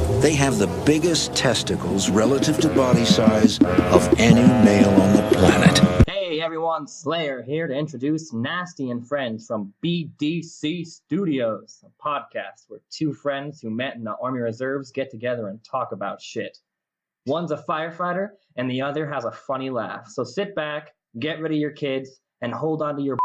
They have the biggest testicles relative to body size of any male on the planet. Hey everyone, Slayer here to introduce Nasty and Friends from BDC Studios, a podcast where two friends who met in the Army Reserves get together and talk about shit. One's a firefighter and the other has a funny laugh. So sit back, get rid of your kids, and hold on to your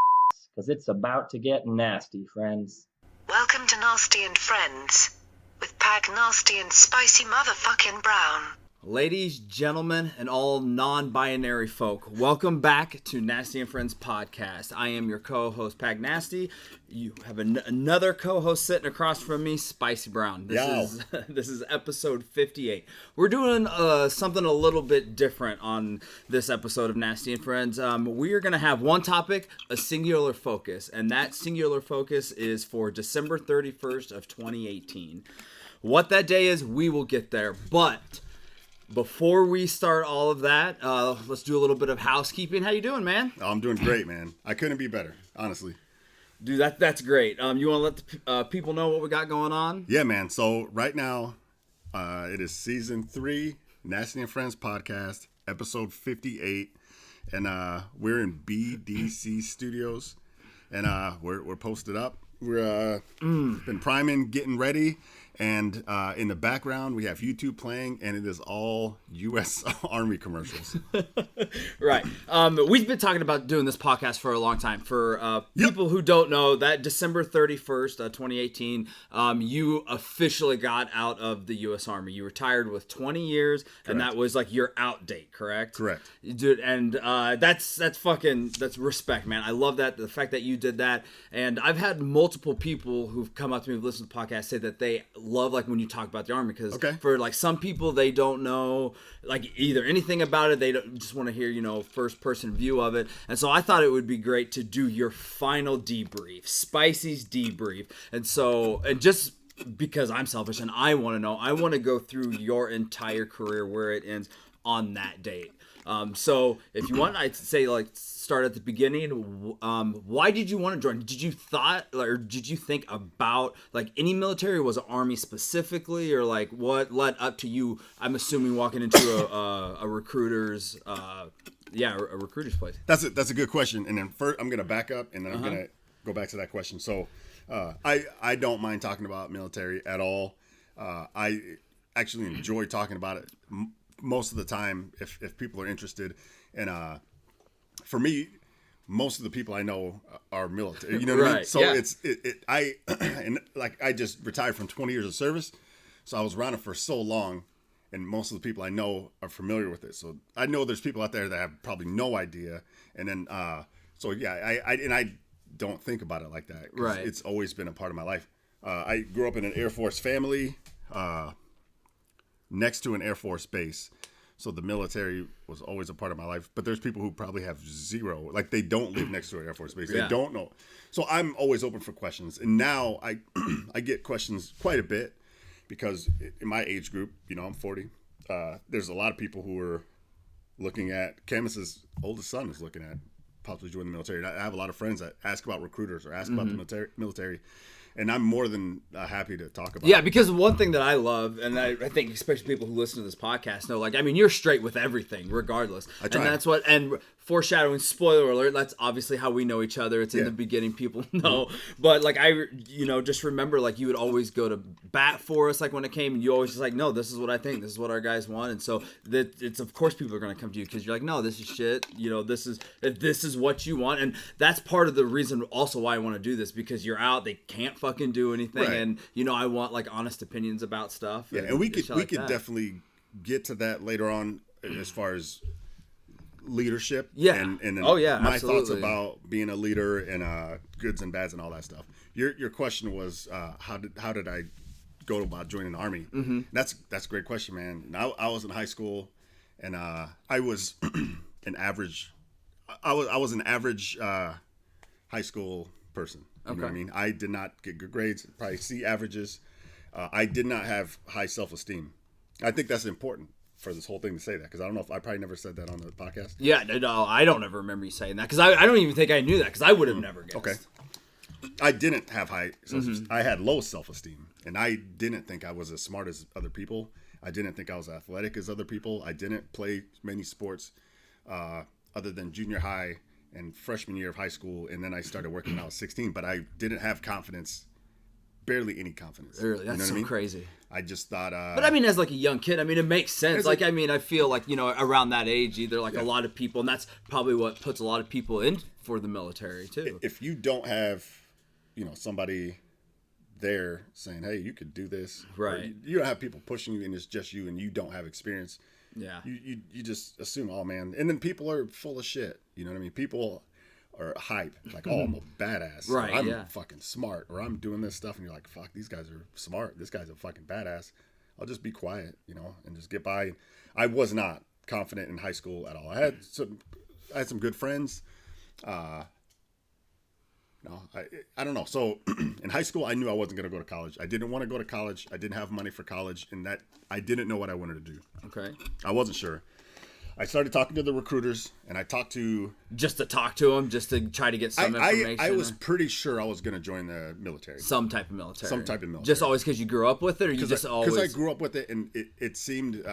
because it's about to get nasty, friends. Welcome to Nasty and Friends with Pag Nasty and Spicy Motherfucking Brown. Ladies, gentlemen, and all non-binary folk, welcome back to Nasty and Friends podcast. I am your co-host, Pag Nasty. You have another co-host sitting across from me, Spicy Brown. This is episode 58. We're doing something a little bit different on this episode of Nasty and Friends. We are going to have one topic, a singular focus, and that singular focus is for December 31st of 2018. What that day is, we will get there, but before we start all of that, let's do a little bit of housekeeping. How you doing, man? Oh, I'm doing great, man. I couldn't be better, honestly. Dude, that's great. You want to let the people know what we got going on? Yeah, man. So right now, it is season 3, Nasty and Friends podcast, episode 58, and we're in BDC Studios, and we're posted up. We're been priming, getting ready. And in the background, we have YouTube playing, and it is all U.S. Army commercials. Right. We've been talking about doing this podcast for a long time. For people who don't know, that December 31st, 2018, you officially got out of the U.S. Army. You retired with 20 years, correct. And that was like your out date, correct? Correct. Dude, and that's respect, man. I love that, the fact that you did that. And I've had multiple people who've come up to me who've listened to the podcast say that they love like when you talk about the Army, because for like some people, they don't know like either anything about it, they don't, just want to hear first person view of it. And so I thought it would be great to do your final debrief, Spicy's debrief. And just because I'm selfish and I want to know, I want to go through your entire career, where it ends on that date. So if you want, I'd say like start at the beginning. Why did you want to join? Did you think about like any military? Was it Army specifically, or like what led up to you? I'm assuming walking into a recruiter's, a recruiter's place. That's a good question. And then first, I'm gonna back up, and then I'm gonna go back to that question. So, I don't mind talking about military at all. I actually enjoy talking about it most of the time if people are interested. And for me, most of the people I know are military, you know what I mean? So I just retired from 20 years of service, so I was around it for so long, and most of the people I know are familiar with it. So I know there's people out there that have probably no idea, and then I don't think about it like that, right? It's always been a part of my life. I grew up in an Air Force family, next to an Air Force base. So the military was always a part of my life. But there's people who probably have zero. Like, they don't live next to an Air Force base. They don't know. So I'm always open for questions. And now I get questions quite a bit, because in my age group, I'm 40. There's a lot of people who are looking at, Camus's oldest son is looking at possibly joining the military. I have a lot of friends that ask about recruiters or ask about the military. And I'm more than happy to talk about it. Yeah, because one thing that I love, and I think especially people who listen to this podcast know, like, I mean, you're straight with everything, regardless. I try. And that's what, and foreshadowing, spoiler alert, that's obviously how we know each other. It's in the beginning, people know. But, like, just remember, like, you would always go to bat for us, like, when it came, and you always just like, no, this is what I think. This is what our guys want. And so, it's of course people are going to come to you, because you're like, no, this is shit. This is what you want. And that's part of the reason also why I want to do this, because you're out, they can't fucking do anything, right. And I want like honest opinions about stuff. Yeah, and we could definitely get to that later on as far as leadership. Yeah, and my thoughts about being a leader and goods and bads and all that stuff. Your question was how did I go about joining the Army? Mm-hmm. That's a great question, man. I was in high school, and I was an average. I was an average high school person. You know what I mean? I did not get good grades, probably C averages. I did not have high self-esteem. I think that's important for this whole thing to say that, because I don't know if I probably never said that on the podcast. Yeah, no, I don't ever remember you saying that, because I don't even think I knew that, because I would have never guessed. Okay. I didn't have high self-esteem. I had low self-esteem, and I didn't think I was as smart as other people. I didn't think I was athletic as other people. I didn't play many sports other than junior high and freshman year of high school, and then I started working when I was 16. But I didn't have confidence, barely any confidence. Really, that's so crazy. I just thought. But I mean, as like a young kid, I mean, it makes sense. Like, I mean, I feel like, you know, around that age, either like a lot of people, and that's probably what puts a lot of people in for the military too. If you don't have, you know, somebody there saying, hey, you could do this, right? You don't have people pushing you, and it's just you, and you don't have experience. Yeah. You just assume, oh man, and then people are full of shit. You know what I mean? People are hype, like, oh, I'm a badass, right? Or, I'm fucking smart, or I'm doing this stuff, and you're like, fuck, these guys are smart. This guy's a fucking badass. I'll just be quiet, you know, and just get by. I was not confident in high school at all. I had some good friends. No, I don't know. So in high school, I knew I wasn't going to go to college. I didn't want to go to college. I didn't have money for college, and that I didn't know what I wanted to do. Okay. I wasn't sure. I started talking to the recruiters, and I talked to... Just to talk to them, just to try to get some information. I was pretty sure I was going to join the military. Some type of military. Some type of military. Just always because you grew up with it, or you just always... Because I grew up with it, and it seemed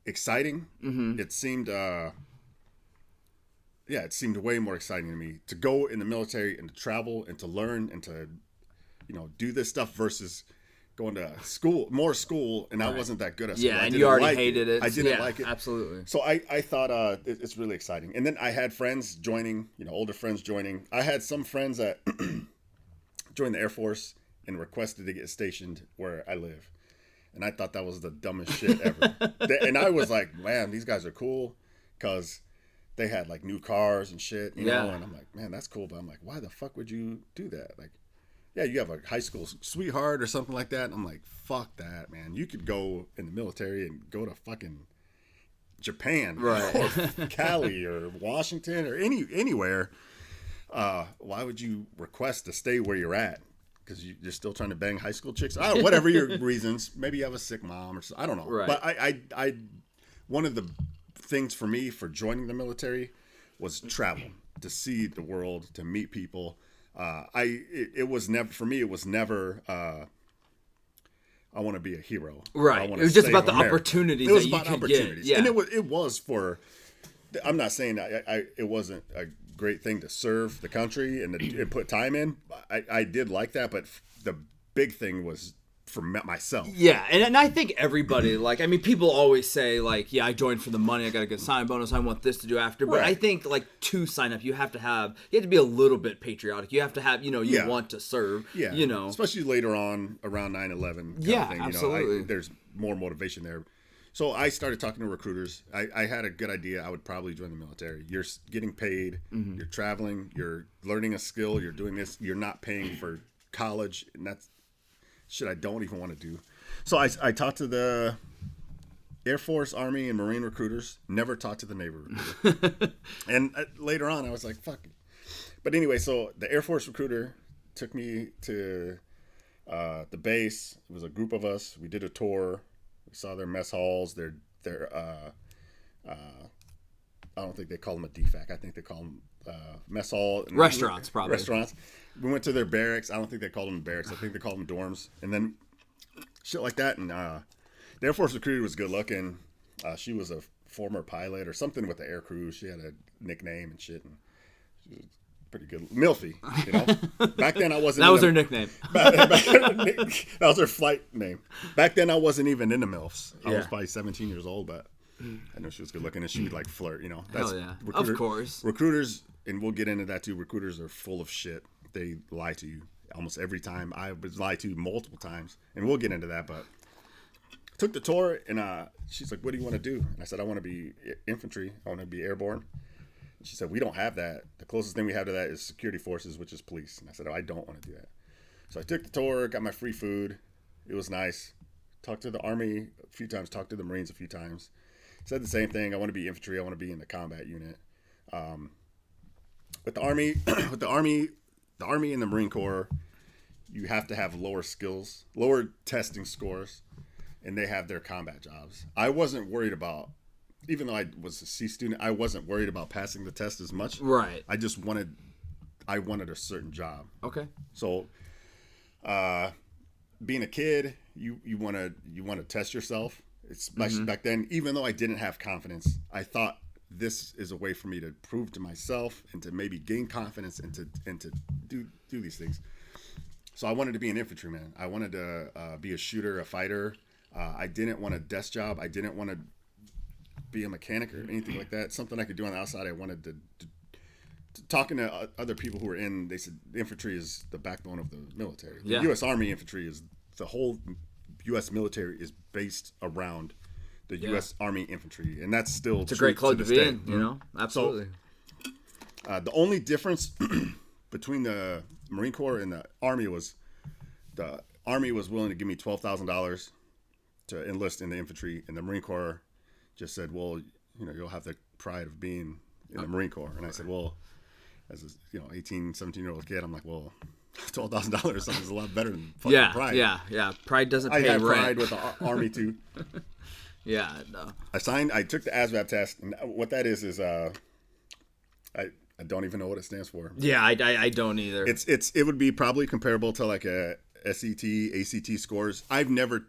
exciting. Mm-hmm. It seemed... it seemed way more exciting to me to go in the military and to travel and to learn and to, you know, do this stuff versus going to school, and I wasn't that good at school. Yeah, and you already hated it. I didn't like it. Absolutely. So I thought it's really exciting. And then I had friends joining, you know, older friends joining. I had some friends that joined the Air Force and requested to get stationed where I live. And I thought that was the dumbest shit ever. And I was like, man, these guys are cool because they had like new cars and shit, you know, and I'm like, man, that's cool. But I'm like, why the fuck would you do that? Like, yeah, you have a high school sweetheart or something like that. And I'm like, fuck that, man. You could go in the military and go to fucking Japan, right, or Cali or Washington or anywhere. Why would you request to stay where you're at? Because you're still trying to bang high school chicks? Whatever your reasons. Maybe you have a sick mom or something. I don't know. Right. But I one of the things for me for joining the military was travel, to see the world, to meet people. It was never I want to be a hero. Right. It was just about the opportunities that you could get. Yeah. And it was for, I'm not saying it wasn't a great thing to serve the country and to put time in. I did like that, but the big thing was for myself. Yeah, and I think everybody, like, I mean, people always say, like, yeah, I joined for the money, I got a good sign bonus, I want this to do after, but I think, like, to sign up, you have to be a little bit patriotic. You have to have, you know, you want to serve, you know. Especially later on, around 9/11 yeah, thing, absolutely. You know, there's more motivation there. So I started talking to recruiters. I had a good idea. I would probably join the military. You're getting paid, you're traveling, you're learning a skill, you're doing this, you're not paying for college, and that's shit I don't even want to do. So I talked to the Air Force, Army, and Marine recruiters. Never talked to the Navy recruiter. And later on, I was like, fuck it. But anyway, so the Air Force recruiter took me to the base. It was a group of us. We did a tour. We saw their mess halls. Their I don't think they call them a DFAC. I think they call them mess hall. Restaurants, probably. Restaurants. We went to their barracks. I don't think they called them barracks. I think they called them dorms. And then shit like that. And the Air Force recruiter was good looking. She was a former pilot or something with the air crew. She had a nickname and shit. And she was pretty good. Milfy, you know. Back then I wasn't. That was her nickname. That was her flight name. Back then I wasn't even into MILFs. I was probably 17 years old, but I know she was good looking and she would like flirt, you know. Hell yeah. Of course. Recruiters, and we'll get into that too. Recruiters are full of shit. They lie to you almost every time. I was lied to multiple times, and we'll get into that. But took the tour, and she's like, "What do you want to do?" And I said, "I want to be infantry. I want to be airborne." And she said, "We don't have that. The closest thing we have to that is security forces, which is police." And I said, "Oh, I don't want to do that." So I took the tour, got my free food. It was nice. Talked to the Army a few times. Talked to the Marines a few times. Said the same thing. I want to be infantry. I want to be in the combat unit. With the Army, the Army and the Marine Corps, you have to have lower skills, lower testing scores, and they have their combat jobs. I wasn't worried about, even though I was a C student, I wasn't worried about passing the test as much. Right. I just wanted I wanted a certain job. Okay. So, being a kid, you want to test yourself. Especially back then, even though I didn't have confidence, I thought this is a way for me to prove to myself and to maybe gain confidence and to do these things. So I wanted to be an infantryman. I wanted to be a shooter, a fighter. I didn't want a desk job. I didn't want to be a mechanic or anything like that. Something I could do on the outside. I wanted to talking to other people who were in, they said the infantry is the backbone of the military. The U.S. Army infantry is the whole U.S. military is based around the U.S. Army infantry, and that's still it's a great club to be in. You know, absolutely. So, the only difference between the Marine Corps and the Army was willing to give me $12,000 to enlist in the infantry, and the Marine Corps just said, well, you'll have the pride of being in the Marine Corps. And I said, well, as a 18, 17-year-old kid, I'm like, well, $12,000 is a lot better than fucking pride. Yeah. Pride doesn't pay rent. I rent. pride with the Army too. Yeah, no. I took the ASVAB test, and what that is I don't even know what it stands for. Yeah, I don't either. It would be probably comparable to like a SET, ACT scores. I never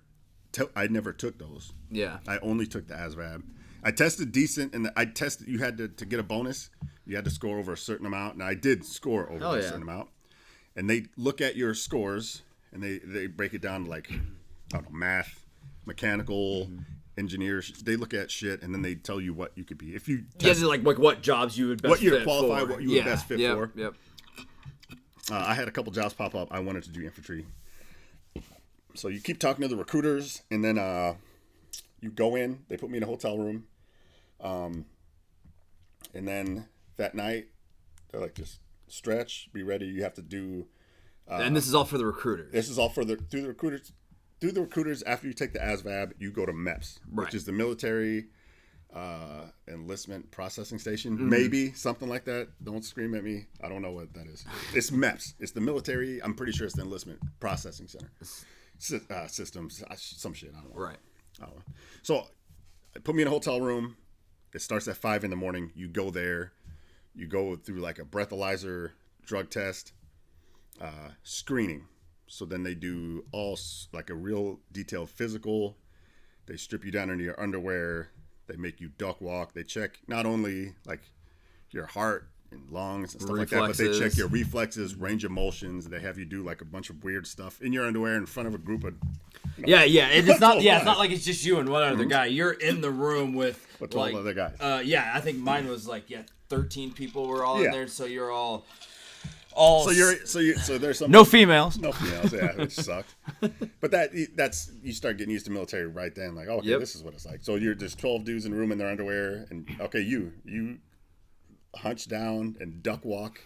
took those. Yeah. I only took the ASVAB. I tested decent, and you had to get a bonus. You had to score over a certain amount, and I did score over a certain amount. And they look at your scores, and they break it down to like, I don't know, math, mechanical, engineers. They look at shit, and then they tell you what you could be. If you test, like what jobs you would best what you're fit qualified, for. what you would best fit for. Yep. I had a couple jobs pop up. I wanted to do infantry. So you keep talking to the recruiters, and then you go in. They put me in a hotel room. And then that night, they're like, just stretch, be ready. You have to do. And this is all for the recruiters. This is all through the recruiters. Through the recruiters, after you take the ASVAB, you go to MEPS, which is the Military Enlistment Processing Station. Maybe something like that. Don't scream at me. I don't know what that is. It's MEPS. It's the military. I'm pretty sure it's the Enlistment Processing Center. Systems, some shit. I don't know. Right. I don't know. So, put me in a hotel room. It starts at 5 a.m. You go there. You go through like a breathalyzer, drug test, screening. So then they do all like a real detailed physical. They strip you down into your underwear. They make you duck walk. They check not only like your heart and lungs and stuff like that, but they check your reflexes, range of motions. They have you do like a bunch of weird stuff in your underwear in front of a group of. Yeah. It's not. Yeah, it's not like it's just you and one other guy. You're in the room with 12 other guys. I think mine was like 13 people were all in there. So you're all. So there's some no females, yeah, which sucked. But that's you start getting used to military right then, like, okay, this is what it's like. So there's 12 dudes in a room in their underwear, and okay, you hunch down and duck walk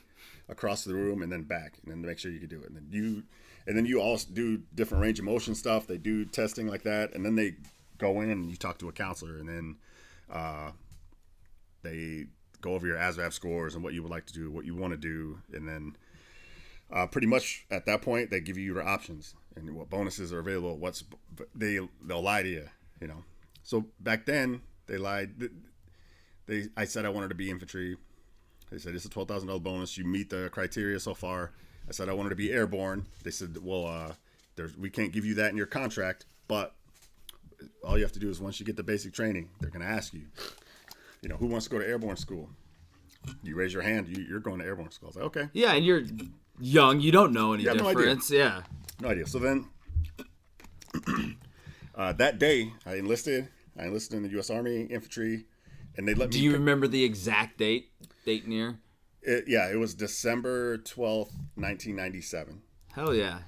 across the room and then back, and then make sure you can do it, and then you all do different range of motion stuff. They do testing like that, and then they go in and you talk to a counselor, and then they go over your ASVAB scores and what you would like to do, what you want to do, and then pretty much at that point they give you your options and what bonuses are available. They'll lie to you, So back then they lied. I said I wanted to be infantry. They said it's a $12,000 bonus. You meet the criteria so far. I said I wanted to be airborne. They said, well, we can't give you that in your contract, but all you have to do is once you get the basic training, they're going to ask you. Who wants to go to airborne school? You raise your hand, you're going to airborne school. I was like, okay. Yeah, and you're young. You don't know any difference. No idea. So then that day, I enlisted in the U.S. Army infantry, and they let me. Do you remember the exact date and year? It was December 12th, 1997. Hell yeah.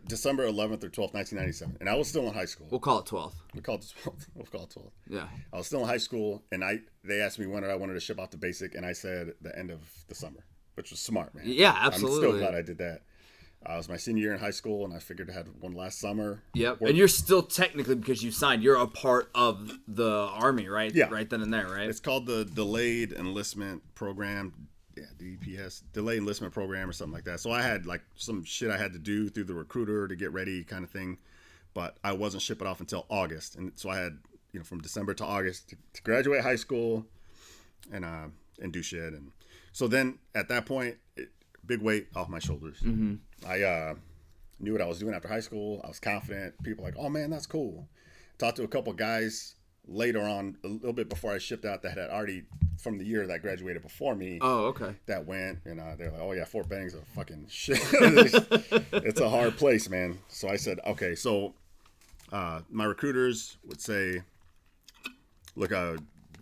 December 11th or 12th, 1997. And I was still in high school. We'll call it 12th. We'll call it 12th. Yeah. I was still in high school, and they asked me when I wanted to ship out the basic, and I said the end of the summer, which was smart, man. Yeah, absolutely. I'm still glad I did that. It was my senior year in high school, and I figured I had one last summer. Yep. And you're still technically, because you signed, you're a part of the Army, right? Yeah. Right then and there, right? It's called the Delayed Enlistment Program. Yeah, DEPS, Delayed Enlistment Program or something like that. So I had like some shit I had to do through the recruiter to get ready kind of thing. But I wasn't shipping off until August. And so I had, from December to August to graduate high school and do shit. And so then at that point, big weight off my shoulders. I knew what I was doing after high school. I was confident. People were like, oh man, that's cool. Talked to a couple guys later on, a little bit before I shipped out, that had already, from the year that graduated before me. Oh, okay. That went, and they're like, oh yeah, Fort Benning's a fucking shit. It's a hard place, man. So I said, okay. So my recruiters would say, look,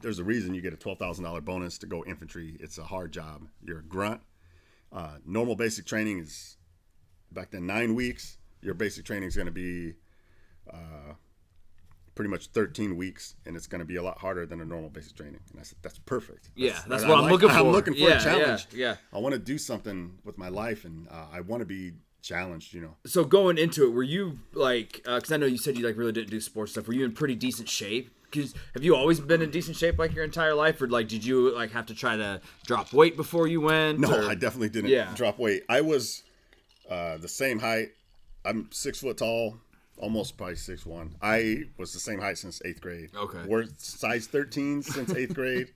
there's a reason you get a $12,000 bonus to go infantry. It's a hard job. You're a grunt. Normal basic training is, back then, 9 weeks. Your basic training is going to be pretty much 13 weeks, and it's going to be a lot harder than a normal basic training. And I said, that's perfect. That's what I'm looking for. I'm looking for a challenge. Yeah. I want to do something with my life, and I want to be challenged, So going into it, were you like, because I know you said you like really didn't do sports stuff, were you in pretty decent shape? Because have you always been in decent shape like your entire life, or like did you like have to try to drop weight before you went? No, or? I definitely didn't drop weight. I was the same height. I'm 6 foot tall, almost probably 6'1". I was the same height since 8th grade. Okay. We're size 13 since 8th grade.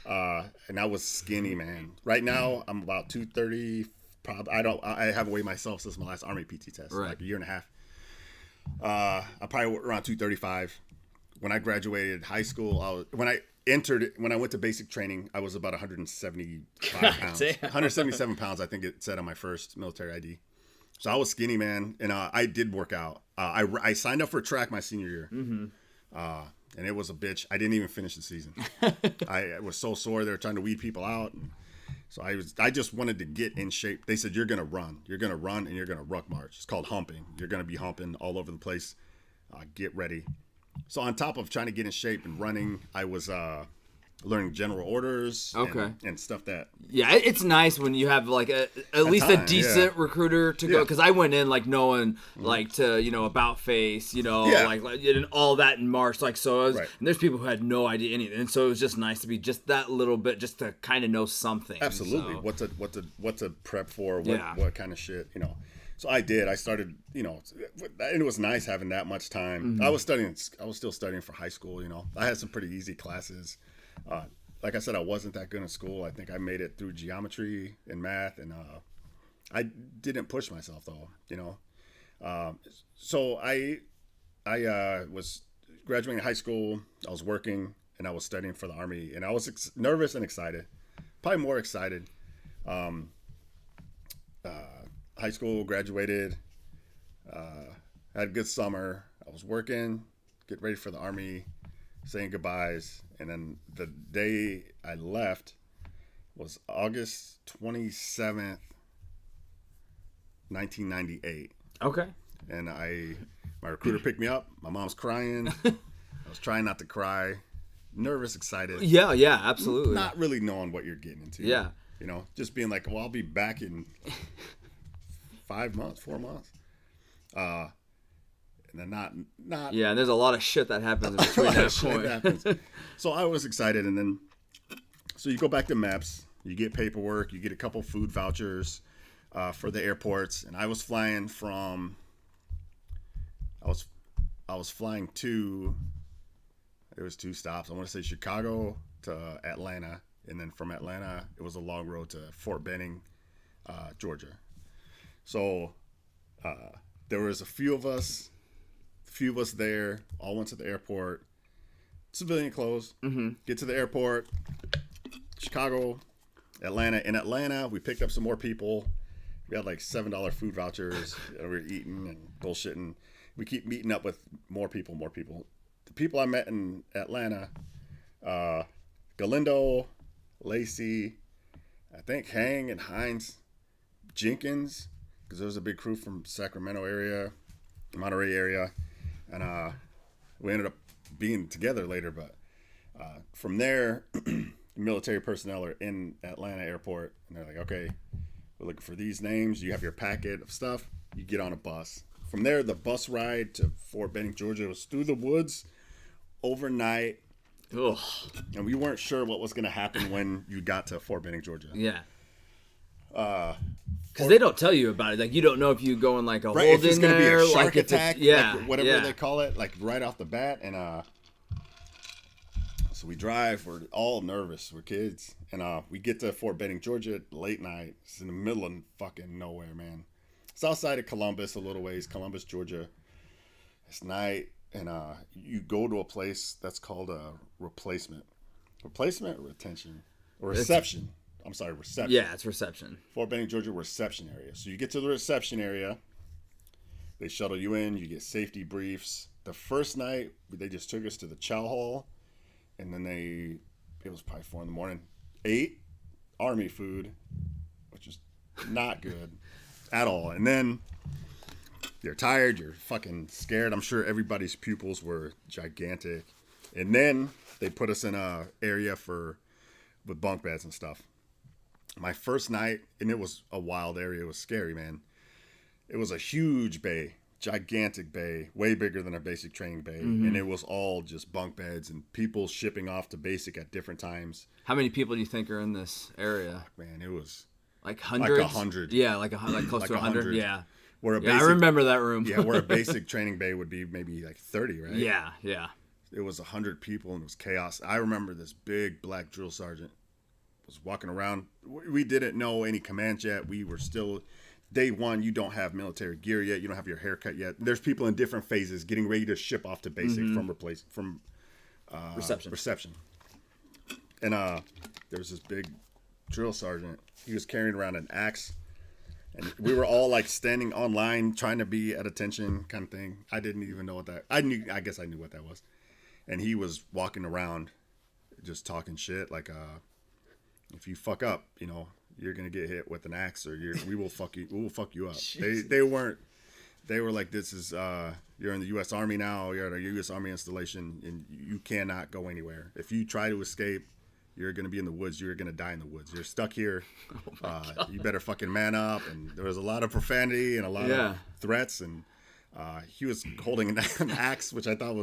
And I was skinny, man. Right now, I'm about 230. I haven't weighed myself since my last Army PT test, like a year and a half. I'm probably around 235. When I graduated high school, when I went to basic training, I was about 175 pounds. 177 pounds, I think it said on my first military ID. So I was skinny, man, and I did work out. I signed up for track my senior year, and it was a bitch. I didn't even finish the season. I was so sore. They were trying to weed people out. And so I just wanted to get in shape. They said, you're going to run. You're going to run, and you're going to ruck march. It's called humping. You're going to be humping all over the place. Get ready. So on top of trying to get in shape and running, I was learning general orders and stuff that... Yeah, it's nice when you have like at least a decent recruiter to go, because I went in like knowing like to, about face, like and all that in March, like so and there's people who had no idea anything, and so it was just nice to be just that little bit, just to kind of know something. Absolutely. So. What to prep for, what kind of shit, So I did. I started, and it was nice having that much time. I was still studying for high school, I had some pretty easy classes. Like I said, I wasn't that good in school. I think I made it through geometry and math, and I didn't push myself though, So I was graduating high school. I was working, and I was studying for the Army, and I was nervous and excited, probably more excited. High school, graduated, had a good summer. I was working, getting ready for the Army, saying goodbyes. And then the day I left was August 27th, 1998. Okay. And my recruiter picked me up. My mom's crying. I was trying not to cry. Nervous, excited. Yeah, absolutely. Not really knowing what you're getting into. Yeah. Just being like, well, I'll be back in 4 months. And then not. Yeah, and there's a lot of shit that happens in between that point. So I was excited, and then so you go back to MEPS, you get paperwork, you get a couple food vouchers for the airports, and I was flying from. I was flying to. There was 2 stops. I want to say Chicago to Atlanta, and then from Atlanta it was a long road to Fort Benning, Georgia. So there was a few of us there, all went to the airport, civilian clothes, get to the airport, Chicago, Atlanta. In Atlanta, we picked up some more people. We had like $7 food vouchers, and we were eating and bullshitting. We keep meeting up with more people. The people I met in Atlanta, Galindo, Lacey, I think Hang and Hines, Jenkins, because there was a big crew from Sacramento area, Monterey area, and we ended up being together later. But from there, military personnel are in Atlanta airport, and they're like, okay, we're looking for these names. You have your packet of stuff. You get on a bus. From there, the bus ride to Fort Benning, Georgia was through the woods, overnight. Ugh. And we weren't sure what was going to happen when you got to Fort Benning, Georgia. Yeah. Because they don't tell you about it. Like, you don't know if you go in like a hold if it's in going to be there, a shark like attack, like whatever they call it, like right off the bat. And so So we drive. We're all nervous. We're kids, and we get to Fort Benning, Georgia, late night. It's in the middle of fucking nowhere, man. It's outside of Columbus, a little ways. Columbus, Georgia. It's night, and you go to a place that's called a replacement or retention or reception. I'm sorry, reception. Yeah, it's reception. Fort Benning, Georgia, reception area. So you get to the reception area. They shuttle you in. You get safety briefs. The first night, they just took us to the chow hall, and then it was probably 4 a.m, ate Army food, which is not good at all. And then you're tired. You're fucking scared. I'm sure everybody's pupils were gigantic. And then they put us in a area with bunk beds and stuff. My first night, and it was a wild area. It was scary, man. It was a huge bay, gigantic bay, way bigger than our basic training bay. Mm-hmm. And it was all just bunk beds and people shipping off to basic at different times. How many people do you think are in this area? Man, it was like hundreds. Like 100. Yeah, like close to 100. Yeah. I remember that room. Yeah, where a basic training bay would be maybe like 30, right? Yeah, yeah. It was 100 people and it was chaos. I remember this big black drill sergeant was walking around. We didn't know any commands yet. We were still day one. You don't have military gear yet. You don't have your haircut yet. There's people in different phases getting ready to ship off to basic from reception. And there was this big drill sergeant. He was carrying around an axe. And we were all like standing online trying to be at attention kind of thing. I didn't even know what that... I guess I knew what that was. And he was walking around just talking shit like, if you fuck up, you're going to get hit with an axe or we will fuck you up. They were like, this is, you're in the U.S. Army now. You're at a U.S. Army installation and you cannot go anywhere. If you try to escape, you're going to be in the woods. You're going to die in the woods. You're stuck here. You better fucking man up. And there was a lot of profanity and a lot of threats. And he was holding an axe, which I thought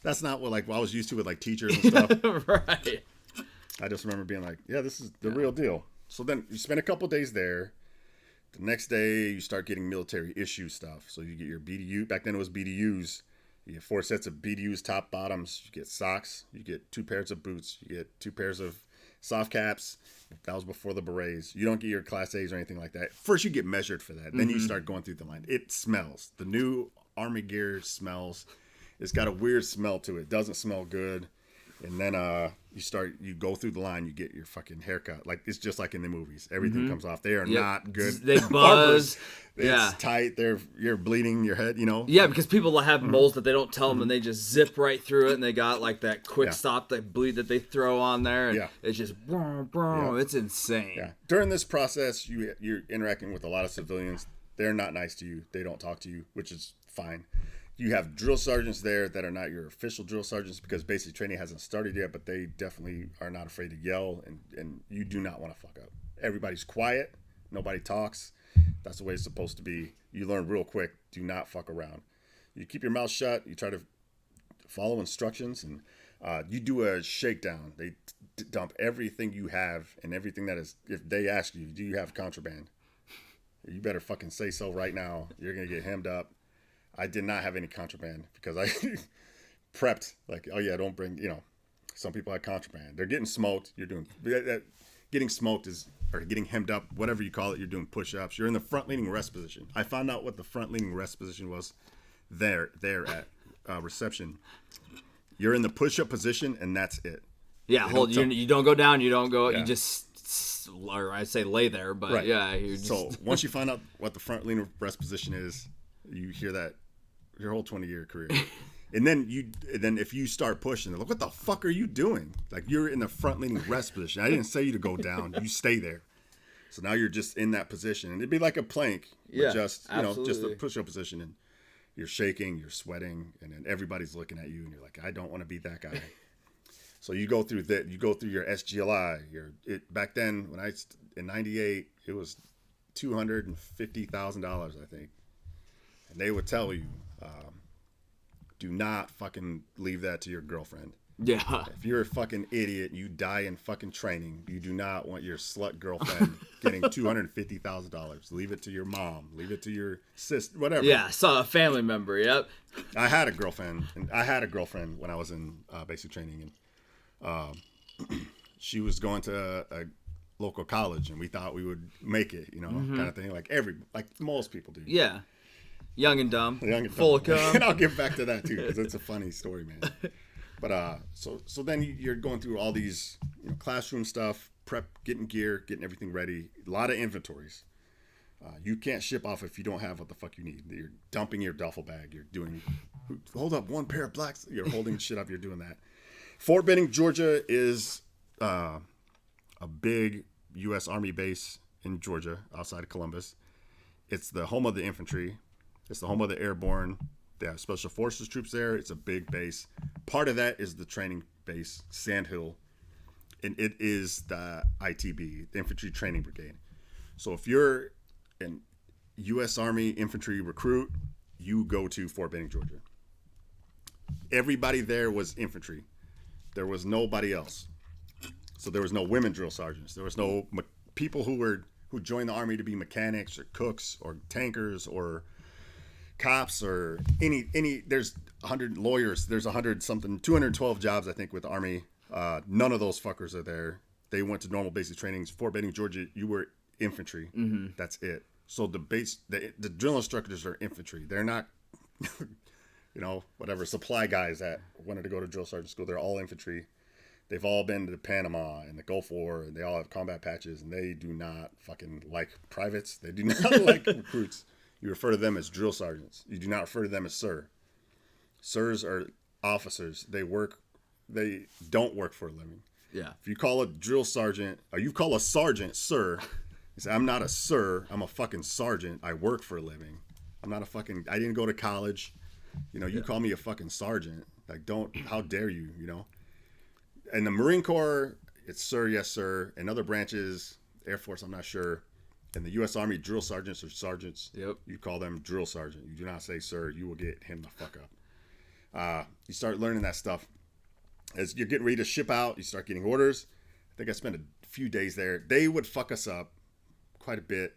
that's not what I was used to with like teachers and stuff. Right. I just remember being like, yeah, this is the real deal. So then you spend a couple days there. The next day you start getting military issue stuff. So you get your BDU. Back then it was BDUs. You get 4 sets of BDUs, top bottoms. You get socks. You get 2 pairs of boots. You get 2 pairs of soft caps. That was before the berets. You don't get your Class A's or anything like that. First you get measured for that. Then you start going through the line. It smells. The new Army gear smells. It's got a weird smell to it. It doesn't smell good. And then you go through the line, you get your fucking haircut. Like it's just like in the movies. Everything comes off. They are not good. They buzz. It's tight. You're bleeding your head, Yeah, because people have moles that they don't tell them and they just zip right through it and they got like that quick stop, that bleed that they throw on there. And it's just, it's insane. Yeah. During this process, you're interacting with a lot of civilians. They're not nice to you. They don't talk to you, which is fine. You have drill sergeants there that are not your official drill sergeants because basic training hasn't started yet, but they definitely are not afraid to yell, and you do not want to fuck up. Everybody's quiet. Nobody talks. That's the way it's supposed to be. You learn real quick. Do not fuck around. You keep your mouth shut. You try to follow instructions, and you do a shakedown. They dump everything you have and everything that is, if they ask you, do you have contraband? You better fucking say so right now. You're going to get hemmed up. I did not have any contraband because I prepped like, oh yeah, don't bring, some people had contraband. They're getting smoked. You're doing, getting smoked or getting hemmed up, whatever you call it. You're doing push-ups. You're in the front-leaning rest position. I found out what the front-leaning rest position was there at reception. You're in the push-up position and that's it. Yeah, you don't go down. You don't go, you just, or I say lay there, but right. You just. So once you find out what the front-leaning rest position is, you hear that your whole 20-year career. And then if you start pushing, they're like, what the fuck are you doing? Like, you're in the front-leaning rest position. I didn't say you to go down. You stay there. So now you're just in that position. And it'd be like a plank. Just a push-up position. And you're shaking, you're sweating, and then everybody's looking at you, and you're like, I don't want to be that guy. So you go through that. You go through your SGLI. Back then, in 98, it was $250,000, I think. And they would tell you, do not fucking leave that to your girlfriend. Yeah. If you're a fucking idiot, you die in fucking training. You do not want your slut girlfriend getting $250,000. Leave it to your mom. Leave it to your sister. Whatever. Yeah, saw a family member. Yep. I had a girlfriend when I was in basic training, and She was going to a local college, and we thought we would make it, kind of thing, like most people do. Yeah. Young and dumb. Full of cum. And I'll get back to that too, because it's a funny story, man. But so then you're going through all these classroom stuff, prep, getting gear, getting everything ready. A lot of inventories. You can't ship off if you don't have what the fuck you need. You're dumping your duffel bag. You're doing, hold up, one pair of blacks. You're holding shit up. You're doing that. Fort Benning, Georgia is a big U.S. Army base in Georgia, outside of Columbus. It's the home of the infantry. It's the home of the airborne. They have special forces troops there. It's a big base. Part of that is the training base, Sand Hill, and it is the ITB, the Infantry Training Brigade. So if you're an U.S. Army infantry recruit, you go to Fort Benning, Georgia. Everybody there was infantry. There was nobody else. So there was no women drill sergeants. There was no people who joined the Army to be mechanics or cooks or tankers or cops or any. There's 100 lawyers. There's 212 jobs, I think, with the Army. None of those fuckers are there. They went to normal basic trainings. Fort Benning, Georgia, you were infantry. Mm-hmm. That's it. So the drill instructors are infantry. They're not, whatever supply guys that wanted to go to drill sergeant school. They're all infantry. They've all been to Panama and the Gulf War, and they all have combat patches, and they do not fucking like privates. They do not like recruits. You refer to them as drill sergeants. You do not refer to them as sir. Sirs are officers. They don't work for a living. Yeah. If you call a drill sergeant, or you call a sergeant sir, you say, I'm not a sir, I'm a fucking sergeant. I work for a living. I didn't go to college. You call me a fucking sergeant. Like, how dare you, In the Marine Corps, it's sir, yes, sir. In other branches, Air Force, I'm not sure. In the U.S. Army, drill sergeants or sergeants. Yep. You call them drill sergeant. You do not say sir. You will get him the fuck up. You start learning that stuff. As you're getting ready to ship out, you start getting orders. I think I spent a few days there. They would fuck us up quite a bit.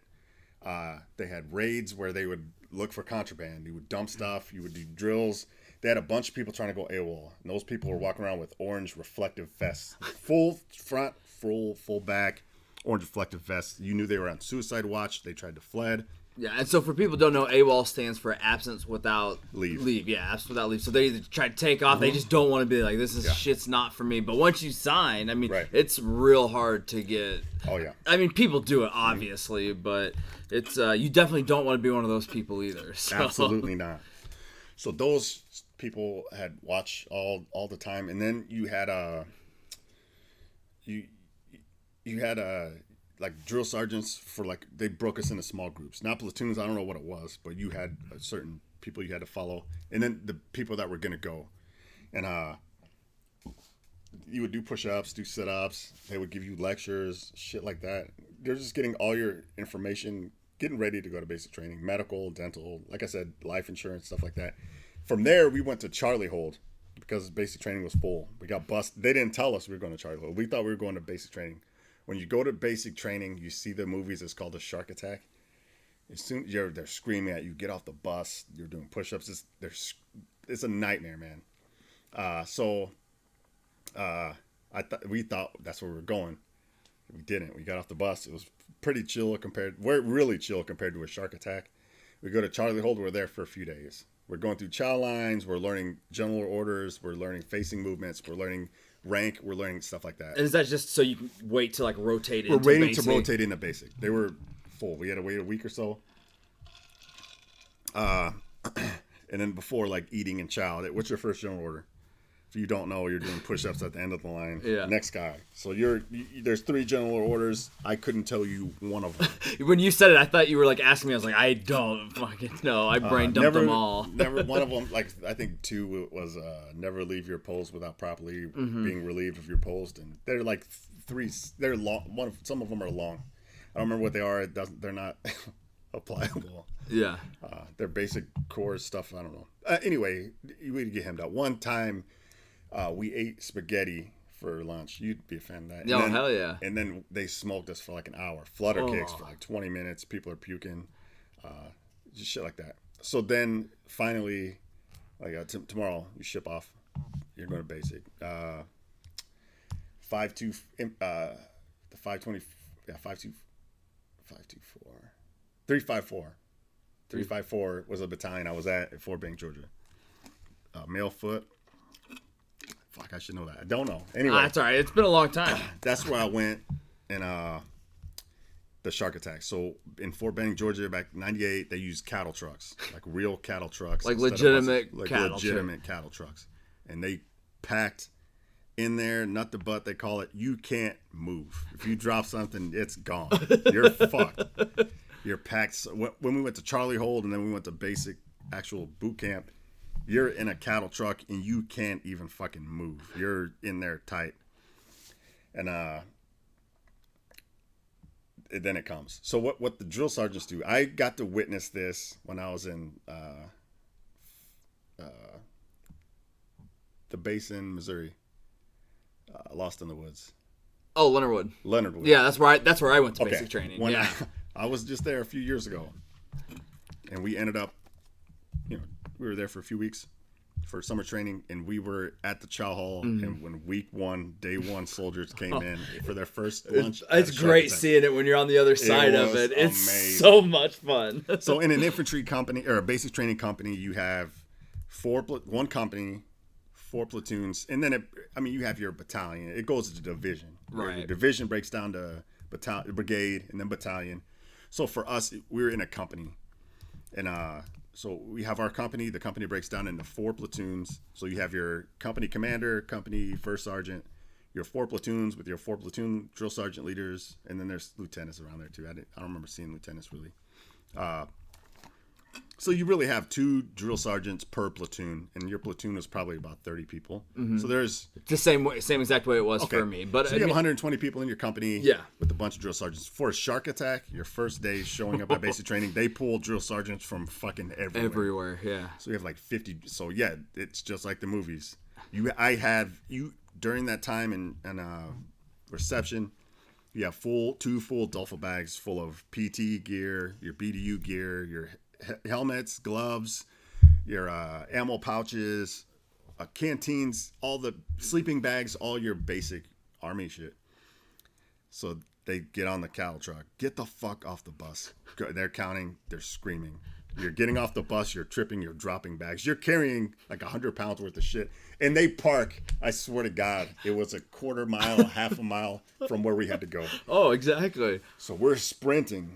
They had raids where they would look for contraband. You would dump stuff. You would do drills. They had a bunch of people trying to go AWOL. And those people were walking around with orange reflective vests. Full front, full back, orange reflective vests. You knew they were on suicide watch. They tried to fled. Yeah, and so for people who don't know, AWOL stands for absence without leave. Yeah, absence without leave. So they either try to take off. Mm-hmm. They just don't want to be like, shit's not for me. But once you sign, It's real hard to get. Oh, yeah. People do it, obviously, but it's you definitely don't want to be one of those people either. So. Absolutely not. So those people had watch all the time. And then you had like drill sergeants for they broke us into small groups, not platoons. I don't know what it was, but you had certain people you had to follow, and then the people that were gonna go, and you would do push-ups, do sit-ups. They would give you lectures, shit like that. They're just getting all your information, getting ready to go to basic training, medical, dental, like I said, life insurance, stuff like that. From there, we went to Charlie Hold because basic training was full. We got busted. They didn't tell us we were going to Charlie Hold. We thought we were going to basic training. When you go to basic training, you see the movies. It's called a shark attack. As soon as they're screaming at you, get off the bus. You're doing push-ups. It's a nightmare, man. We thought that's where we were going. We didn't. We got off the bus. It was pretty chill really chill compared to a shark attack. We go to Charlie Hold. We're there for a few days. We're going through chow lines. We're learning general orders. We're learning facing movements. We're learning rank. We're learning stuff like that. And is that just so you can wait to rotate into basic? We're waiting to rotate into basic. They were full. We had to wait a week or so. And then before eating and chow, what's your first general order? If you don't know, you're doing push-ups at the end of the line. Yeah. Next guy. So there's 3 general orders. I couldn't tell you one of them. When you said it, I thought you were asking me. I was like, I don't fucking know. I brain dumped them all. Never. One of them, I think 2 was never leave your post without properly being relieved of your post. And they're 3. They're long. Some of them are long. I don't remember what they are. They're not applicable. Yeah. They're basic core stuff. I don't know. Anyway, we get hemmed out. One time. We ate spaghetti for lunch. You'd be a fan of that. No, hell yeah. And then they smoked us for an hour. Flutter kicks for 20 minutes. People are puking. Just shit like that. So then finally, tomorrow you ship off. You're going to basic. 5-2, the 520, yeah, 5-2, 524, 354. 354 was a battalion I was at Fort Benning, Georgia. Male foot. Fuck, I should know that. I don't know. Anyway. That's all right. It's been a long time. That's where I went in the shark attack. So in Fort Benning, Georgia, back in 98, they used cattle trucks, like real cattle trucks. Like legitimate cattle trucks. And they packed in there, nut to butt, they call it, you can't move. If you drop something, it's gone. You're fucked. You're packed. So when we went to Charlie Hold and then we went to basic actual boot camp, you're in a cattle truck and you can't even fucking move. You're in there tight. And then it comes. So what the drill sergeants do, I got to witness this when I was in the base in Missouri. Lost in the Woods. Oh, Leonard Wood. Yeah, that's where I went to basic training. When yeah. I was just there a few years ago, and we ended up, we were there for a few weeks for summer training, and we were at the chow hall. And when day one soldiers came in for their first lunch, it's great seeing it when you're on the other side of it. It's amazing. So much fun. So in an infantry company or a basic training company, you have one company. 4 platoons, and then you have your battalion. It goes to division. Right. Your division breaks down to brigade, and then battalion. So for us, we're in a company, and so we have our company. The company breaks down into 4 platoons. So you have your company commander, company first sergeant, your 4 platoons with your 4 platoon drill sergeant leaders, and then there's lieutenants around there too. I don't remember seeing lieutenants really. So you really have 2 drill sergeants per platoon, and your platoon is probably about 30 people. Mm-hmm. So there's the same exact way it was for me. But so you have 120 people in your company, with a bunch of drill sergeants. For a shark attack, your first day showing up at basic training, they pull drill sergeants from fucking everywhere. Everywhere, yeah. So you have like 50. So yeah, it's just like the movies. During that time in reception. You have 2 full duffel bags full of PT gear, your BDU gear, your helmets, gloves, your ammo pouches, canteens, all the sleeping bags, all your basic army shit. So they get on the cattle truck. Get the fuck off the bus. They're counting. They're screaming. You're getting off the bus. You're tripping. You're dropping bags. You're carrying like 100 pounds worth of shit. And they park. I swear to God, it was a quarter mile, half a mile from where we had to go. Oh, exactly. So we're sprinting.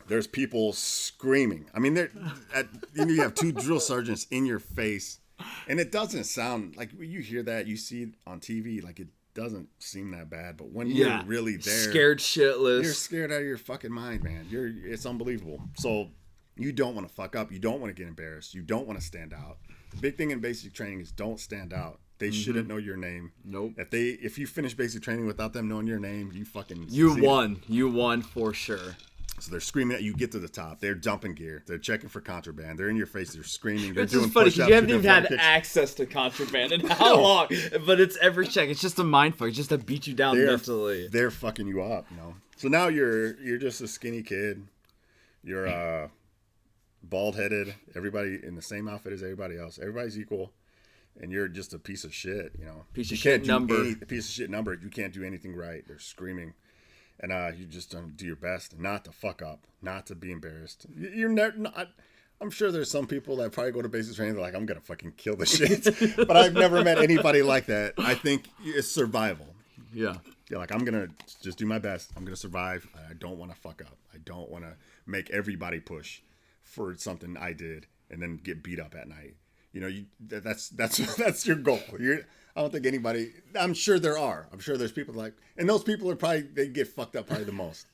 There's people screaming. I mean, you have 2 drill sergeants in your face, and it doesn't sound like when you hear that, you see it on TV, like it doesn't seem that bad. But when you're really there, scared shitless, you're scared out of your fucking mind, man. It's unbelievable. So you don't want to fuck up. You don't want to get embarrassed. You don't want to stand out. The big thing in basic training is don't stand out. They shouldn't know your name. Nope. If you finish basic training without them knowing your name, you won. You won for sure. So they're screaming at you, get to the top. They're dumping gear. They're checking for contraband. They're in your face. They're screaming. They're doing funny push-ups. You haven't even had access to contraband in how long? But it's every check. It's just a mind fuck. It's just to beat you down mentally. They're fucking you up, So now you're just a skinny kid. You're bald-headed. Everybody in the same outfit as everybody else. Everybody's equal. And you're just a piece of shit, Piece of shit number. A piece of shit number. You can't do anything right. They're screaming. And you just don't do your best not to fuck up, not to be embarrassed. You're never. I'm sure there's some people that probably go to basic training. They're like, I'm gonna fucking kill the shit. But I've never met anybody like that. I think it's survival. Yeah. You're like, I'm gonna just do my best. I'm gonna survive. I don't want to fuck up. I don't want to make everybody push for something I did and then get beat up at night. That's your goal. I don't think anybody. I'm sure there are. I'm sure there's people like, and those people they get fucked up probably the most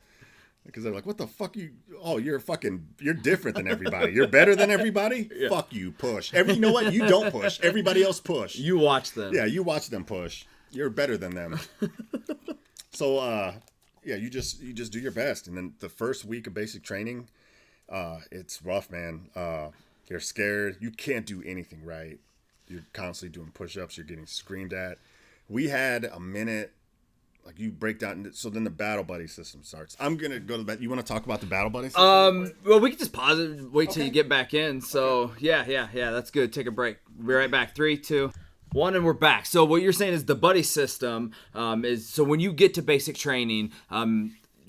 because they're like, what the fuck you're different than everybody. You're better than everybody. Yeah. Fuck you, push. You know what? You don't push. Everybody else push. You watch them. Yeah, you watch them push. You're better than them. So you just do your best, and then the first week of basic training, it's rough, man. You're scared. You can't do anything right. You're constantly doing push-ups. You're getting screamed at. We had a minute, like you break down. So then the battle buddy system starts. I'm going to go to the You want to talk about the battle buddy system? Well, we can just pause it, wait till you get back in. So, yeah, that's good. Take a break. We'll be right back. 3, 2. And we're back. So what you're saying is the buddy system is, so when you get to basic training,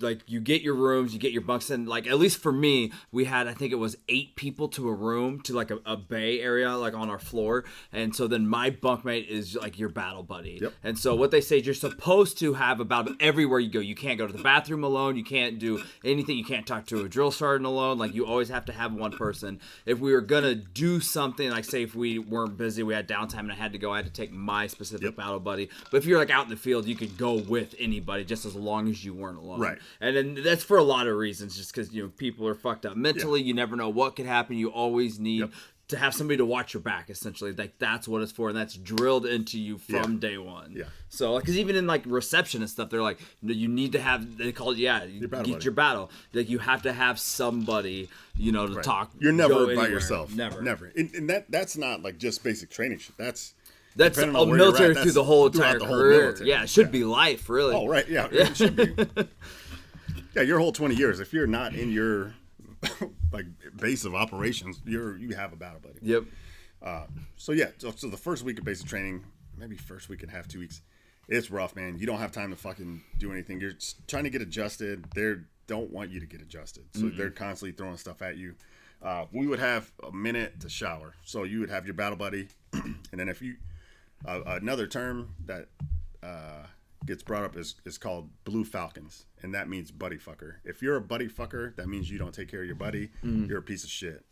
like you get your rooms, you get your bunks, and like at least for me, we had, I think it was 8 people to a room, to like a bay area, like on our floor. And so then my bunkmate is like your battle buddy. Yep. And so what they say is you're supposed to have about everywhere you go. You can't go to the bathroom alone. You can't do anything. You can't talk to a drill sergeant alone. Like you always have to have one person. If we were gonna do something, like say if we weren't busy, we had downtime and I had to take my specific battle buddy. But if you're like out in the field, you could go with anybody just as long as you weren't alone. Right. And then that's for a lot of reasons, just because, you know, people are fucked up mentally. You never know what could happen. You always need to have somebody to watch your back, essentially. Like, that's what it's for, and that's drilled into you from day one. Yeah. So, because even in, like, reception and stuff, they're like, you need to have, they call it, your battle. Like, you have to have somebody, you know, to talk. You're never by yourself. Never. And that's not, like, just basic training shit. That's a military through the whole entire career. Military. Yeah, it should be life, really. Oh, right. Yeah, it should be. Yeah, your whole 20 years, if you're not in your like base of operations, you have a battle buddy. Yep. So the first week of basic training, maybe first week and a half, 2 weeks, it's rough, man. You don't have time to fucking do anything. You're trying to get adjusted. They don't want you to get adjusted, so they're constantly throwing stuff at you. We would have a minute to shower, so you would have your battle buddy, and then if you another term that gets brought up is called blue falcons, and that means buddy fucker. If you're a buddy fucker, that means you don't take care of your buddy. You're a piece of shit.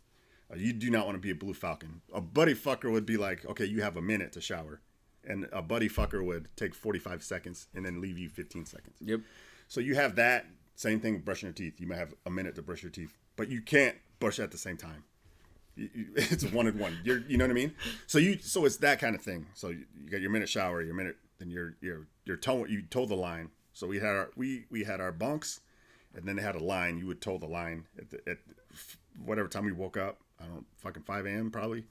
You do not want to be a blue falcon. A buddy fucker would be like, okay, you have a minute to shower, and a buddy fucker would take 45 seconds and then leave you 15 seconds. Yep. So you have that same thing with brushing your teeth. You might have a minute to brush your teeth, but you can't brush at the same time. It's a 1 and 1. You know what I mean? So it's that kind of thing. So you got your minute shower, your minute, then you toe the line. So we had our bunks, and then they had a line. You would toe the line at whatever time we woke up. I don't know, fucking 5 a.m. probably.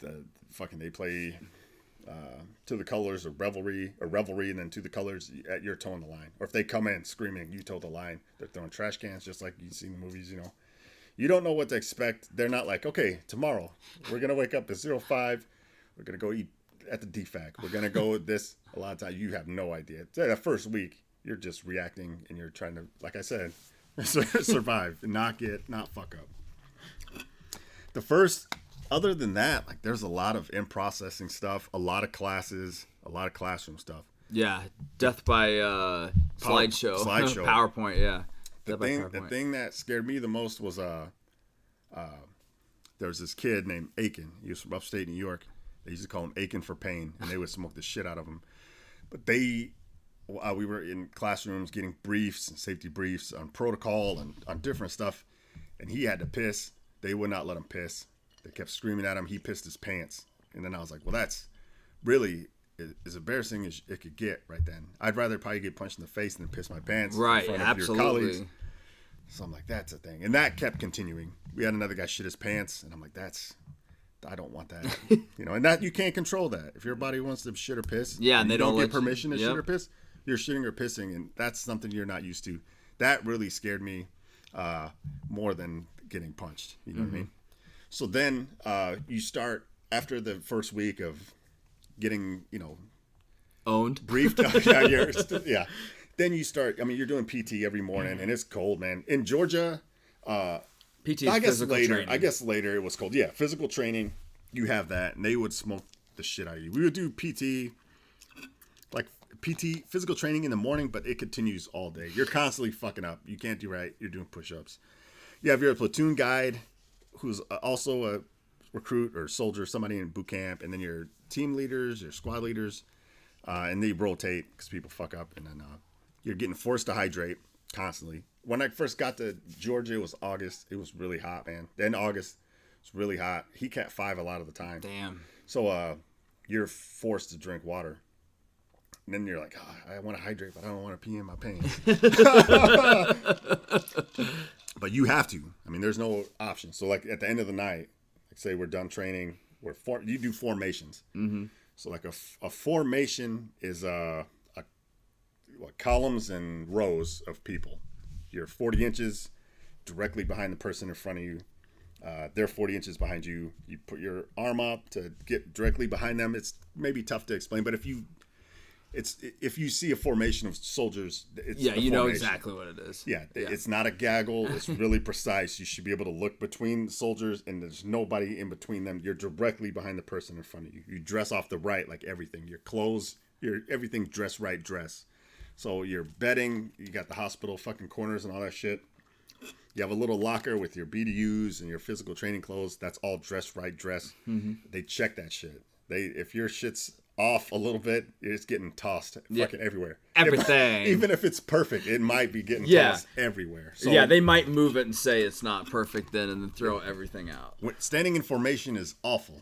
They play To the Colors or Revelry, and then To the Colors, you're towing the line. Or if they come in screaming, you toe the line. They're throwing trash cans just like you see in the movies, you know. You don't know what to expect. They're not like, okay, tomorrow we're going to wake up at 05. We're going to go eat at the DFAC. We're going to go with this. A lot of times you have no idea. That first week, you're just reacting and you're trying to, like I said, survive and not fuck up. The first, other than that, like there's a lot of in-processing stuff, a lot of classes, a lot of classroom stuff. Yeah, death by slideshow. PowerPoint, yeah. The thing that scared me the most was there was this kid named Aiken. He was from upstate New York. They used to call him Aiken for pain, and they would smoke the shit out of him. But we were in classrooms getting briefs and safety briefs on protocol and on different stuff, and he had to piss. They would not let him piss. They kept screaming at him. He pissed his pants. And then I was like, well, that's really as embarrassing as it could get right then. I'd rather probably get punched in the face than piss my pants in front of your colleagues. So I'm like, that's a thing. And that kept continuing. We had another guy shit his pants, and I'm like, I don't want that. You know, and that you can't control that. If your body wants to shit or piss, and they don't get permission to shit or piss, you're shitting or pissing, and that's something you're not used to. That really scared me more than getting punched. You know what I mean? So then you start after the first week of getting, owned, briefed. Then you start. I mean, you're doing PT every morning, and it's cold, man. In Georgia, PT is physical training. I guess later it was cold. Yeah, physical training. You have that, and they would smoke the shit out of you. We would do PT, physical training in the morning, but it continues all day. You're constantly fucking up. You can't do right. You're doing push-ups. You have your platoon guide, who's also a recruit or soldier, somebody in boot camp, and then your team leaders, your squad leaders, and they rotate because people fuck up, and then you're getting forced to hydrate constantly. When I first got to Georgia, it was August. It was really hot, man. Then August, it's really hot. He Cat 5 a lot of the time. Damn. So you're forced to drink water. And then you're like, I want to hydrate, but I don't want to pee in my pants. But you have to. I mean, there's no option. So like at the end of the night, like say we're done training, you do formations. Mm-hmm. So like a formation is columns and rows of people. You're 40 inches directly behind the person in front of you. They're 40 inches behind you. You put your arm up to get directly behind them. It's maybe tough to explain, but if you see a formation of soldiers, it's you know exactly what it is. Yeah, it's not a gaggle. It's really precise. You should be able to look between soldiers, and there's nobody in between them. You're directly behind the person in front of you. You dress off the right, like everything. Your clothes, everything dress right dress. So your bedding, you got the hospital fucking corners and all that shit. You have a little locker with your BDUs and your physical training clothes. That's all dress right dress. Mm-hmm. They check that shit. If your shit's off a little bit, it's getting tossed fucking everywhere. Everything. Even if it's perfect, it might be getting tossed everywhere. So, they might move it and say it's not perfect then and then throw everything out. Standing in formation is awful.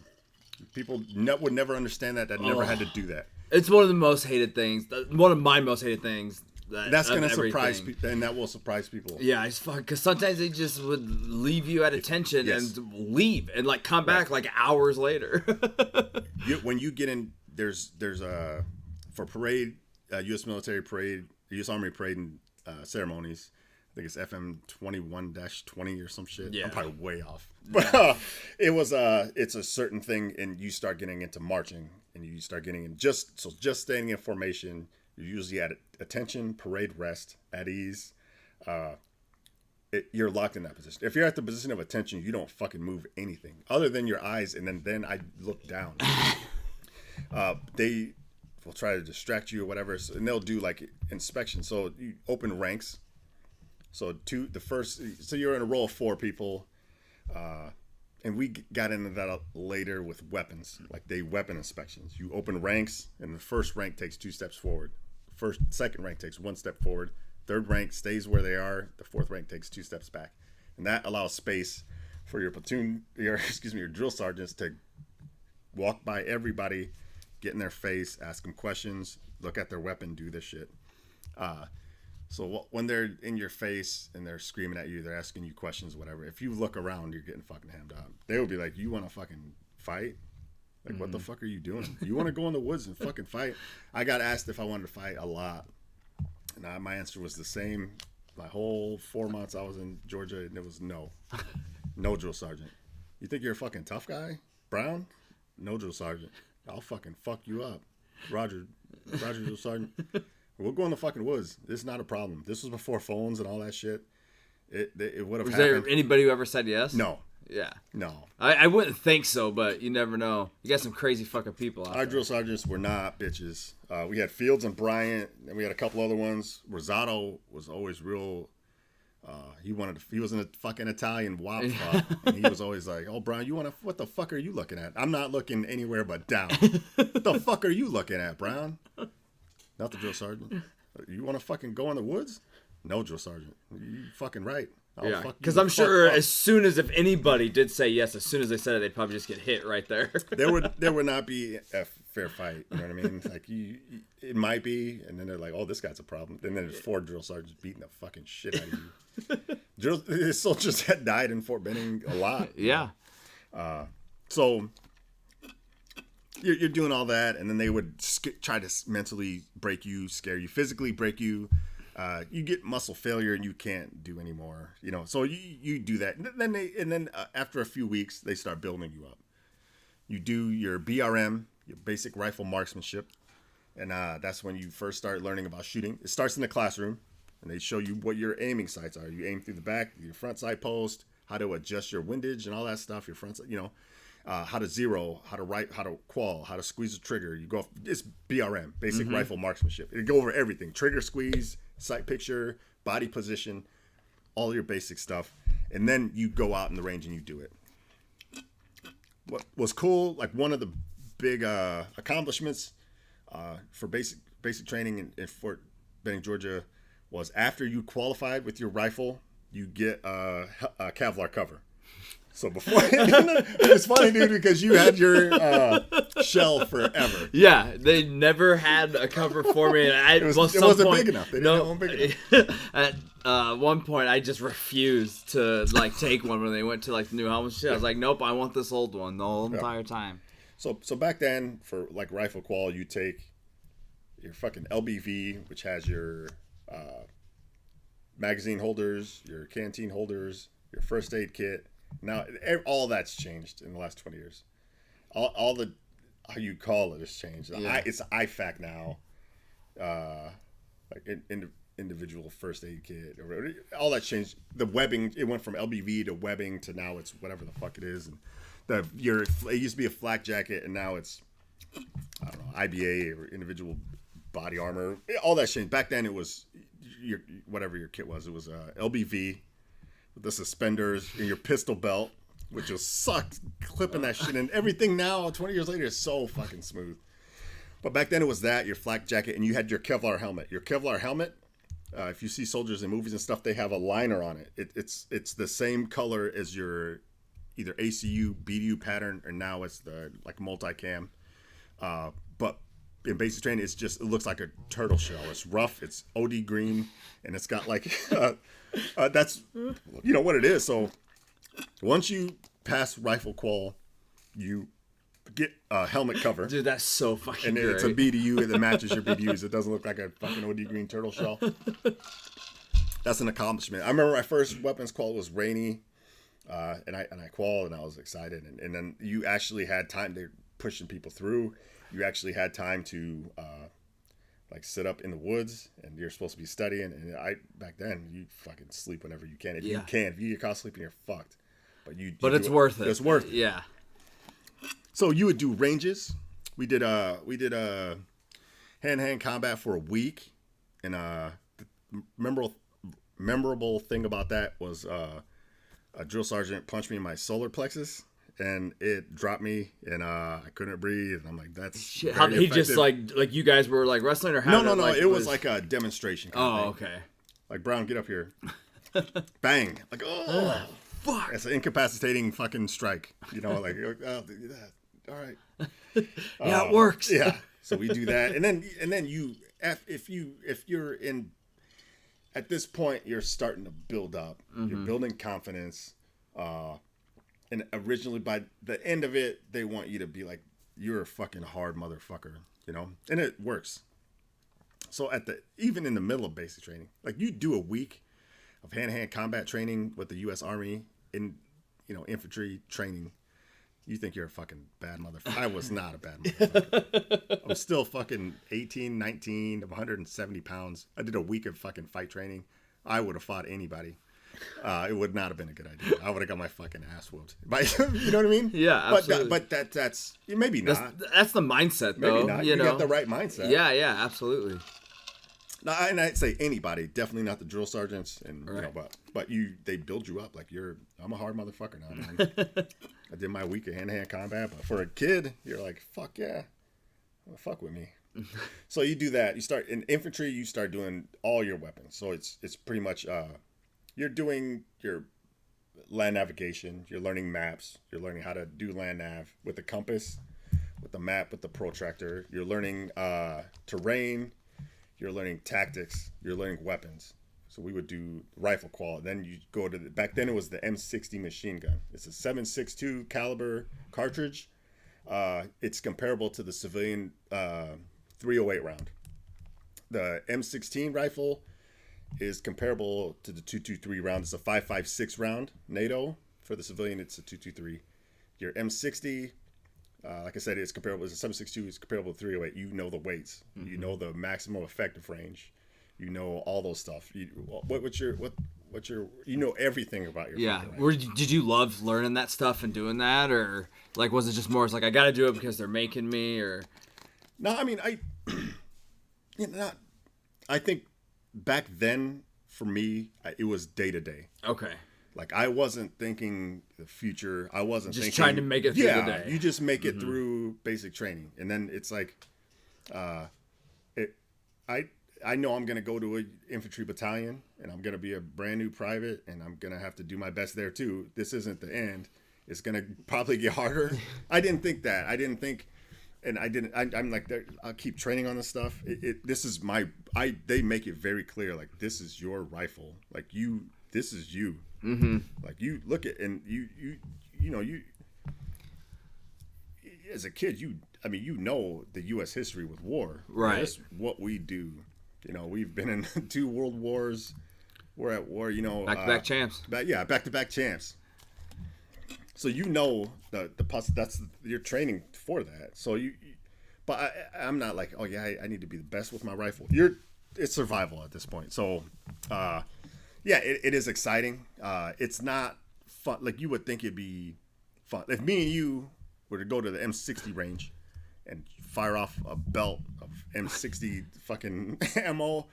People would never understand that. Never had to do that. It's one of the most hated things. One of my most hated things. That's going to surprise people, and that will surprise people. Yeah, it's fun because sometimes they just would leave you at attention and leave and like come back like hours later. When you get in, there's for parade, U.S. military parade, U.S. Army parade and ceremonies. I think it's FM 21-20 or some shit. Yeah. I'm probably way off, but it's a certain thing, and you start getting into marching, and you start getting in just staying in formation. You're usually at attention, parade, rest, at ease. You're locked in that position. If you're at the position of attention, you don't fucking move anything other than your eyes, and then I look down. They will try to distract you or whatever, and they'll do like inspection. So you open ranks. So you're in a row of 4 people, and we got into that later with weapons, like weapon inspections. You open ranks, and the first rank takes 2 steps forward. Second rank takes 1 step forward. Third rank stays where they are. The fourth rank takes 2 steps back, and that allows space for your platoon, your drill sergeants to walk by everybody, get in their face, ask them questions, look at their weapon, do this shit. So when they're in your face and they're screaming at you, they're asking you questions, whatever. If you look around, you're getting fucking hammed up. They would be like, "You want to fucking fight? Like, what the fuck are you doing? You want to go in the woods and fucking fight?" I got asked if I wanted to fight a lot, and my answer was the same. My whole 4 months I was in Georgia, and it was no. No, drill sergeant. You think you're a fucking tough guy, Brown? No, drill sergeant. I'll fucking fuck you up. Roger, drill sergeant. We'll go in the fucking woods. This is not a problem. This was before phones and all that shit. It would have happened. Was there anybody who ever said yes? No. Yeah. No. I wouldn't think so, but you never know. You got some crazy fucking people out there. Our drill sergeants were not bitches. We had Fields and Bryant, and we had a couple other ones. Rosado was always real. He was in a fucking Italian wop fuck, and he was always like, "Oh, Brian, what the fuck are you looking at? I'm not looking anywhere but down. What the fuck are you looking at, Brown?" Not the drill sergeant. You want to fucking go in the woods? No, drill sergeant. You fucking right. Yeah, because I'm sure as soon as if anybody did say yes, as soon as they said it, they'd probably just get hit right there. there would not be a fair fight. You know what I mean? Like it might be, and then they're like, "Oh, this guy's a problem." And then there's 4 drill sergeants beating the fucking shit out of you. His soldiers had died in Fort Benning a lot. Yeah. So you're doing all that, and then they would try to mentally break you, scare you, physically break you. You get muscle failure and you can't do anymore, so you do that. And then after a few weeks, they start building you up. You do your BRM, your basic rifle marksmanship. And that's when you first start learning about shooting. It starts in the classroom, and they show you what your aiming sights are. You aim through the back, your front sight post, how to adjust your windage and all that stuff, your front sight, how to zero, how to qual, how to squeeze the trigger. You go, it's BRM, basic rifle marksmanship. It go over everything, trigger squeeze, sight picture, body position, all your basic stuff. And then you go out in the range and you do it. What was cool, like one of the big accomplishments for basic training in Fort Benning, Georgia, was after you qualified with your rifle, you get a Kevlar cover. So before, it's funny, dude, because you had your shell forever. Yeah, they never had a cover for me. And it wasn't big enough. They didn't have one big enough. At one point, I just refused to take one when they went to the new helmet shit. I was like, nope, I want this old one the whole entire time. So back then, for rifle qual, you take your fucking LBV, which has your magazine holders, your canteen holders, your first aid kit, Now all that's changed in the last 20 years. All the how you call it has changed. Yeah. It's IFAC now. Like individual first aid kit, or all that changed. The webbing, it went from LBV to webbing to now it's whatever the fuck it is. And it used to be a flak jacket, and now it's, I don't know, IBA or individual body armor. All that changed. Back then it was whatever your kit was. It was LBV with the suspenders and your pistol belt, which just sucked clipping that shit. And everything now, 20 years later, is so fucking smooth. But back then it was that, your flak jacket, and you had your Kevlar helmet. Your Kevlar helmet, if you see soldiers in movies and stuff, they have a liner on it. It's the same color as your either ACU, BDU pattern, or now it's the like multicam. But in basic training, it looks like a turtle shell. It's rough, it's OD green, and it's got like that's what it is. So once you pass rifle qual, you get a helmet cover. Dude, that's so fucking and great. It's a BDU that matches your BDUs. It doesn't look like a fucking OD green turtle shell. That's an accomplishment. I remember my first weapons qual was rainy, and I qualified, and I was excited. And then you actually had time to pushing people through. You actually had time to like sit up in the woods, and you're supposed to be studying. And back then you fucking sleep whenever you can. If you get caught sleeping, you're fucked. But it's worth it. It's worth it. Yeah. So you would do ranges. We did hand-to-hand combat for a week, and the memorable thing about that was a drill sergeant punched me in my solar plexus, and it dropped me, and I couldn't breathe. And I'm like, that's shit. How he just like you guys were like wrestling, or how? No. It was like a demonstration. Oh, okay. Like, Brown, get up here. Bang. Like, oh, fuck. It's an incapacitating fucking strike. Like, oh, all right. Yeah, it works. Yeah. So we do that, and then you, if you're in, at this point, you're starting to build up. Mm-hmm. You're building confidence, and originally by the end of it, they want you to be like, you're a fucking hard motherfucker, and it works. So even in the middle of basic training, like you do a week of hand-to-hand combat training with the U.S. Army in, infantry training. You think you're a fucking bad motherfucker. I was not a bad motherfucker. I'm still fucking 18, 19, 170 pounds. I did a week of fucking fight training. I would have fought anybody. It would not have been a good idea. I would have got my fucking ass whooped. You know what I mean? Yeah, absolutely. But that's maybe not. That's the mindset, though. Maybe not. You got the right mindset. Yeah, absolutely. No, and I'd say anybody, definitely not the drill sergeants, and right. but they build you up like I'm a hard motherfucker now, man. I did my week of hand-to-hand combat, but for a kid, you're like, fuck yeah, fuck with me. So you do that. You start in infantry. You start doing all your weapons. So it's pretty much you're doing your land navigation. You're learning maps. You're learning how to do land nav with the compass, with the map, with the protractor. You're learning terrain. You're learning tactics. You're learning weapons. So we would do rifle qual. Then you go to back then it was the M60 machine gun. It's a 7.62 caliber cartridge. It's comparable to the civilian 308 round. The M16 rifle is comparable to the 223 round. It's a 5.56 round NATO. For the civilian, it's a 223. Your M60. Like I said, it's comparable. It's a 7.62. It's comparable to 308. You know the weights. Mm-hmm. You know the maximum effective range. You know all those stuff. What's your you know everything about your Did you love learning that stuff and doing that, or like was it just more like I got to do it because they're making me, or? No, I mean I think back then for me it was day to day. Okay. Like, I wasn't thinking the future. I wasn't just thinking... trying to make it through the day. You just make it through basic training. And then it's like... I know I'm going to go to an infantry battalion, and I'm going to be a brand new private, and I'm going to have to do my best there, too. This isn't the end. It's going to probably get harder. I didn't think that. I didn't think... And I didn't... I'm like, I'll keep training on this stuff. This is my... They make it very clear, like, this is your rifle. Like, this is you. Mm-hmm. Like you look at and you as a kid you know the U.S. history with war, right? That's what we do. We've been in 2 world wars. We're at war. Back-to-back champs. Back-to-back champs. So you know that's you're training for that. So but I'm not like, oh yeah, I need to be the best with my rifle. It's survival at this point. So yeah, it is exciting. It's not fun like you would think it'd be fun. If me and you were to go to the M60 range and fire off a belt of M60 fucking ammo,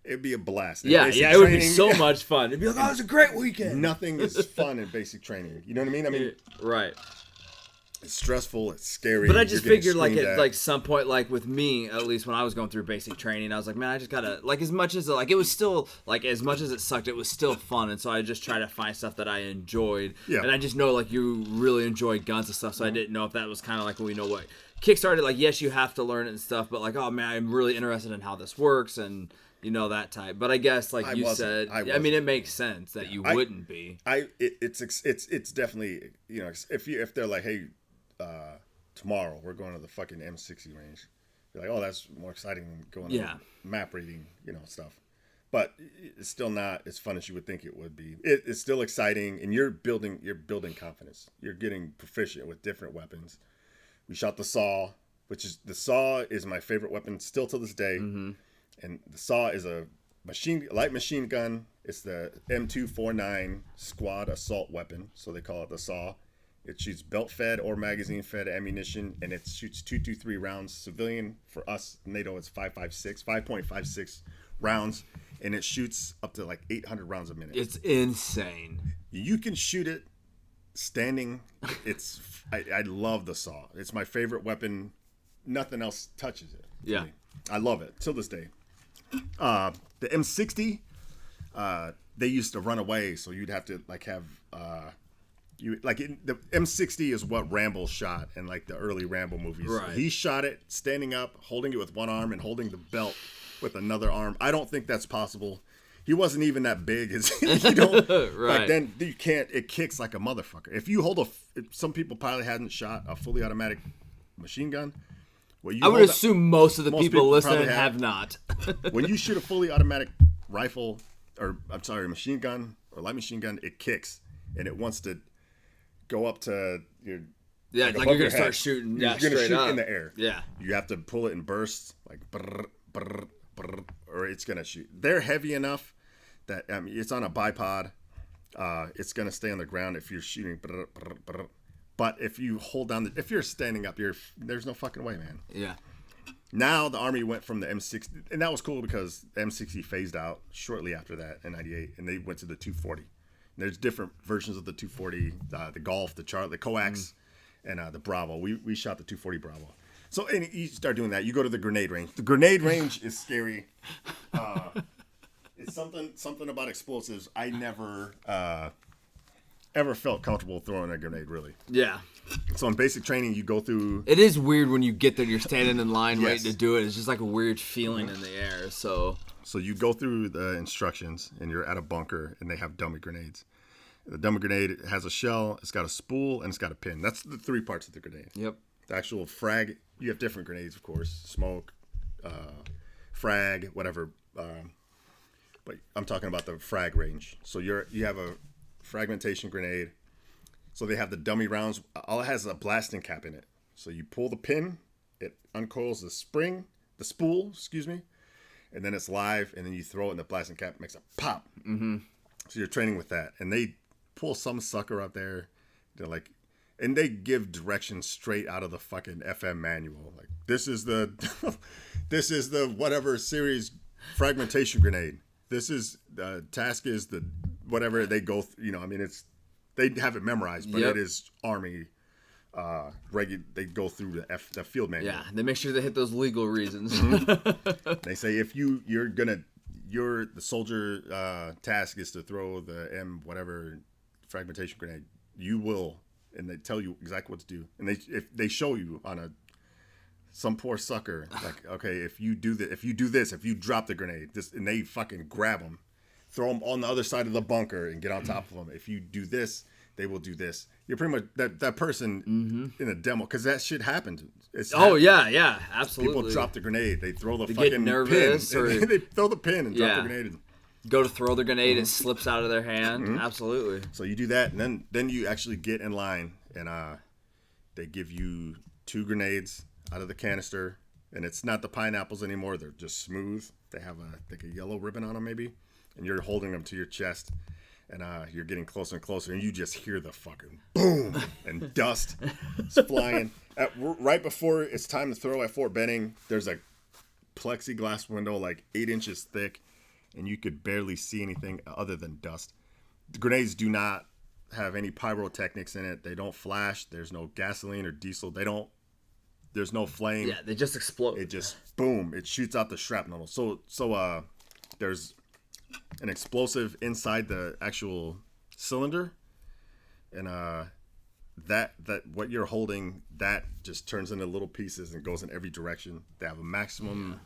it'd be a blast. Yeah, it would be so much fun. It'd be like, oh, it was a great weekend. Nothing is fun in basic training. You know what I mean? Right. It's stressful. It's scary. But I just figured, like, at like some point, like with me, at least when I was going through basic training, I was like, man, I just gotta, like, as much as like it was still like as much as it sucked, it was still fun, and so I just try to find stuff that I enjoyed. Yeah. And I just know like you really enjoy guns and stuff, so I didn't know if that was kind of like, well, you know what, Kickstarter, like, yes, you have to learn it and stuff, but like, oh man, I'm really interested in how this works and. You know, that type. But I guess, like you said, I mean, it makes sense that you wouldn't be. It's definitely, you know, if they're like, hey, tomorrow we're going to the fucking M60 range, you're like, oh, that's more exciting than going to map reading, you know, stuff. But it's still not as fun as you would think it would be. It's still exciting, and you're building confidence. You're getting proficient with different weapons. We shot the saw, the saw is my favorite weapon still to this day. Mm-hmm. And the saw is a light machine gun. It's the M249 squad assault weapon, so they call it the saw. It shoots belt-fed or magazine-fed ammunition, and it shoots 223 rounds. Civilian, for us, NATO, it's 5.56 rounds, and it shoots up to like 800 rounds a minute. It's insane. You can shoot it standing. I love the saw. It's my favorite weapon. Nothing else touches it. Yeah. I love it till this day. The M60, they used to run away, so you'd have to like have the M60 is what Rambo shot in like the early Rambo movies. Right. He shot it standing up, holding it with one arm and holding the belt with another arm. I don't think that's possible. He wasn't even that big, right. Like then you can't. It kicks like a motherfucker. If you hold some people probably hadn't shot a fully automatic machine gun. I would assume most of the people listening have not. When you shoot a fully automatic rifle, machine gun or light machine gun, it kicks and it wants to go up to your. Yeah, like you're gonna start shooting. You're gonna shoot up in the air. Yeah, you have to pull it in bursts, like brr, brr, brr, or it's gonna shoot. They're heavy enough that it's on a bipod. It's gonna stay on the ground if you're shooting. Brr, brr, brr. But if you hold down, if you're standing up, there's no fucking way, man. Yeah. Now the Army went from the M60, and that was cool because the M60 phased out shortly after that in '98, and they went to the 240. And there's different versions of the 240, the Golf, the Charlie, the Coax, and the Bravo. We shot the 240 Bravo. So and you start doing that. You go to the grenade range. The grenade range is scary. It's something about explosives. I never ever felt comfortable throwing a grenade, really. Yeah. So in basic training, you go through. It is weird when you get there. You're standing in line waiting to do it. It's just like a weird feeling in the air. So you go through the instructions, and you're at a bunker, and they have dummy grenades. The dummy grenade has a shell, it's got a spool, and it's got a pin. That's the three parts of the grenade. Yep. The actual frag, you have different grenades, of course. Smoke, frag, whatever. But I'm talking about the frag range. So you have a fragmentation grenade. So they have the dummy rounds. All it has is a blasting cap in it. So you pull the pin, it uncoils the spool, and then it's live, and then you throw it in the blasting cap, it makes a pop. Mm-hmm. So you're training with that. And they pull some sucker out there. They're like, and they give directions straight out of the fucking FM manual. Like, this is the whatever series fragmentation grenade. This is the task is the whatever they go. They have it memorized, but it is Army. They go through the field manual. Yeah, they make sure they hit those legal reasons. Mm-hmm. They say if the soldier task is to throw the M whatever fragmentation grenade, you will, and they tell you exactly what to do, and if they show you on some poor sucker, like, okay, if you do this, if you drop the grenade, and they fucking grab them, throw them on the other side of the bunker and get on top of them. If you do this, they will do this. You're pretty much that person in a demo, because that shit happened. Yeah, absolutely. People drop the grenade, they throw the they fucking get nervous, pin, or they throw the pin and drop the grenade. Go to throw the grenade, it slips out of their hand. Absolutely. So you do that, and then you actually get in line, and they give you 2 grenades out of the canister, and it's not the pineapples anymore. They're just smooth. They have a yellow ribbon on them maybe, and you're holding them to your chest, and you're getting closer and closer, and you just hear the fucking boom and dust is flying. Right before it's time to throw at Fort Benning, there's a plexiglass window like 8 inches thick, and you could barely see anything other than dust. The grenades do not have any pyrotechnics in it. They don't flash. There's no gasoline or diesel. There's no flame. Yeah, they just explode. It just boom. It shoots out the shrapnel. So there's an explosive inside the actual cylinder, and that what you're holding, that just turns into little pieces and goes in every direction. They have a maximum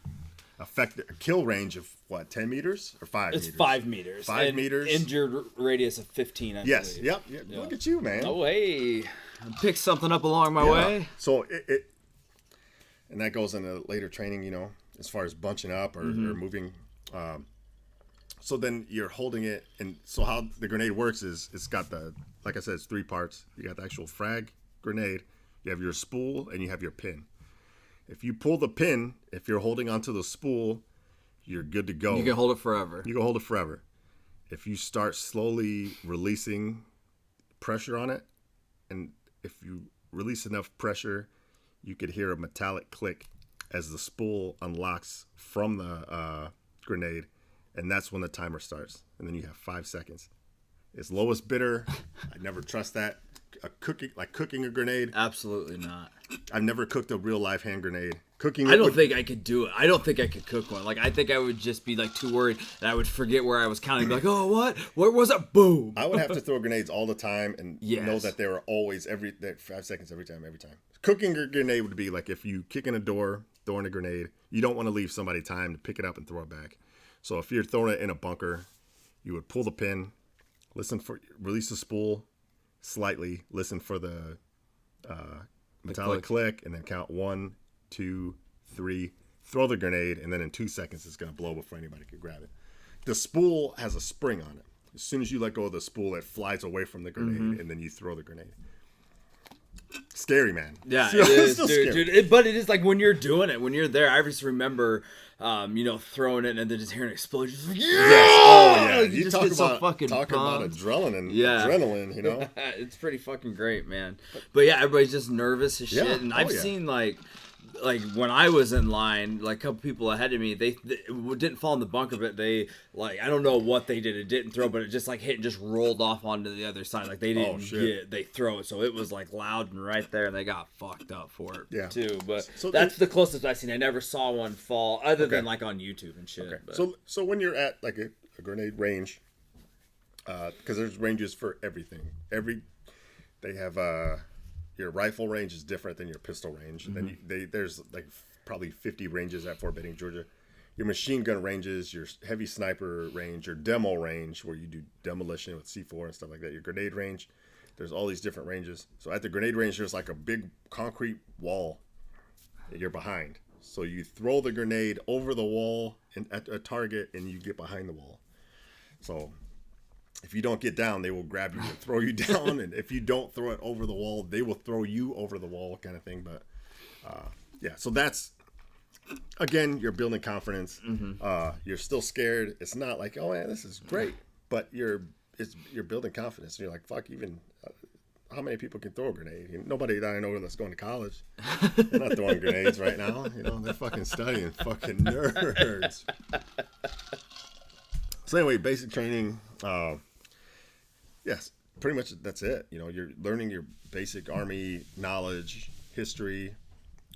kill range of what, 10 meters or 5 meters? It's 5 meters. 5 meters. Injured radius of 15. I yes. believe. Yep. Look at you, man. Oh, hey. Pick something up along my way. So it and that goes into later training, as far as bunching up or moving. So then you're holding it, and so how the grenade works is it's got like I said, it's 3 parts. You got the actual frag grenade, you have your spool, and you have your pin. If you pull the pin, if you're holding onto the spool, you're good to go. You can hold it forever. You can hold it forever. If you start slowly releasing pressure on it, and if you release enough pressure, you could hear a metallic click as the spool unlocks from the grenade, and that's when the timer starts. And then you have 5 seconds. It's lowest bidder. I never trust that. Cooking a grenade. Absolutely not. I've never cooked a real live hand grenade. I don't think I could do it. I don't think I could cook one. Like, I think I would just be like too worried that I would forget where I was counting. Be like, oh, what? Where was it? Boom. I would have to throw grenades all the time and know that they were always 5 seconds every time. Cooking a grenade would be like if you kick in a door, throwing a grenade, you don't want to leave somebody time to pick it up and throw it back. So if you're throwing it in a bunker, you would pull the pin, release the spool slightly, listen for the metallic click, and then count 1, 2, 3, throw the grenade, and then in 2 seconds it's going to blow before anybody can grab it. The spool has a spring on it. As soon as you let go of the spool, it flies away from the grenade, and then you throw the grenade. Scary, man. Yeah, it is, dude. But it is like when you're doing it, when you're there. I just remember, throwing it and then just hearing an explosion. Like, yeah! Yes. Oh yeah, Like, you talk about adrenaline. Adrenaline, It's pretty fucking great, man. But yeah, everybody's just nervous as shit, and I've seen like when I was in line, like a couple people ahead of me, they didn't fall in the bunker, but they I don't know what they did. It didn't throw, but it just like hit and just rolled off onto the other side. Like they didn't they throw it, so it was like loud and right there, and they got fucked up for it too. But so that's the closest I've seen. I never saw one fall other than like on YouTube and shit. Okay. But. So when you're at like a grenade range, because there's ranges for everything. They have your rifle range is different than your pistol range. And then there's like probably 50 ranges at Fort Benning, Georgia. Your machine gun ranges, your heavy sniper range, your demo range where you do demolition with C4 and stuff like that. Your grenade range, there's all these different ranges. So at the grenade range, there's like a big concrete wall that you're behind. So you throw the grenade over the wall at a target, and you get behind the wall. So if you don't get down, they will grab you and throw you down. And if you don't throw it over the wall, they will throw you over the wall, kind of thing. But so that's, again, you're building confidence. You're still scared. It's not like, oh man, this is great. But you're building confidence. And you're like, fuck, even how many people can throw a grenade? Nobody that I know that's going to college. They're not throwing grenades right now. They're fucking studying, fucking nerds. So anyway, basic training. Yes, pretty much that's it. You're learning your basic Army knowledge, history,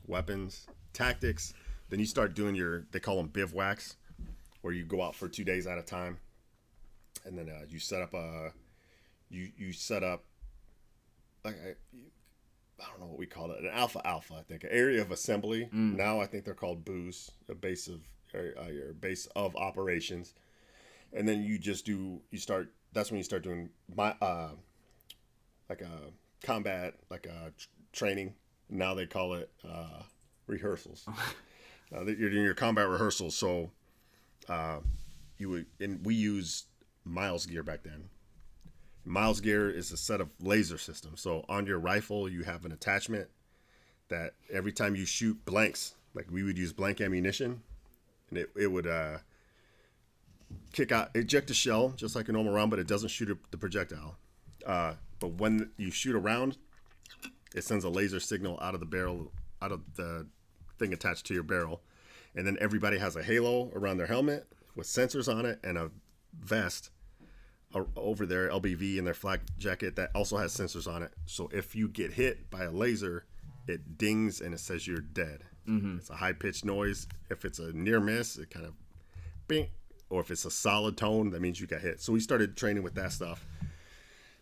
weapons, tactics. Then you start doing they call them bivouacs, where you go out for 2 days at a time. And then you set up you set up, like, I don't know what we call it, an alpha, I think, an area of assembly. Now I think they're called BOOs, your base of operations. And then that's when you start doing like a combat, like a training. Now they call it rehearsals. You're doing your combat rehearsals. So we use Miles gear back then. Miles gear is a set of laser systems. So on your rifle, you have an attachment that every time you shoot blanks, like we would use blank ammunition, and it would eject a shell just like a normal round, but it doesn't shoot the projectile. But when you shoot a round, it sends a laser signal out of the barrel, out of the thing attached to your barrel. And then everybody has a halo around their helmet with sensors on it and a vest over their LBV and their flak jacket that also has sensors on it. So if you get hit by a laser, it dings and it says you're dead. Mm-hmm. It's a high-pitched noise. If it's a near miss, it kind of bing. Or if it's a solid tone, that means you got hit. So we started training with that stuff.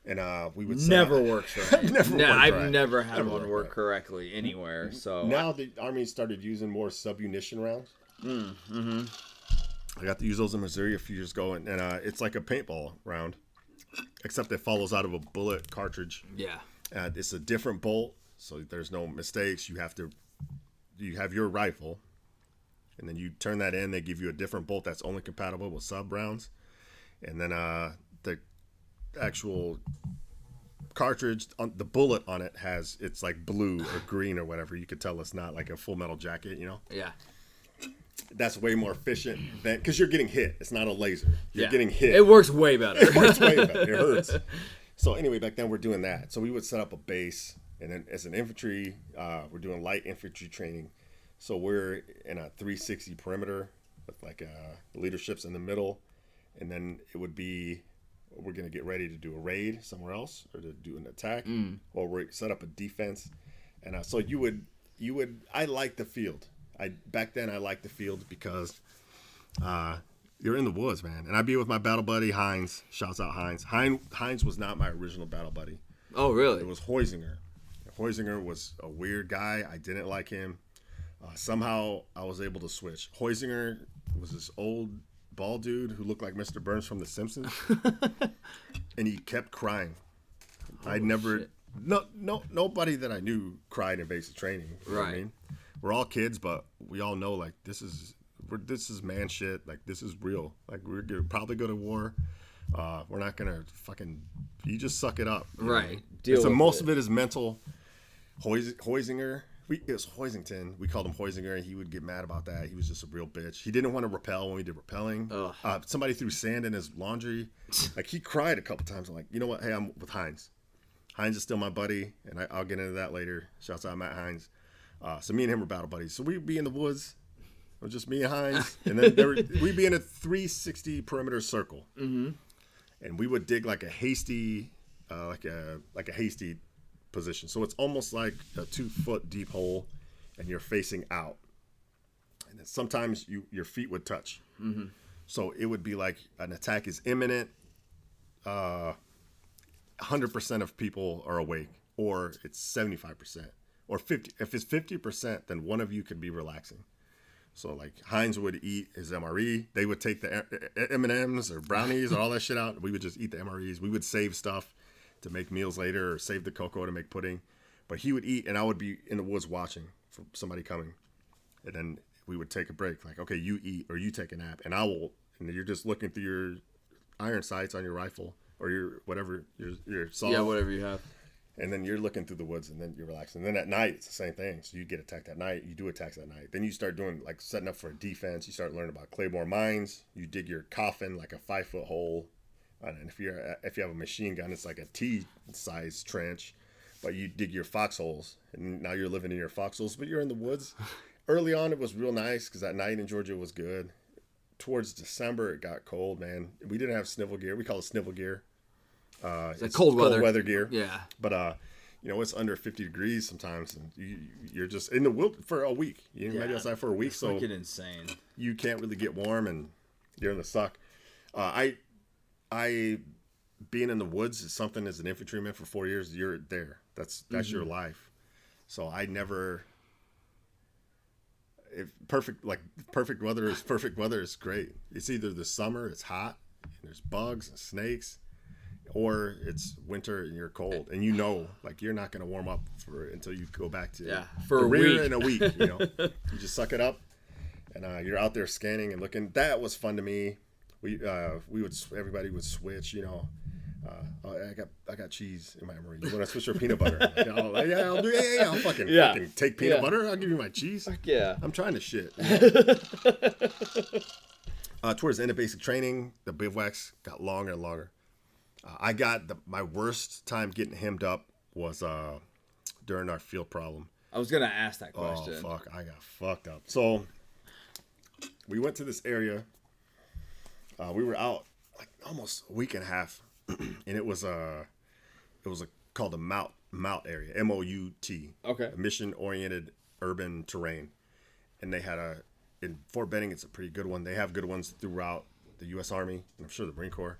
And we would never works right. I've never had one work correctly anywhere. So now the Army started using more submunition rounds. Mm-hmm. I got to use those in Missouri a few years ago, and it's like a paintball round, except it follows out of a bullet cartridge. Yeah, it's a different bolt, so there's no mistakes. You have your rifle, and then you turn that in. They give you a different bolt that's only compatible with sub rounds, and then the actual cartridge on the bullet on it it's like blue or green or whatever. You could tell it's not like a Full Metal Jacket, you know. Yeah, that's way more efficient than, because you're getting hit. It's not a laser. You're getting hit. It works way better. It works way better. It hurts. So anyway, back then we're doing that. So we would set up a base, and then as an infantry, we're doing light infantry training. So we're in a 360 perimeter with like leaderships in the middle, and then it would be, we're going to get ready to do a raid somewhere else or to do an attack, or we set up a defense. And so you would I like the field. Back then I liked the field because you're in the woods, man. And I'd be with my battle buddy Heinz. Shouts out Heinz. Heinz was not my original battle buddy. Oh, really? It was Huizinger. Huizinger was a weird guy. I didn't like him. Somehow I was able to switch. Huizinger was this old bald dude who looked like Mr. Burns from The Simpsons, and he kept crying. Nobody that I knew cried in basic training. You know what I mean? We're all kids, but we all know like this is man shit. Like this is real. Like we're gonna probably go to war. We're not gonna you just suck it up. Right. So most of it is mental. Huizinger. It was Hoisington. We called him Huizinger, and he would get mad about that. He was just a real bitch. He didn't want to rappel when we did rappelling. Somebody threw sand in his laundry. Like, he cried a couple times. I'm like, you know what? Hey, I'm with Heinz. Heinz is still my buddy, and I'll get into that later. Shouts out Matt Heinz. So me and him were battle buddies. So we'd be in the woods. It was just me and Heinz. And then we'd be in a 360 perimeter circle. Mm-hmm. And we would dig like a hasty, hasty position. So it's almost like a 2-foot deep hole, and you're facing out. And then sometimes your feet would touch. Mm-hmm. So it would be like an attack is imminent. 100% of people are awake, or it's 75%, or 50. If it's 50%, then one of you could be relaxing. So like Heinz would eat his MRE. They would take the M&Ms or brownies or all that shit out. We would just eat the MREs. We would save stuff to make meals later, or save the cocoa to make pudding. But he would eat, and I would be in the woods watching for somebody coming. And then we would take a break. Like, okay, you eat or you take a nap, and and you're just looking through your iron sights on your rifle or your whatever, your saw. Yeah, whatever you have. And then you're looking through the woods, and then you're relaxing. And then at night, it's the same thing. So you get attacked at night. You do attacks at night. Then you start doing, like, setting up for a defense. You start learning about claymore mines. You dig your coffin, like a 5-foot hole. And if you have a machine gun, it's like a T-size trench. But you dig your foxholes, and now you're living in your foxholes. But you're in the woods. Early on, it was real nice because at night in Georgia it was good. Towards December, it got cold, man. We didn't have snivel gear. We call it snivel gear. It's cold weather gear. Yeah. But it's under 50 degrees sometimes, and you're just in the wild for a week. You might be outside for a week, so fucking insane. You can't really get warm, and you're in the suck. I being in the woods is something. As an infantryman for 4 years, you're there. That's your life. So I never. If perfect weather is great. It's either the summer, it's hot, and there's bugs and snakes, or it's winter and you're cold, and like you're not going to warm up until you go back to for the a rear week. in a week. You just suck it up, and you're out there scanning and looking. That was fun to me. Everybody would switch. I got cheese in my MRE. You want to switch for peanut butter? I'll do. Yeah, I'll fucking take peanut butter. I'll give you my cheese. Yeah. I'm trying to shit. Towards the end of basic training, the bivouacs got longer and longer. I got my worst time getting hemmed up was during our field problem. I was gonna ask that question. Oh fuck! I got fucked up. So we went to this area. We were out like almost a week and a half, and it was called the Mout area, MOUT. Okay. A mission-oriented urban terrain, and they had in Fort Benning. It's a pretty good one. They have good ones throughout the U.S. Army, and I'm sure the Marine Corps.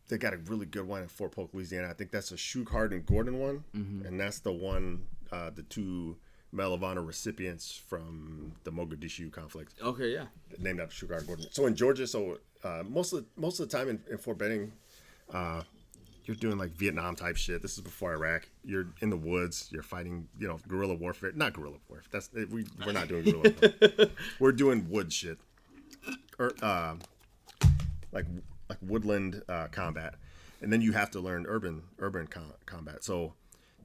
They got a really good one in Fort Polk, Louisiana. I think that's a Shugard and Gordon one, and that's the one, the two Medal of Honor recipients from the Mogadishu conflict. Okay, yeah. Named after Shugard and Gordon. So in Georgia, most of the time in Fort Benning, you're doing like Vietnam type shit. This is before Iraq. You're in the woods. You're fighting, guerrilla warfare. Not guerrilla warfare. We're not doing guerrilla warfare. We're doing wood shit. Like woodland combat, and then you have to learn urban combat. So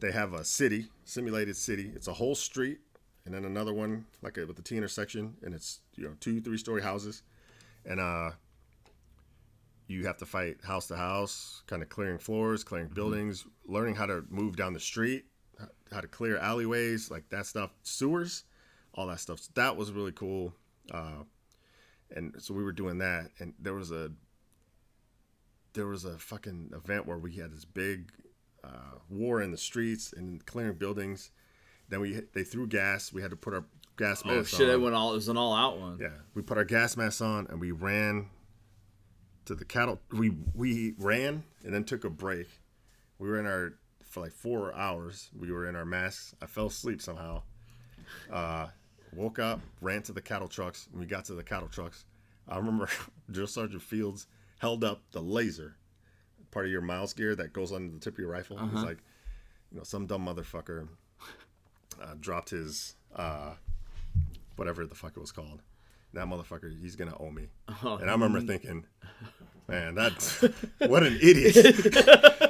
they have a simulated city. It's a whole street, and then another one with the T intersection, and it's 2-3 story houses, and you have to fight house to house, kind of clearing floors, clearing buildings, learning how to move down the street, how to clear alleyways, like that stuff, sewers, all that stuff. So that was really cool, and so we were doing that, and there was a fucking event where we had this big war in the streets and clearing buildings. Then they threw gas. We had to put our gas masks on. Oh shit! It was an all-out one. Yeah, we put our gas masks on and we ran to the cattle. We ran and then took a break. We were for like 4 hours. We were in our masks. I fell asleep somehow. Woke up, ran to the cattle trucks. When we got to the cattle trucks, I remember Drill Sergeant Fields held up the laser, part of your miles gear that goes on the tip of your rifle. It's like, some dumb motherfucker dropped his, whatever the fuck it was called. That motherfucker, he's going to owe me. And I remember thinking, man, what an idiot.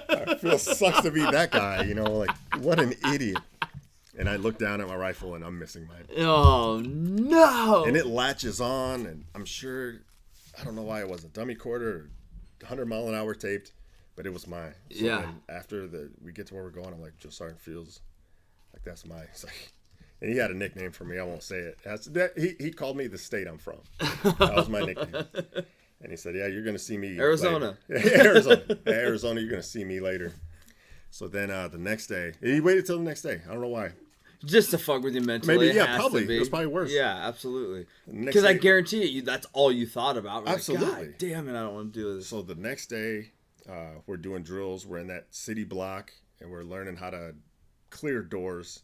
I feel sucks to be that guy, what an idiot. And I look down at my rifle and I'm missing mine. Oh, no. And it latches on, and I'm sure, I don't know why it was a dummy quarter or 100 mile an hour taped, but it was mine. So yeah. After we get to where we're going, I'm like, Joe Sergeant Fields, like, that's mine. It's like, and he had a nickname for me. I won't say it. He called me the state I'm from. That was my nickname. And he said, yeah, you're going to see me Arizona. Arizona. Yeah, Arizona, you're going to see me later. So then the next day, he waited till the next day. I don't know why. Just to fuck with you mentally. Maybe, yeah, probably. It was probably worse. Yeah, absolutely. Because I guarantee you, that's all you thought about. We're absolutely. Like, God damn it, I don't want to do this. So the next day, we're doing drills. We're in that city block, and we're learning how to clear doors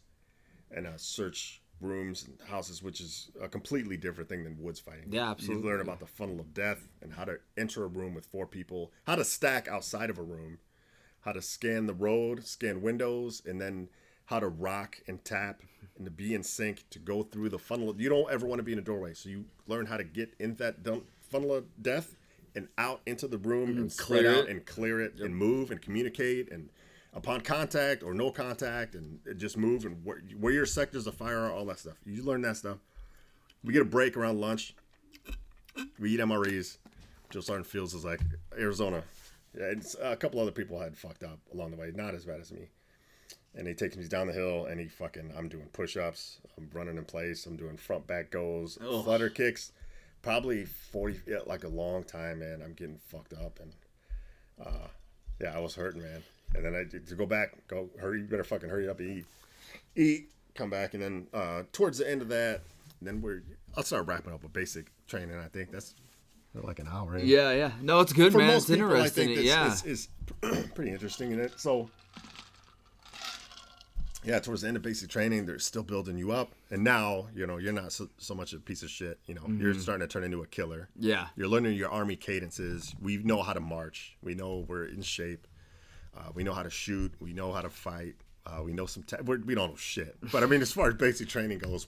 and search rooms and houses, which is a completely different thing than woods fighting. Yeah, absolutely. You learn about the funnel of death and how to enter a room with 4 people, how to stack outside of a room, how to scan the road, scan windows, and then how to rock and tap and to be in sync to go through the funnel. You don't ever want to be in a doorway, so you learn how to get in that funnel of death and out into the room and spread out and clear it and move and communicate, and upon contact or no contact, and just move, and where your sectors of fire are, all that stuff. You learn that stuff. We get a break around lunch. We eat MREs. Joe Sergeant Fields is like, Arizona. Yeah, a couple other people had fucked up along the way, not as bad as me. And he takes me down the hill, and I'm doing push-ups, I'm running in place, I'm doing front-back goes, flutter kicks, probably 40, like a long time, man. I'm getting fucked up, and I was hurting, man. And then to go back, hurry, you better fucking hurry up and eat, come back, and then towards the end of that, then I'll start wrapping up with basic training. I think that's like an hour. Yeah. No, it's good, for man. Most it's people, interesting. I think it's pretty interesting in it. So. Yeah, towards the end of basic training, they're still building you up. And now, you're not so much a piece of shit. You're starting to turn into a killer. Yeah. You're learning your Army cadences. We know how to march. We know we're in shape. We know how to shoot. We know how to fight. We know we don't know shit. But, I mean, as far as basic training goes,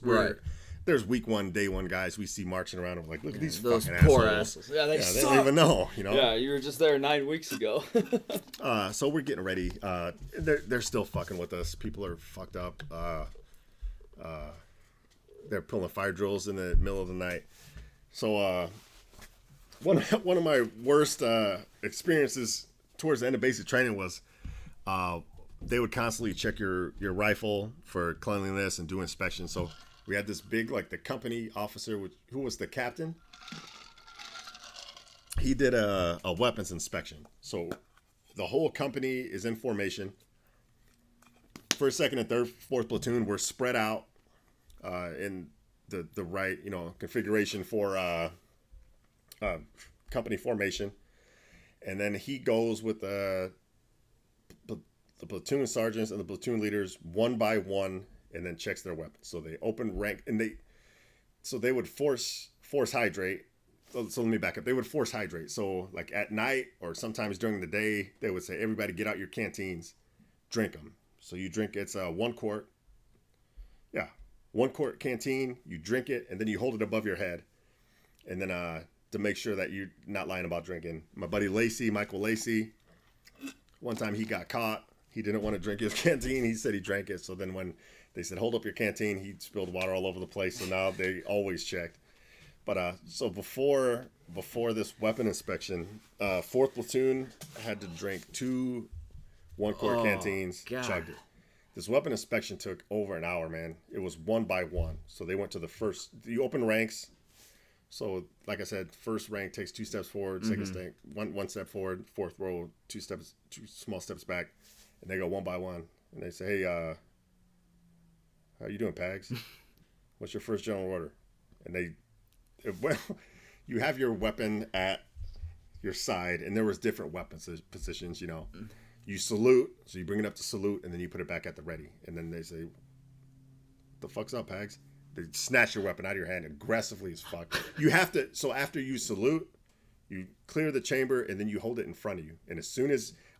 there's week 1, day 1 guys we see marching around. I'm like, look at these those fucking poor assholes. Yeah, they don't even know, you know. Yeah, you were just there 9 weeks ago. So we're getting ready. They're still fucking with us. People are fucked up. They're pulling fire drills in the middle of the night. So one of my worst experiences towards the end of basic training was they would constantly check your rifle for cleanliness and do inspections. So we had this big, like, the company officer, who was the captain. He did a weapons inspection. So the whole company is in formation. First, second, and third, fourth platoon were spread out in the right, configuration for company formation. And then he goes with the platoon sergeants and the platoon leaders one by one, and then checks their weapons. So they open rank, and they would force hydrate. So let me back up. They would force hydrate. So like at night or sometimes during the day, they would say, everybody get out your canteens, drink them. So you drink, it's 1 quart. Yeah, 1 quart canteen, you drink it, and then you hold it above your head. And then to make sure that you're not lying about drinking. My buddy Michael Lacey, one time he got caught. He didn't want to drink his canteen. He said he drank it. So then when they said, hold up your canteen, he spilled water all over the place. So now they always checked. But so before this weapon inspection, 4th platoon had to drink 2 1-quart canteens, chugged it. This weapon inspection took over an hour, man. It was one by one. So they went to the first, you open ranks. So like I said, first rank takes 2 steps forward, second rank, one step forward, 4th row, 2 small steps back. And they go one by one. And they say, hey, how you doing, Pags? What's your first general order? And you have your weapon at your side, and there was different weapon positions, You salute, so you bring it up to salute, and then you put it back at the ready. And then they say, the fuck's up, Pags? They snatch your weapon out of your hand aggressively as fuck. You have to, so after you salute, you clear the chamber, and then you hold it in front of you. And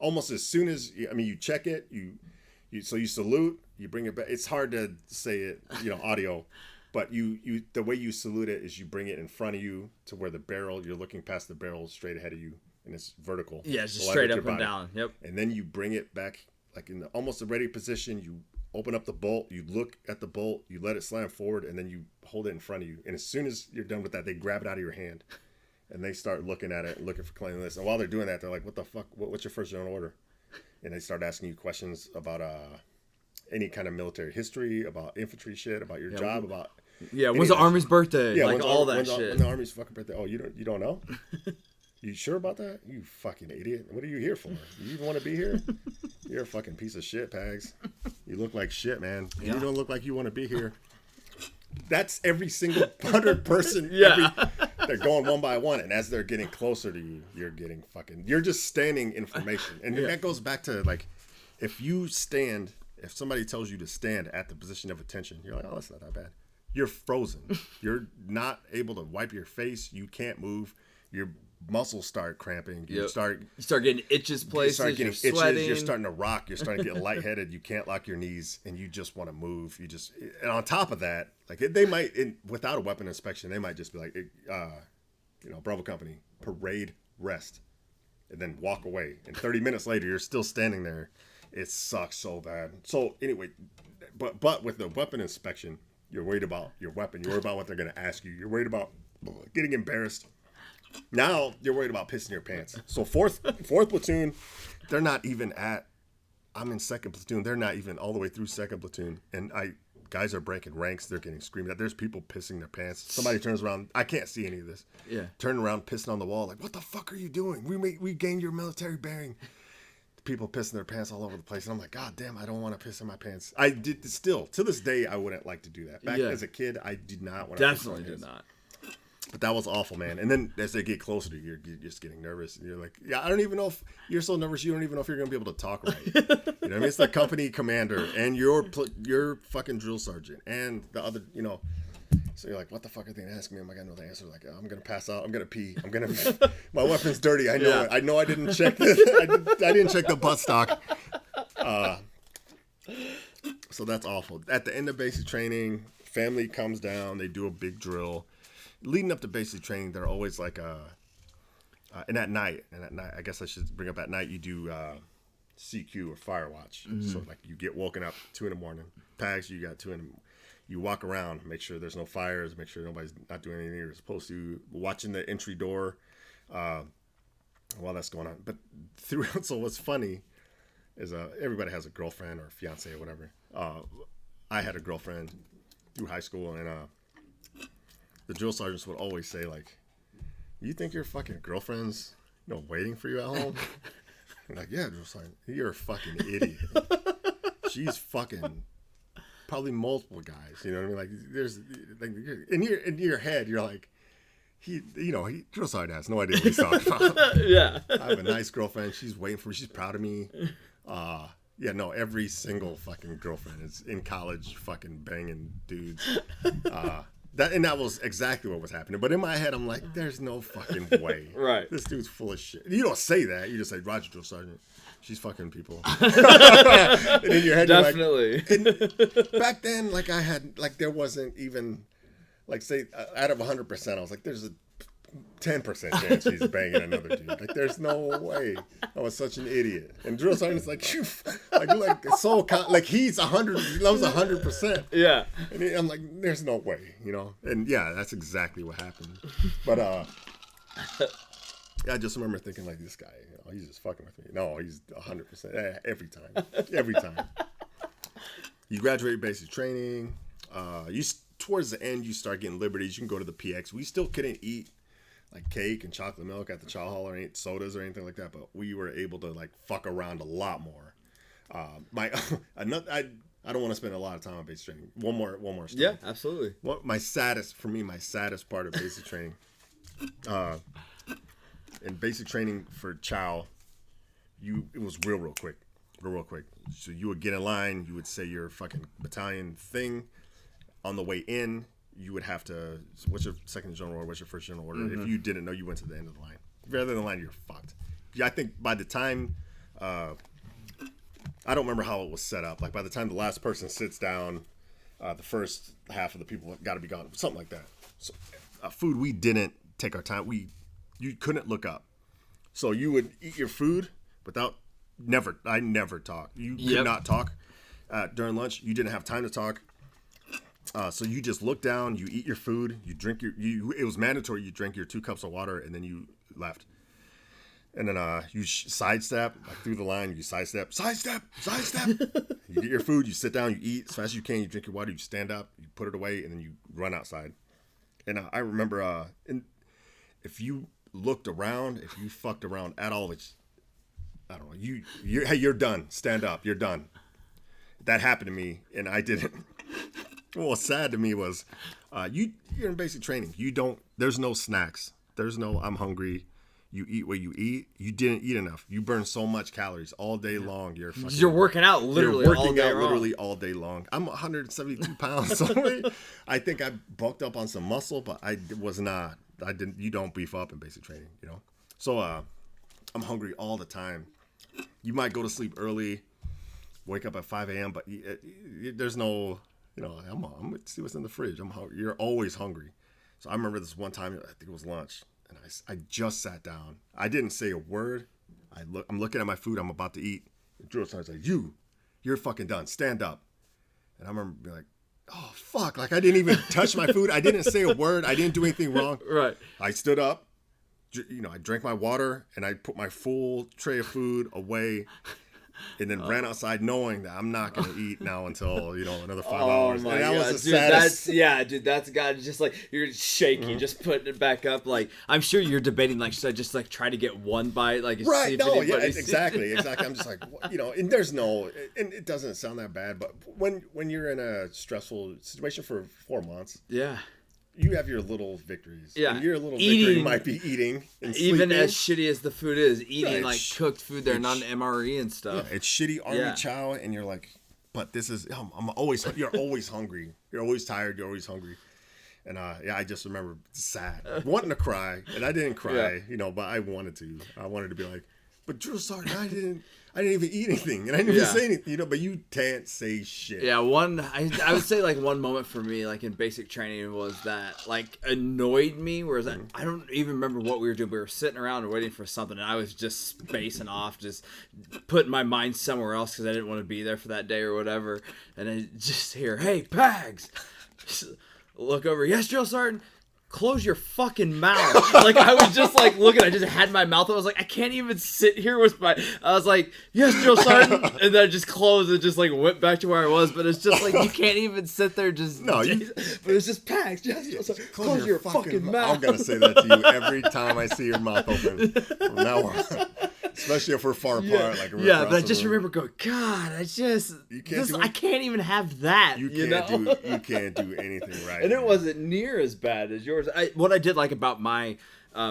almost as soon as you check it, so you salute, you bring it back. It's hard to say it, audio, but the way you salute it is you bring it in front of you to where the barrel, you're looking past the barrel straight ahead of you, and it's vertical. Yeah, it's just straight up and down. Yep. And then you bring it back like in almost a ready position. You open up the bolt, you look at the bolt, you let it slam forward, and then you hold it in front of you. And as soon as you're done with that, they grab it out of your hand. And they start looking at it and looking for cleanliness. And while they're doing that, they're like, what the fuck? What's your first general order? And they start asking you questions about any kind of military history, about infantry shit, about your job, about... Yeah, when's the Army's birthday? Yeah, like all that shit. When's the Army's fucking birthday? Oh, you don't know? You sure about that? You fucking idiot. What are you here for? You even want to be here? You're a fucking piece of shit, Pags. You look like shit, man. Yeah. You don't look like you want to be here. That's every single 100 person. Yeah. They're going one by one, and as they're getting closer to you, you're just standing in formation. And that goes back to, like, if somebody tells you to stand at the position of attention, you're like, oh, that's not that bad. You're frozen. You're not able to wipe your face. You can't move. Your muscles start cramping. You start getting itches places. You start getting itches. Sweating. You're starting to rock. You're starting to get lightheaded. You can't lock your knees, and you just want to move. And on top of that, like they might, without a weapon inspection, they might just be like, Bravo Company, parade, rest, and then walk away. And 30 minutes later, you're still standing there. It sucks so bad. So anyway, but with the weapon inspection, you're worried about your weapon. You're worried about what they're going to ask you. You're worried about getting embarrassed. Now you're worried about pissing your pants. So fourth platoon, they're not even I'm in 2nd platoon. They're not even all the way through 2nd platoon. And guys are breaking ranks. They're getting screamed at. There's people pissing their pants. Somebody turns around. I can't see any of this. Yeah. Turning around, pissing on the wall. Like, what the fuck are you doing? We gained your military bearing. People pissing their pants all over the place. And I'm like, God damn, I don't want to piss in my pants. I did still, to this day, I wouldn't like to do that. Back as a kid, I did not want to piss in my pants. Definitely did not. But that was awful, man. And then as they get closer to you, you're just getting nervous. And you're like, yeah, I don't even know if you're so nervous. You don't even know if you're going to be able to talk right. You know what I mean? It's the company commander and your fucking drill sergeant and the other, So you're like, what the fuck are they going to ask me? Am I going to know the answer? Like, I'm going to pass out. I'm going to pee. My weapon's dirty. I know it. I know I didn't check this. I didn't check the butt stock. So that's awful. At the end of basic training, family comes down. They do a big drill. Leading up to basic training, they're always like and at night, I guess I should bring up at night, you do CQ or fire watch. So like you get woken up 2 a.m. Pags, you got 2 a.m. You walk around, make sure there's no fires, make sure nobody's not doing anything you're supposed to, watching the entry door while that's going on. But throughout, so what's funny is everybody has a girlfriend or fiance or whatever. I had a girlfriend through high school, and the drill sergeants would always say, like, you think your fucking girlfriend's, waiting for you at home? I'm like, yeah, drill sergeant, you're a fucking idiot. She's fucking probably multiple guys. You know what I mean? Like, there's like in your head, you're like, drill sergeant has no idea what he's talking about. Yeah. I have a nice girlfriend. She's waiting for me. She's proud of me. Yeah, no, every single fucking girlfriend is in college fucking banging dudes. That was exactly what was happening. But in my head, I'm like, there's no fucking way. Right. This dude's full of shit. You don't say that. You just say, Roger, drill sergeant. She's fucking people. And in your head, definitely. You're like, back then, like I had, like there wasn't even, like say, out of 100%, I was like, there's a 10% chance she's banging another dude. Like, there's no way. I was such an idiot. And drill sergeant's like, like he's 100. He loves 100%. Yeah. And I'm like, there's no way, And yeah, that's exactly what happened. But I just remember thinking like, this guy, he's just fucking with me. No, he's 100% every time. Every time. You graduate basic training. Towards the end, you start getting liberties. You can go to the PX. We still couldn't eat like cake and chocolate milk at the chow hall or any sodas or anything like that, but we were able to like fuck around a lot more. I don't want to spend a lot of time on basic training. One more story. Yeah, absolutely. My saddest part of basic training, in basic training for chow, it was real quick. So you would get in line, you would say your fucking battalion thing. On the way in, you would have to, what's your second general order, what's your first general order? If you didn't know, you went to the end of the line. If you're at the end of the line, you're fucked. Yeah, I think by the time, I don't remember how it was set up. Like by the time the last person sits down, the first half of the people got to be gone. Something like that. So, food, we didn't take our time. You couldn't look up. So you would eat your food without, I never talked. You could not talk during lunch. You didn't have time to talk. So you just look down, you eat your food, you drink it was mandatory you drink your 2 cups of water, and then you left. And then you sidestep, like through the line, you sidestep. You get your food, you sit down, you eat as fast as you can, you drink your water, you stand up, you put it away, and then you run outside. And I remember, if you looked around, if you fucked around at all, I don't know, hey, you're done, stand up, you're done. That happened to me, and I didn't. What was sad to me was, you're in basic training. There's no snacks. There's no, I'm hungry. You eat what you eat. You didn't eat enough. You burn so much calories all day long. You're working out literally all day long. I'm 172 pounds. So I think I bulked up on some muscle, but I was not. You don't beef up in basic training, So I'm hungry all the time. You might go to sleep early, wake up at 5 a.m., but there's no... I'm gonna see what's in the fridge. You're always hungry. So I remember this one time, I think it was lunch, and I just sat down. I didn't say a word. I'm looking at my food I'm about to eat. And drill sergeant's like, you're fucking done. Stand up. And I remember being like, oh, fuck. Like, I didn't even touch my food. I didn't say a word. I didn't do anything wrong. Right. I stood up. I drank my water, and I put my full tray of food away. And then ran outside knowing that I'm not going to eat now until, another 5 hours. My and that God. was the saddest. That's got just like, you're shaking, just putting it back up. Like, I'm sure you're debating, like, should I just like try to get one bite? Like, right. No, yeah, exactly. I'm just like, and there's no, and it doesn't sound that bad, but when you're in a stressful situation for 4 months. Yeah. You have your little victories. Yeah. And your little victory might be eating and sleeping. Even as shitty as the food is, eating like cooked food, they're not MRE and stuff. Yeah, it's shitty army chow, and you're like, but this is, you're always hungry. You're always tired. You're always hungry. And I just remember sad, wanting to cry, and I didn't cry, but I wanted to. I wanted to be like, but drill sergeant, I didn't even eat anything, and I didn't even say anything, but you can't say shit. Yeah, I would say like one moment for me, like in basic training, was that like annoyed me. Whereas I don't even remember what we were doing. We were sitting around and waiting for something, and I was just spacing off, just putting my mind somewhere else because I didn't want to be there for that day or whatever. And I just hear, "Hey, Pags!" Just look over. Yes, drill sergeant. Close your fucking mouth. Like, I was just like looking, I just had my mouth, I was like, I can't even sit here with I was like, yes, drill sergeant, and then I just closed and just like went back to where I was, but it's just like, you can't even sit there but it's just Pags, yes, drill sergeant, close your fucking mouth. I'm gonna say that to you every time I see your mouth open from now on. Especially if we're far apart. Like but I just remember going, God, I can't even have that. You can't do anything right. And it wasn't near as bad as yours. What I did like about my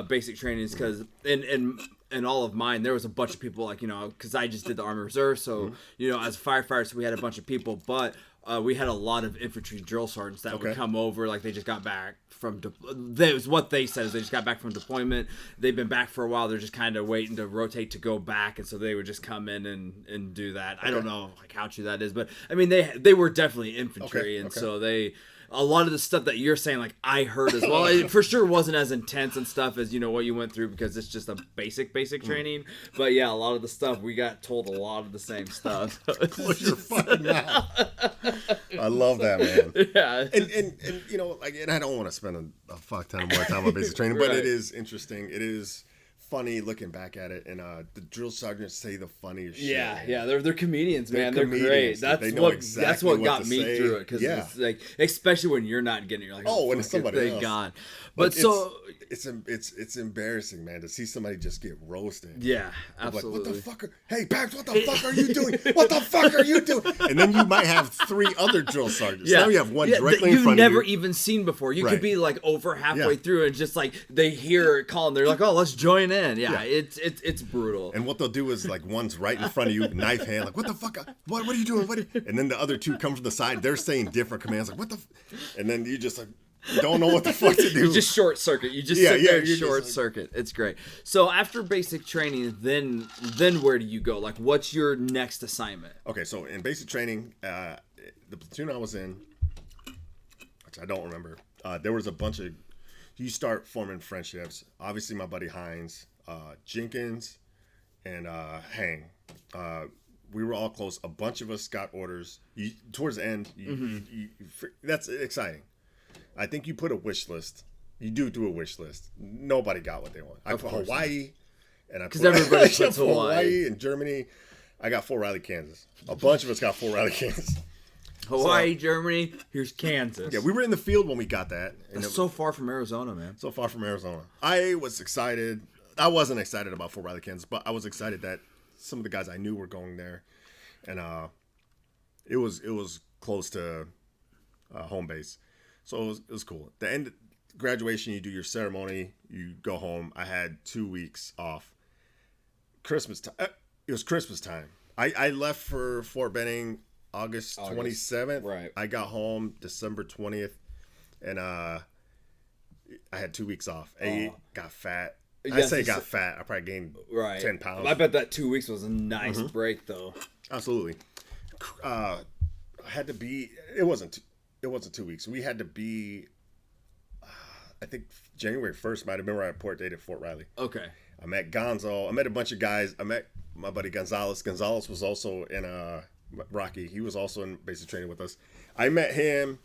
basic training is because in all of mine, there was a bunch of people, like, because I just did the Army Reserve. So, as firefighters, we had a bunch of people, but we had a lot of infantry drill sergeants that would come over, like they just got back from, that was what they said, is they just got back from deployment. They've been back for a while. They're just kind of waiting to rotate to go back. And so they would just come in and do that. I don't know like how true that is, but I mean, they were definitely infantry. So a lot of the stuff that you're saying, like, I heard as well. It for sure wasn't as intense and stuff as, what you went through, because it's just a basic training. But yeah, a lot of the stuff, we got told a lot of the same stuff. Close your fucking mouth. I love that, man. Yeah. And I don't want to spend a fuck ton more time on basic training, but it is interesting. It is funny looking back at it, and the drill sergeants say the funniest shit. Yeah, they're comedians, man. They're great. That's what got me through it, because it's like, especially when you're not getting it, you're like, when it's somebody else. God. But it's embarrassing, man, to see somebody just get roasted. Yeah, absolutely. Like, what the fuck hey, Pags, what the fuck are you doing? What the fuck are you doing? And then you might have 3 other drill sergeants. Now you have one directly in front of you. You've never even seen before. You could be like over halfway through, and just like they hear it call, and they're like, oh, let's join in. Yeah. It's brutal. And what they'll do is, like, one's right in front of you, knife hand, like, what the fuck? What are you doing? And then the other 2 come from the side. They're saying different commands, like, what the? And then you just like don't know what the fuck to do. You just short circuit. You just sit there and short circuit. It's great. So after basic training, then where do you go? Like, what's your next assignment? Okay, so in basic training, the platoon I was in, which I don't remember, there was a bunch of. You start forming friendships. Obviously, my buddy Hines, Jenkins, and Hang. We were all close. A bunch of us got orders. Towards the end, that's exciting. I think you put a wish list. You do a wish list. Nobody got what they want. I put Hawaii, and I put everybody puts Hawaii and Germany. I got Fort Riley, Kansas. A bunch of us got Fort Riley, Kansas. Hawaii, Germany, here's Kansas. Yeah, we were in the field when we got that. And it's so far from Arizona, man. So far from Arizona. I was excited. I wasn't excited about Fort Riley, Kansas, but I was excited that some of the guys I knew were going there. And it was close to home base. So it was cool. The end graduation, you do your ceremony, you go home. I had 2 weeks off. Christmas time. It was Christmas time. I left for Fort Benning August 27th. Right. I got home December 20th, and I had 2 weeks off. I got fat. I say got fat. I probably gained 10 pounds. I bet that 2 weeks was a nice break, though. Absolutely. I had to be. It wasn't 2 weeks. We had to be. I think January 1st might have been where I port dated Fort Riley. Okay. I met Gonzo. I met a bunch of guys. I met my buddy Gonzalez. Gonzalez was also in Rocky. He was also in basic training with us. I met him,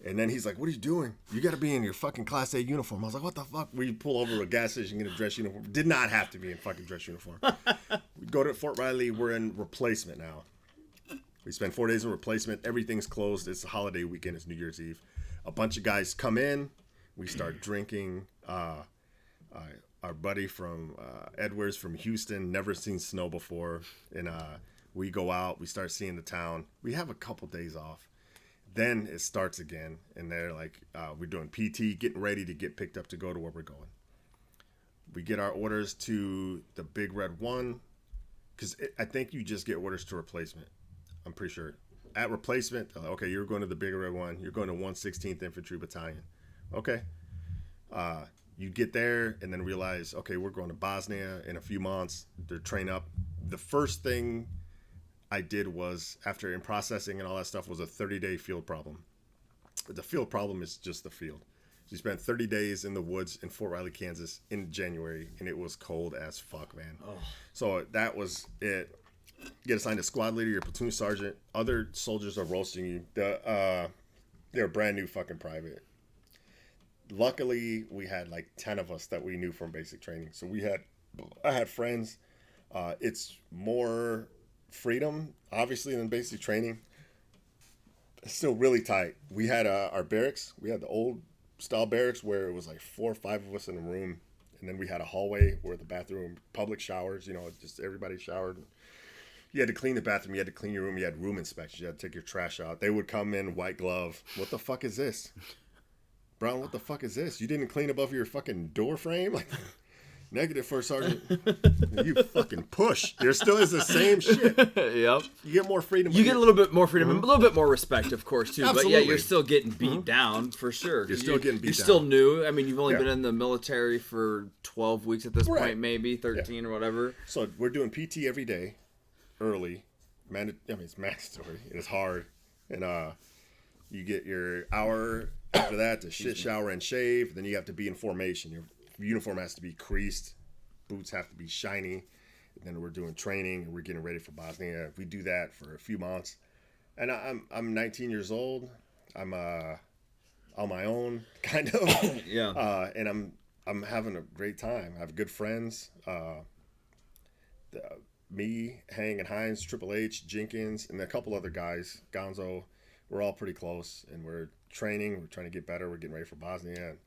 and then he's like, "What are you doing? You got to be in your fucking Class A uniform." I was like, "What the fuck?" We pull over to a gas station, get a dress uniform. Did not have to be in fucking dress uniform. We go to Fort Riley. We're in replacement now. We spend 4 days in replacement. Everything's closed. It's a holiday weekend. It's New Year's Eve. A bunch of guys come in. We start drinking. Our buddy from Edwards from Houston, never seen snow before. And we go out. We start seeing the town. We have a couple days off. Then it starts again. And they're like, we're doing PT, getting ready to get picked up to go to where we're going. We get our orders to the Big Red 1. Because I think you just get orders to replacement. I'm pretty sure. At replacement, okay, you're going to the Big Red 1. You're going to 116th Infantry Battalion. Okay. You get there and then realize, okay, we're going to Bosnia in a few months to train up. The first thing I did was, after in processing and all that stuff, was a 30-day field problem. The field problem is just the field. So you spent 30 days in the woods in Fort Riley, Kansas in January, and it was cold as fuck, man. Oh. So that was it. You get assigned a squad leader, your platoon sergeant. Other soldiers are roasting you. They're a brand new fucking private. Luckily, we had like 10 of us that we knew from basic training. So I had friends. It's more freedom, obviously, than basic training. It's still really tight. We had our barracks. We had the old style barracks where it was like 4 or 5 of us in a room. And then we had a hallway where the bathroom, public showers, just everybody showered. You had to clean the bathroom. You had to clean your room. You had room inspections. You had to take your trash out. They would come in, white glove. What the fuck is this? Brown, what the fuck is this? You didn't clean above your fucking door frame? Like, negative, First Sergeant. You fucking push. There still is the same shit. Yep. You get more freedom. You get a little bit more freedom, and a little bit more respect, of course, too. Absolutely. But yeah, you're still getting beat down, for sure. You're still getting beat down. You're still new. I mean, you've only been in the military for 12 weeks at this point, maybe, 13 or whatever. So we're doing PT every day, early. It's mandatory. It is hard. And you get your hour after that to shit, shower, and shave. Then you have to be in formation. Your uniform has to be creased. Boots have to be shiny. And then we're doing training, and we're getting ready for Bosnia. We do that for a few months. And I'm 19 years old. I'm on my own, kind of. Yeah. And I'm having a great time. I have good friends. Me, Hang and Hines, Triple H, Jenkins, and a couple other guys, Gonzo. We're all pretty close, and we're training. We're trying to get better. We're getting ready for Bosnia. And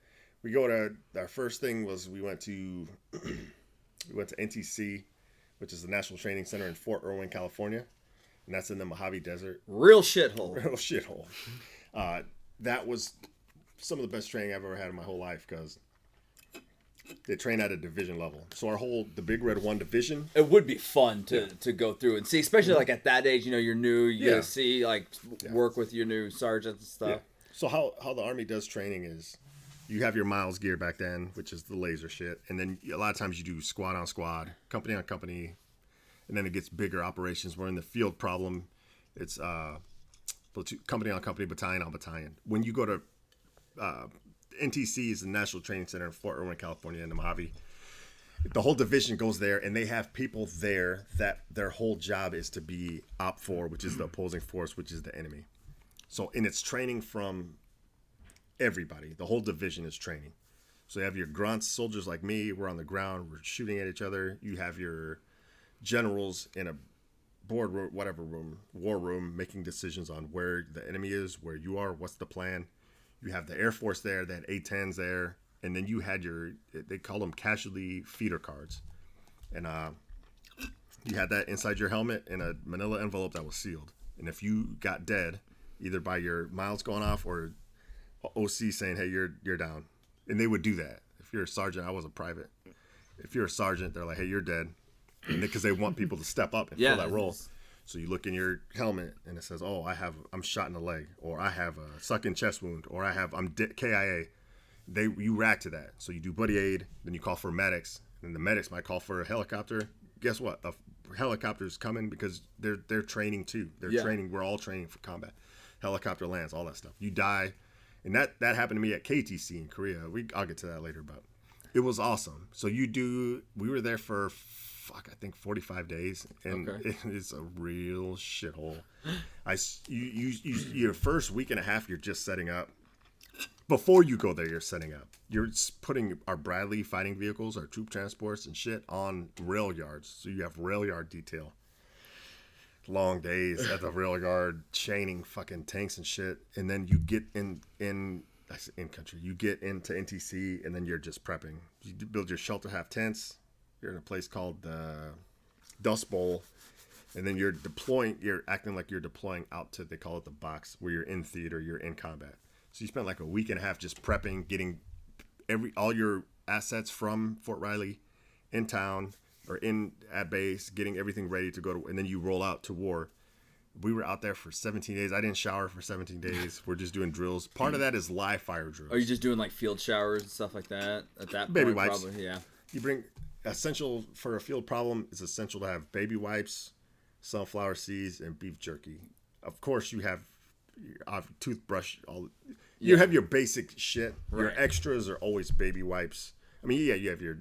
we go to, our first thing was we went to NTC, which is the National Training Center in Fort Irwin, California, and that's in the Mojave Desert. Real shithole. Real shithole. That was some of the best training I've ever had in my whole life, because they train at a division level. So the Big Red 1 division. It would be fun to go through and see, especially like at that age, you're new, you gotta see, work with your new sergeants and stuff. Yeah. So how the Army does training is, you have your miles gear back then, which is the laser shit. And then a lot of times you do squad on squad, company on company. And then it gets bigger operations. We're in the field problem. It's company on company, battalion on battalion. When you go to NTC is the National Training Center in Fort Irwin, California, in the Mojave. The whole division goes there, and they have people there that their whole job is to be Op 4, which is the opposing force, which is the enemy. So, and it's training from everybody. The whole division is training. So you have your grunts, soldiers like me. We're on the ground. We're shooting at each other. You have your generals in a board room, whatever room, war room, making decisions on where the enemy is, where you are, what's the plan. You have the Air Force there, they had A-10s there, and then you had they call them casualty feeder cards. And you had that inside your helmet in a manila envelope that was sealed. And if you got dead, either by your miles going off or OC saying, hey, you're down. And they would do that. If you're a sergeant, I was a private. If you're a sergeant, they're like, hey, you're dead. Because they want people to step up and fill that role. So you look in your helmet and it says, oh, I'm shot in the leg, or I have a sucking chest wound, or I'm KIA. You react to that. So you do buddy aid, then you call for medics, and the medics might call for a helicopter. Guess what? A helicopter's coming because they're training too. They're training. We're all training for combat. Helicopter lands, all that stuff. You die. And that happened to me at KTC in Korea. I'll get to that later, but it was awesome. So we were there for I think 45 days, and it's a real shithole. Your first week and a half, you're just setting up. Before you go there, you're setting up. You're putting our Bradley fighting vehicles, our troop transports and shit on rail yards. So you have rail yard detail. Long days at the rail yard, chaining fucking tanks and shit. And then you get in country. You get into NTC, and then you're just prepping. You build your shelter half tents. You're in a place called the Dust Bowl, and then you're acting like you're deploying out to, they call it the box, where you're in theater, you're in combat. So you spend like a week and a half just prepping, getting all your assets from Fort Riley in town or at base, getting everything ready to go to, and then you roll out to war. We were out there for 17 days. I didn't shower for 17 days. We're just doing drills. Part of that is live fire drills. Are you just doing like field showers and stuff like that at that baby point? wipes. Probably, yeah. You bring essential for a field problem. It's essential to have baby wipes, sunflower seeds, and beef jerky. Of course, you have your toothbrush. You have your basic shit. Right. Your extras are always baby wipes. I mean, yeah, you have your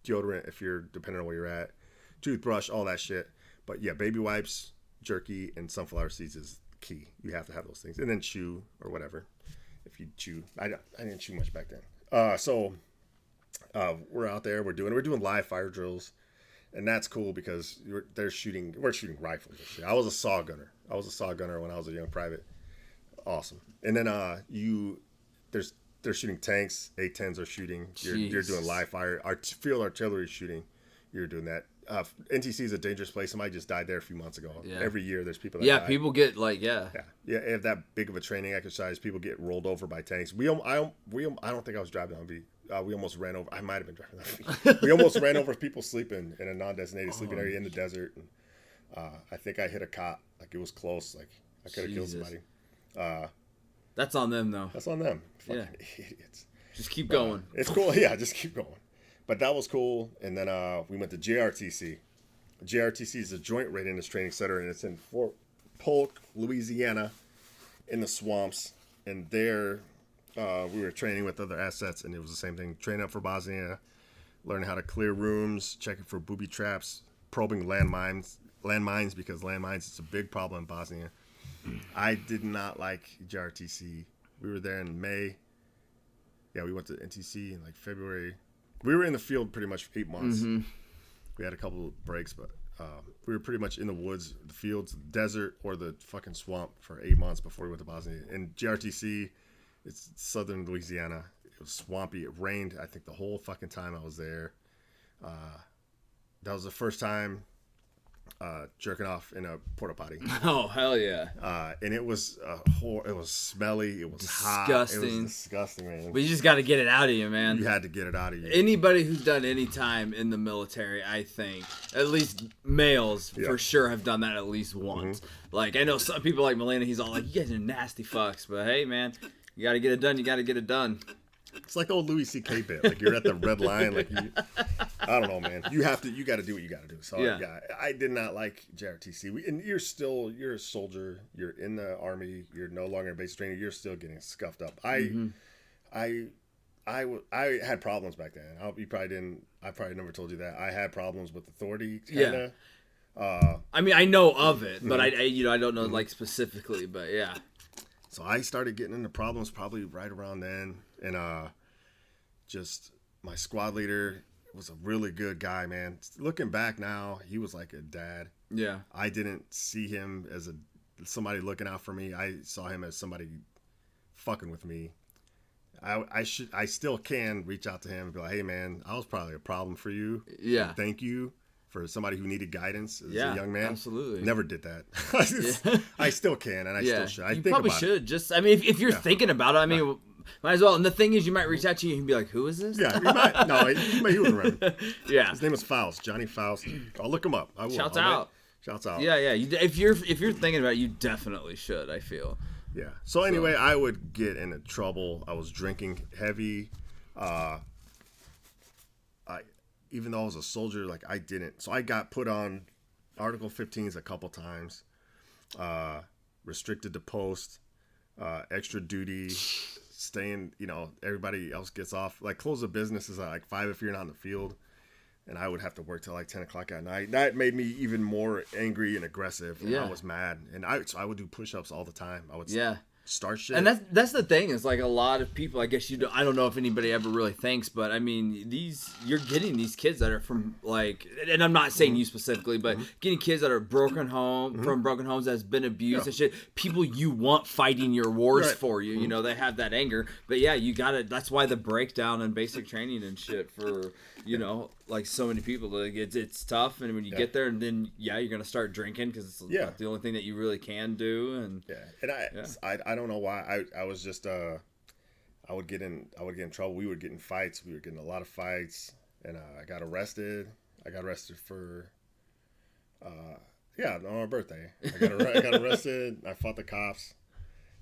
deodorant if you're depending on where you're at, toothbrush, all that shit. But yeah, baby wipes, jerky, and sunflower seeds is key. You have to have those things, and then chew or whatever. If you chew, I didn't chew much back then. So we're out there. We're doing live fire drills, and that's cool because we're shooting rifles and shit. I was a saw gunner. When I was a young private. Awesome. And then they're shooting tanks. A-10s are shooting. You're doing live fire. Field artillery shooting. You're doing that. NTC is a dangerous place. Somebody just died there a few months ago. Yeah. Every year there's people that die. People get like if that big of a training exercise, people get rolled over by tanks. I don't think I was driving on V. We almost ran over. I might have been driving on V. We almost ran over people sleeping in a non-designated sleeping area in the desert. And, I think I hit a cop. Like it was close. Like I could have killed somebody. That's on them though. That's on them. Fucking idiots. Just keep going. It's cool. Yeah, just keep going. But that was cool. And then we went to JRTC. JRTC is a Joint Readiness Training Center, and it's in Fort Polk, Louisiana, in the swamps. And there we were training with other assets, and it was the same thing. Training up for Bosnia, learning how to clear rooms, checking for booby traps, probing landmines because landmines is a big problem in Bosnia. I did not like JRTC. We were there in May. Yeah, we went to NTC in like February. We were in the field pretty much 8 months. Mm-hmm. We had a couple of breaks, but we were pretty much in the woods, the fields, the desert, or the fucking swamp for 8 months before we went to Bosnia. And JRTC, it's southern Louisiana. It was swampy. It rained, I think, the whole fucking time I was there. That was the first time jerking off in a porta potty. Oh, hell yeah. And it was it was smelly, it was disgusting. Hot, it was disgusting, man. But you just got to get it out of you, man. You had to get it out of you. Anybody who's done any time in the military, I think, at least males for sure have done that at least once. Mm-hmm. Like I know some people like Milena, he's all like, you guys are nasty fucks, but hey man, you got to get it done. It's like the old Louis C.K. bit. Like you're at the red line. Like I don't know, man. You got to do what you got to do. So yeah, I did not like JRTC. And you're a soldier. You're in the Army. You're no longer in basic training. You're still getting scuffed up. I had problems back then. I probably never told you that. I had problems with authority. Kinda. Yeah. I mean, I know of it, but I don't know like specifically. But yeah. So I started getting into problems probably right around then. And just my squad leader was a really good guy, man. Looking back now, he was like a dad. Yeah. I didn't see him as somebody looking out for me. I saw him as somebody fucking with me. I still can reach out to him and be like, hey, man, I was probably a problem for you. Yeah. Thank you for somebody who needed guidance as a young man. Absolutely. Never did that. I still can, and I still should. You probably should. Just, I mean, if you're thinking about it, I mean, might as well. And the thing is, you might reach out to you and be like, who is this? Yeah, you might. No, he would remember. Yeah. His name was Faust, Johnny Faust. I'll look him up. I will. Shouts out. Yeah. If you're thinking about it, you definitely should, I feel. Yeah. So anyway, I would get into trouble. I was drinking heavy. Even though I was a soldier, like I didn't. So I got put on Article 15s a couple times. Restricted to post. Extra duty. Staying, everybody else gets off. Like close of business is at like 5 if you're not in the field. And I would have to work till like 10 o'clock at night. That made me even more angry and aggressive. And I was mad. And so I would do push-ups all the time. I would start shit. And that's the thing is like a lot of people, I guess I don't know if anybody ever really thinks, but I mean, you're getting these kids that are from like, and I'm not saying you specifically, but getting kids that are broken home, from broken homes that's been abused and shit, people you want fighting your wars for you, they have that anger, but that's why the breakdown in basic training and shit for, like so many people, like it's tough, and when you get there, and then you're gonna start drinking because it's the only thing that you really can do, and I don't know why I was just I would get in trouble. We would get in fights. We were getting a lot of fights, and I got arrested. I got arrested for Yeah, on my birthday. I got arrested. I fought the cops.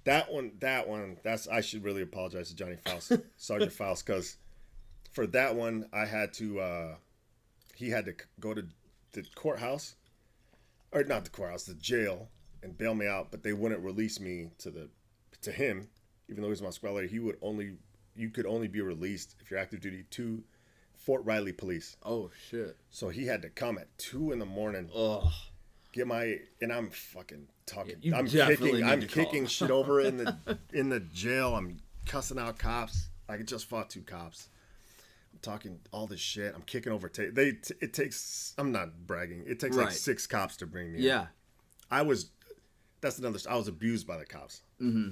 That one. I should really apologize to Johnny Faust, Sergeant Faust, because for that one I had to. He had to go to the courthouse, or not the courthouse, the jail, and bail me out. But they wouldn't release me to him, even though he was my squad leader. You could only be released if you're active duty to Fort Riley Police. Oh shit! So he had to come at 2 a.m. Ugh. And I'm fucking talking. You I'm kicking shit over in the jail. I'm cussing out cops. I just fought 2 cops. I'm talking all this shit. I'm kicking over. It takes. I'm not bragging. It takes like 6 cops to bring me. Yeah. In. That's another. I was abused by the cops. Mm-hmm.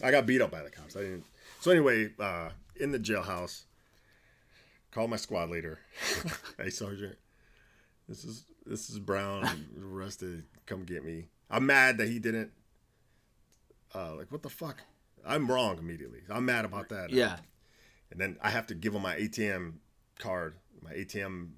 I got beat up by the cops. I didn't. So anyway, in the jailhouse, called my squad leader. Hey, Sergeant. This is Brown, arrested. Come get me. I'm mad that he didn't. Like, what the fuck? I'm wrong immediately. I'm mad about that. Yeah. And then I have to give him my ATM card, my ATM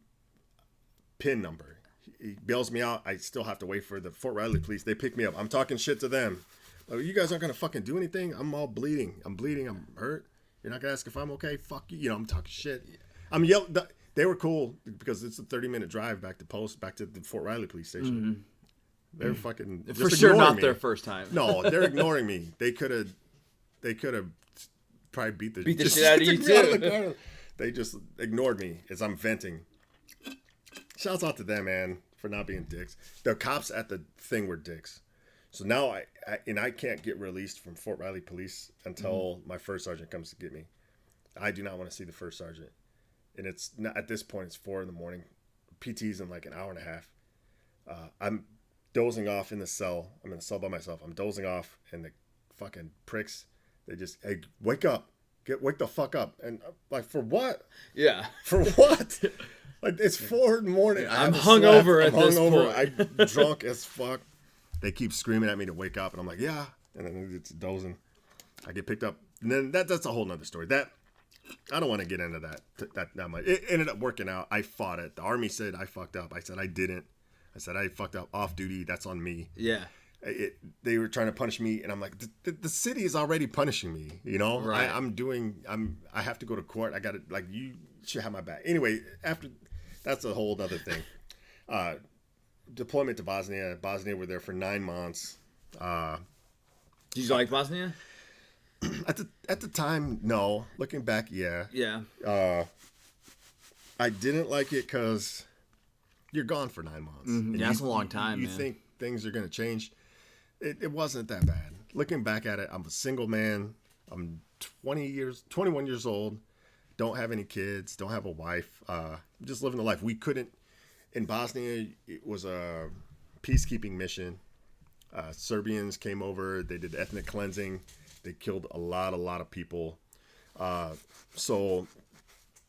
PIN number. He bails me out. I still have to wait for the Fort Riley police. They pick me up. I'm talking shit to them. Like, you guys aren't going to fucking do anything? I'm all bleeding. I'm hurt. You're not going to ask if I'm okay? Fuck you. You know, I'm talking shit. I'm yelling. They were cool because it's a 30-minute drive back to the Fort Riley police station. Mm-hmm. They're fucking for sure not their first time. No, they're ignoring me. They could have probably beat the shit out of you too. They just ignored me as I'm venting. Shouts out to them, man, for not being dicks. The cops at the thing were dicks. So now I can't get released from Fort Riley Police until my first sergeant comes to get me. I do not want to see the first sergeant. And it's not, at this point, it's 4 a.m. PT's in like an hour and a half. I'm dozing off in the cell. I'm in the cell by myself. I'm dozing off, and the fucking pricks, they just, hey, wake up. Wake the fuck up. And I'm like, for what? Yeah. For what? Like, it's 4 a.m. I'm hungover at this point. I'm drunk as fuck. They keep screaming at me to wake up, and I'm like, yeah. And then it's dozing. I get picked up. And then that's a whole nother story. I don't want to get into that much. It ended up working out. I fought it. The Army said I fucked up. I said I didn't. I said I fucked up off duty. That's on me. Yeah. They were trying to punish me, and I'm like, the city is already punishing me. You know, right. I have to go to court. I got to, like, you should have my back. Anyway, that's a whole other thing. Deployment to Bosnia. Bosnia, we're there for 9 months. Did you like Bosnia? At the time, no. Looking back, yeah. Yeah. I didn't like it because you're gone for 9 months. Mm-hmm. Yeah, that's a long time. You think things are going to change. It wasn't that bad. Looking back at it, I'm a single man. I'm 21 years old. Don't have any kids. Don't have a wife. Just living the life. We couldn't. In Bosnia, it was a peacekeeping mission. Serbians came over. They did ethnic cleansing. They killed a lot of people. So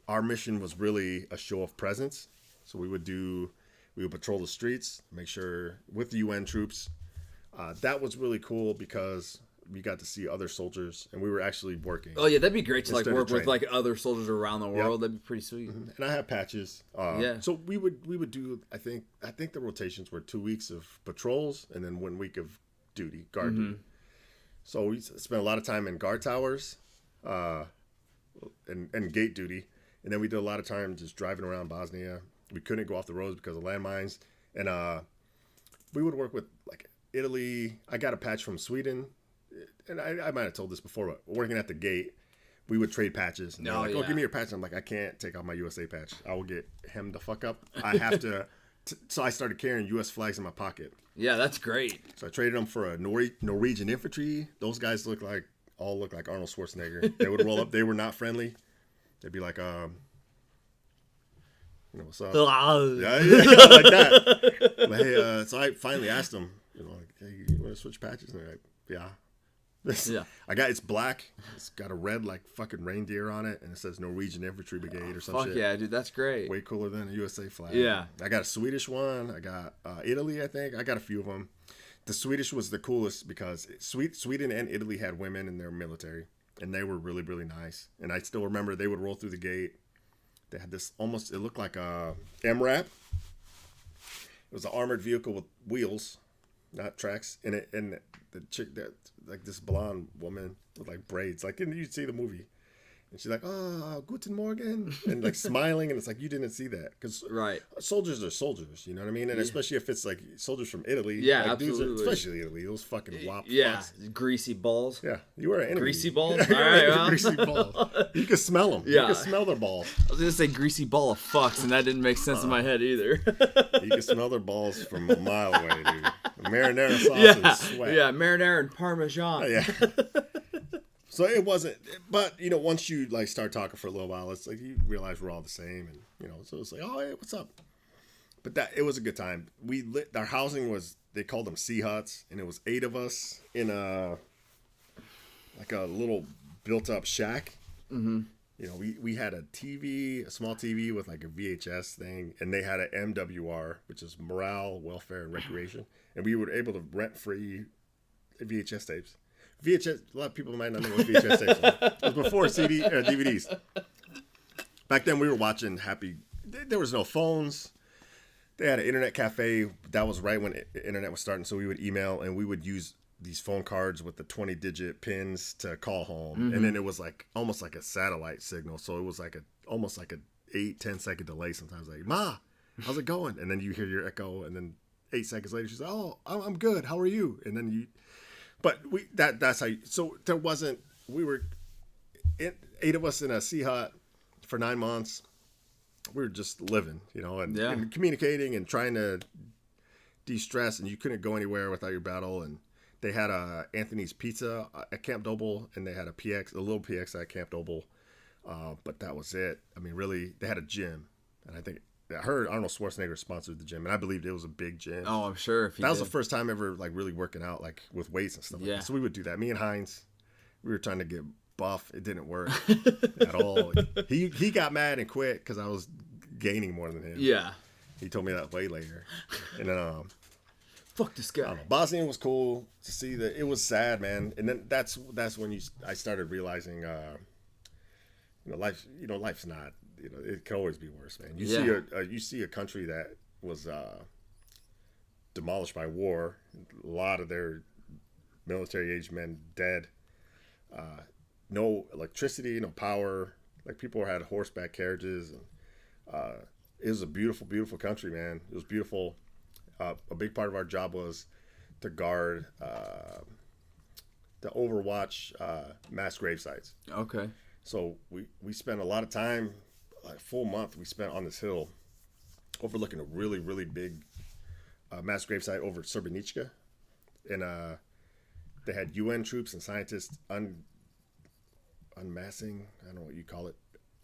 our mission was really a show of presence. So we would patrol the streets, make sure with the UN troops. That was really cool because we got to see other soldiers, and we were actually working. Oh yeah, that'd be great to like work with like other soldiers around the world. Yep. That'd be pretty sweet. Mm-hmm. And I have patches. Yeah. So we would do. I think the rotations were 2 weeks of patrols and then 1 week of guard duty. So we spent a lot of time in guard towers, and gate duty, and then we did a lot of time just driving around Bosnia. We couldn't go off the roads because of landmines, and we would work with like Italy. I got a patch from Sweden, and I might have told this before, but working at the gate, we would trade patches. And like, oh, give me your patch. And I'm like, I can't take off my USA patch. I will get hemmed the fuck up. I have to. So I started carrying U.S. flags in my pocket. Yeah, that's great. So I traded them for a Norwegian infantry. Those guys look like Arnold Schwarzenegger. They would roll up. They were not friendly. They'd be like, what's up? yeah, like that. But hey, so I finally asked them, like, hey, you want to switch patches? And they're like, yeah. Yeah. It's black. It's got a red like fucking reindeer on it, and it says Norwegian Infantry Brigade or some shit. Fuck yeah, dude, that's great. Way cooler than a USA flag. Yeah. I got a Swedish one. I got Italy, I think. I got a few of them. The Swedish was the coolest because Sweden and Italy had women in their military, and they were really, really nice. And I still remember they would roll through the gate. They had this it looked like a MRAP. It was an armored vehicle with wheels, not tracks. And the chick that like this blonde woman with like braids, like you'd see the movie. And she's like, "Oh, guten Morgen," and like smiling, and it's like you didn't see that because soldiers are soldiers, you know what I mean? And especially if it's like soldiers from Italy, yeah, like, absolutely, especially Italy, those fucking wop, fucks. Greasy balls. Yeah, you were an enemy. Greasy balls. All right, well. Greasy balls. You can smell them. Yeah, you can smell their balls. I was gonna say greasy ball of fucks, and that didn't make sense in my head either. You can smell their balls from a mile away, dude. The marinara sauce and sweat. Yeah, marinara and parmesan. Yeah. So it wasn't, but you know, once you like start talking for a little while, it's like you realize we're all the same, and you know, so it's like, oh, hey, what's up? But it was a good time. Our housing was, they called them sea huts, and it was 8 of us in a little built up shack. Mm-hmm. You know, we had a TV, a small TV with like a VHS thing, and they had an MWR, which is Morale, Welfare, and Recreation, and we were able to rent free VHS tapes. VHS, a lot of people might not know what VHS tapes are. It was before DVDs. Back then, we were watching there was no phones. They had an internet cafe. That was right when the internet was starting, so we would email, and we would use these phone cards with the 20-digit pins to call home. Mm-hmm. And then it was like almost like a satellite signal, so it was like almost like a 8-10 second delay sometimes. Like, "Ma, how's it going?" And then you hear your echo, and then 8 seconds later, she's like, "Oh, I'm good. How are you?" And then you... But that's how so there wasn't, we were 8 of us in a sea hut for 9 months. We were just living, you know, and communicating and trying to de-stress, and you couldn't go anywhere without your battle. And they had Anthony's Pizza at Camp Doble, and they had a little PX at Camp Doble. But that was it. I mean, really, they had a gym, and I heard Arnold Schwarzenegger sponsored the gym, and I believed it was a big gym. Oh, I'm sure. That was the first time ever like really working out like with weights and stuff. Yeah. Like that. So we would do that. Me and Heinz, we were trying to get buff. It didn't work at all. He got mad and quit because I was gaining more than him. Yeah. He told me that way later. And then fuck this guy. I don't know, Bosnian was cool to see that. It was sad, man. And then that's when I started realizing, life's not. You know, it can always be worse, man. You see a country that was demolished by war, a lot of their military-age men dead, no electricity, no power. Like people had horseback carriages, and it was a beautiful, beautiful country, man. It was beautiful. A big part of our job was to guard, to overwatch mass grave sites. Okay. So we spent a lot of time. Like a full month we spent on this hill overlooking a really, really big mass gravesite over at Srebrenica. And they had UN troops and scientists unmassing, I don't know what you call it,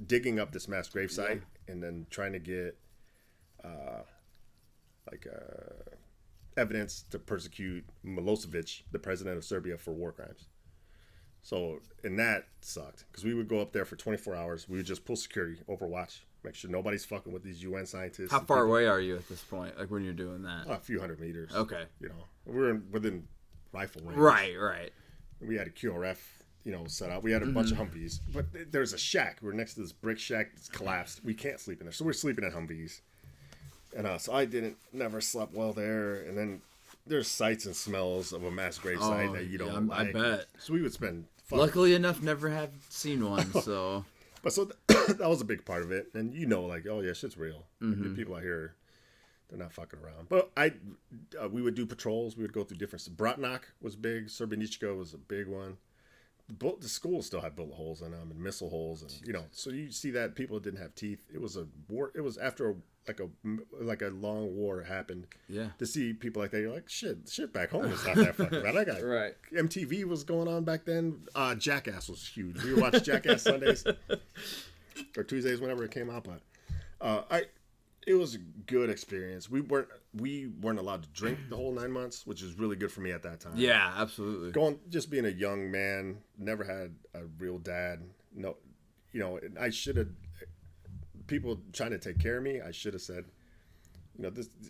digging up this mass gravesite and then trying to get evidence to persecute Milosevic, the president of Serbia, for war crimes. So, and that sucked because we would go up there for 24 hours. We would just pull security, overwatch, make sure nobody's fucking with these UN scientists. How far away are you at this point? Like when you're doing that? A few hundred meters. Okay. You know, we're within rifle range. Right. We had a QRF, set up. We had a bunch of Humvees, but there's a shack. We're next to this brick shack that's collapsed. We can't sleep in there, so we're sleeping at Humvees. And so I never slept well there. And then there's sights and smells of a mass grave site that you don't like. I bet. So we would spend. Luckily enough, never have seen one. So, but that was a big part of it, and oh yeah, shit's real. The people out here, they're not fucking around. But we would do patrols. We would go through different. Bratnak was big. Srebrenica was a big one. The schools still had bullet holes in them and missile holes, and so you see that people didn't have teeth. It was a war. It was after a long war happened. Yeah. To see people like that, you're like, shit back home is not that fucking bad. I got right. MTV was going on back then. Jackass was huge. We would watch Jackass Sundays or Tuesdays whenever it came out. But it was a good experience. We weren't allowed to drink the whole 9 months, which is really good for me at that time. Yeah, absolutely. Just being a young man, never had a real dad. No, I should have. People trying to take care of me, I should have said,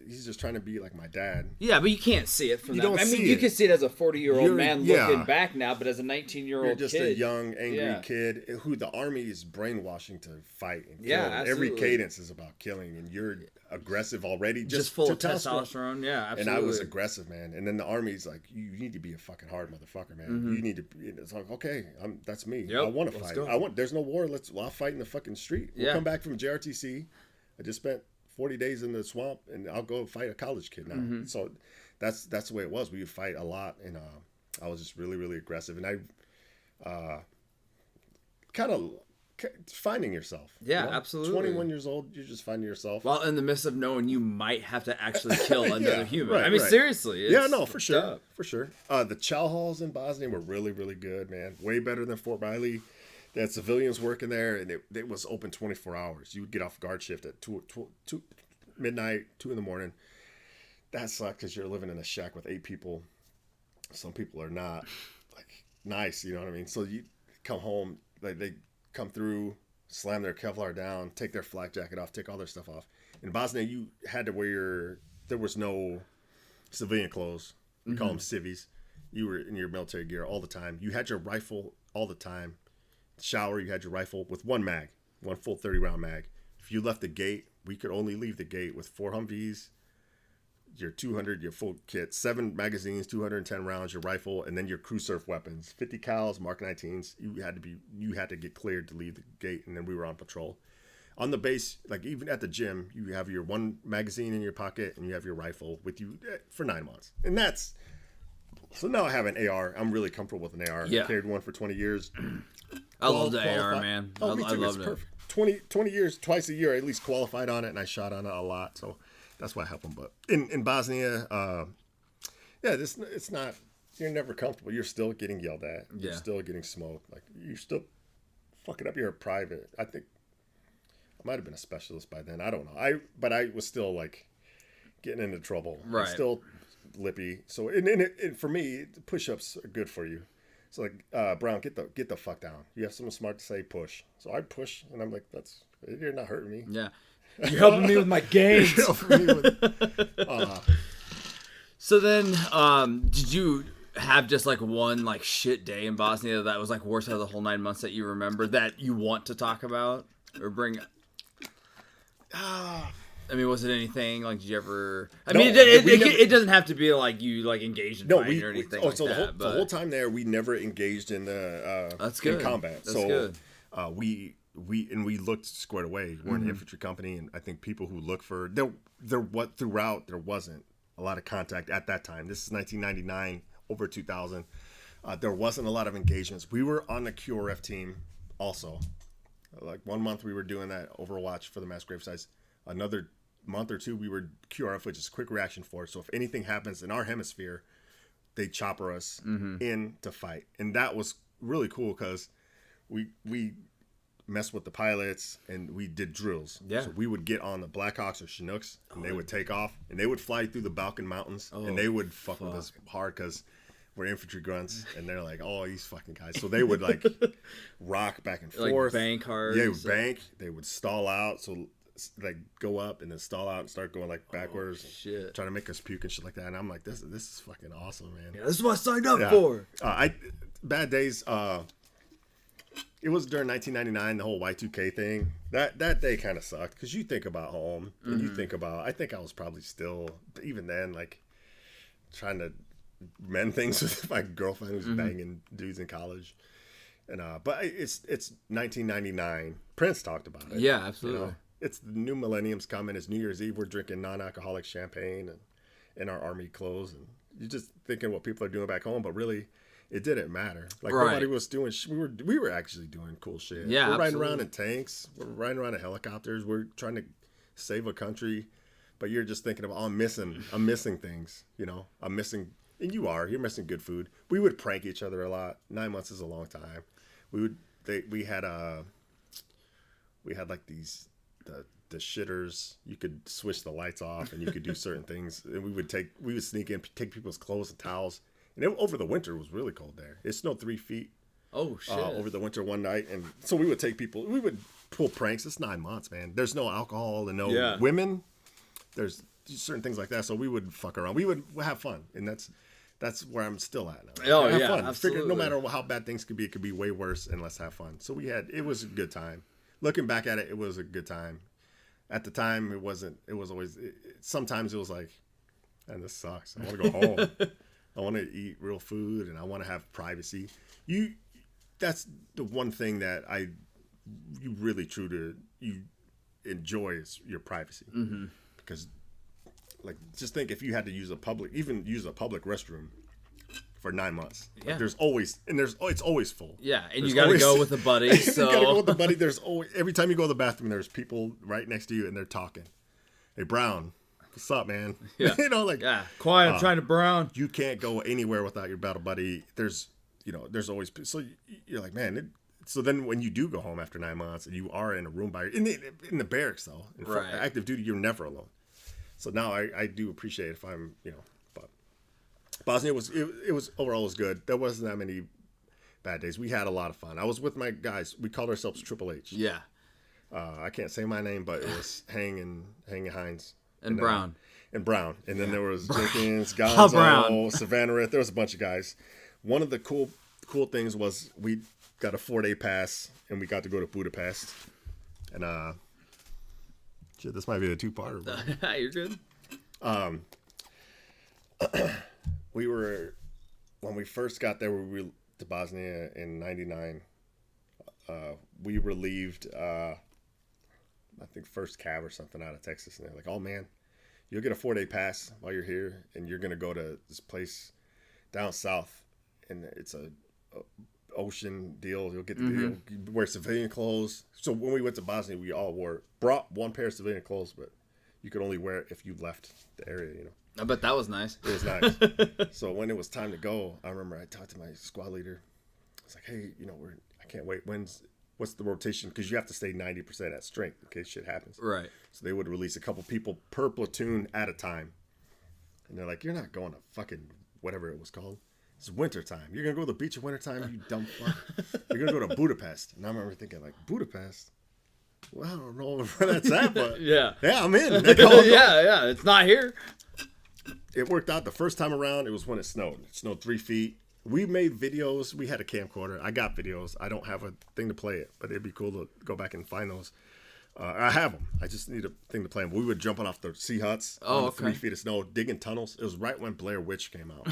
he's just trying to be like my dad. Yeah, but you can't see it from you that. Don't I mean, see you it. can see it as a 40-year-old man looking Yeah. back now, but as a 19-year-old You're just kid, a young, angry kid who the army is brainwashing to fight and kill. Yeah, absolutely. Every cadence is about killing, and you're aggressive already. just full of testosterone. Yeah, absolutely. And I was aggressive, man. And then the army's like, you need to be a fucking hard motherfucker, man. Mm-hmm. You need to. It's like, okay, that's me. Yep, I want to fight. go. There's no war. I'll fight in the fucking street. We'll come back from JRTC. I just spent 40 days in the swamp, and I'll go fight a college kid now. Mm-hmm. So that's the way it was. We would fight a lot, and I was just really, really aggressive. And I kind of finding yourself. Yeah, absolutely. 21 years old, you're just finding yourself. Well, in the midst of knowing you might have to actually kill another human. Right, I mean, right. seriously. It's For sure. up. For sure. The chow halls in Bosnia were really, really good, man. Way better than Fort Riley. They had civilians working there, and it was open 24 hours. You would get off guard shift at 2 midnight, 2 in the morning. That sucked because you're living in a shack with 8 people. Some people are not like nice, you know what I mean? So you come home, they come through, slam their Kevlar down, take their flak jacket off, take all their stuff off. In Bosnia, you had to wear there was no civilian clothes. We call them civvies. You were in your military gear all the time. You had your rifle all the time. Shower, you had your rifle with one mag, one full 30-round mag. If you left the gate, we could only leave the gate with 4 Humvees, your 200, your full kit, 7 magazines, 210 rounds, your rifle, and then your crew surf weapons, 50 cals, Mark 19s. You had to get cleared to leave the gate, and then we were on patrol. On the base, like even at the gym, you have your 1 magazine in your pocket, and you have your rifle with you for 9 months. And that's so now I have an AR. I'm really comfortable with an AR. Yeah. I carried one for 20 years. I love the AR, man. Oh, me too. I loved it's it. perfect. 20 years, twice a year, I at least qualified on it, and I shot on it a lot. So that's why I help them. But in Bosnia, it's not. You're never comfortable. You're still getting yelled at. You're still getting smoked. Like you're still fucking up. You're a private. I think I might have been a specialist by then. I don't know. But I was still like getting into trouble. Right. I'm still lippy. So and for me, push-ups are good for you. So like, Brown, get the fuck down. You have something smart to say, push. So I push, and I'm like, you're not hurting me. Yeah. You're helping me with my games. So then, did you have just like one like shit day in Bosnia that was like worse out of the whole 9 months that you remember that you want to talk about or bring? I mean, was it anything like? Did you ever? I mean, it doesn't have to be like you like engaged in fighting or anything like that. The whole time there, we never engaged in that's good. In combat. That's good. We looked squared away. We're an infantry company, and I think people who look for throughout there wasn't a lot of contact at that time. This is 1999, over 2000. There wasn't a lot of engagements. We were on the QRF team also. Like 1 month we were doing that Overwatch for the mass grave sites. Another month or 2 we were QRF, which is quick reaction force. So if anything happens in our hemisphere, they chopper us in to fight, and that was really cool because we messed with the pilots and we did drills. Yeah. So we would get on the Blackhawks or Chinooks, and they would take off, and they would fly through the Balkan Mountains, and they would fuck with us hard because we're infantry grunts, and they're like, oh, these fucking guys. So they would like rock back and forth. Like bank hard. Yeah, bank. They would stall out. So like go up and then stall out and start going like backwards. Shit. Trying to make us puke and shit like that. And I'm like, this is fucking awesome, man. Yeah, this is what I signed up for. Bad days. It was during 1999, the whole Y2K thing. That day kind of sucked because you think about home and you think about. I think I was probably still even then like trying to mend things with my girlfriend who's banging dudes in college. And but it's 1999. Prince talked about it. Yeah, absolutely. You know? It's the new millennium's coming. It's New Year's Eve. We're drinking non-alcoholic champagne and in our army clothes, and you're just thinking what people are doing back home, but really, it didn't matter. Like nobody was doing. We were actually doing cool shit. Yeah, we're riding around in tanks. We're riding around in helicopters. We're trying to save a country, but you're just thinking about, oh, I'm missing things. You know, I'm missing, and you're missing good food. We would prank each other a lot. 9 months is a long time. We had like these. The shitters, you could switch the lights off and you could do certain things, and we would sneak in, take people's clothes and towels, and over the winter it was really cold there. It snowed 3 feet over the winter one night, and so we would pull pranks. It's 9 months, man. There's no alcohol and no women. There's certain things like that. So we would fuck around. We would have fun, and that's where I'm still at now. Oh, have yeah, fun. absolutely. Figure, no matter how bad things could be, it could be way worse, and let's have fun. So it was a good time. Looking back at it, it was a good time. At the time, it wasn't. It was always. Sometimes it was like, man, this sucks. I want to go home. I want to eat real food, and I want to have privacy. That's the one thing that you really you enjoy is your privacy. Mm-hmm. Because, like, just think if you had to use a public restroom for 9 months. Yeah. Like, it's always full. Yeah, and There's you got to always, go with a buddy. So you got to go with the buddy. There's always, every time you go to the bathroom, there's people right next to you, and they're talking. Hey, Brown, what's up, man? Yeah. Yeah, quiet. I'm trying to Brown. You can't go anywhere without your battle buddy. There's always, so you're like, man. So then when you do go home after 9 months and you are in a room in the barracks though, right. Active duty, you're never alone. So now I do appreciate it if I'm, but Bosnia it was overall was good. There wasn't that many bad days. We had a lot of fun. I was with my guys. We called ourselves Triple H. Yeah. I can't say my name, but it was Hang and Hines. And Brown. And Brown. And then there was Jenkins, Gonzo, Savannah. There was a bunch of guys. One of the cool things was we got a 4-day pass and we got to go to Budapest. And shit, this might be a 2-parter. You're good. When we first got there, we were to Bosnia in '99. We relieved, I think, first cab or something out of Texas, and they're like, "Oh man, you'll get a 4-day pass while you're here, and you're gonna go to this place down south, and it's a ocean deal. You'll get you'll wear civilian clothes." So when we went to Bosnia, we all brought one pair of civilian clothes, but you could only wear it if you left the area, I bet that was nice. It was nice. So when it was time to go, I remember I talked to my squad leader. I was like, "Hey, I can't wait. What's the rotation? Because you have to stay 90% at strength in case shit happens." Right. So they would release a couple people per platoon at a time. And they're like, "You're not going to fucking whatever it was called. It's winter time. You're going to go to the beach in winter time, you dumb fuck. You're going to go to Budapest." And I remember thinking, like, Budapest? Well, I don't know where that's at, but yeah, I'm in. Yeah, it's not here. It worked out the first time around. It was when it snowed. It snowed 3 feet. We made videos. We had a camcorder. I got videos. I don't have a thing to play it, but it'd be cool to go back and find those. I have them. I just need a thing to play them. We were jumping off the sea huts on the 3 feet of snow, digging tunnels. It was right when Blair Witch came out.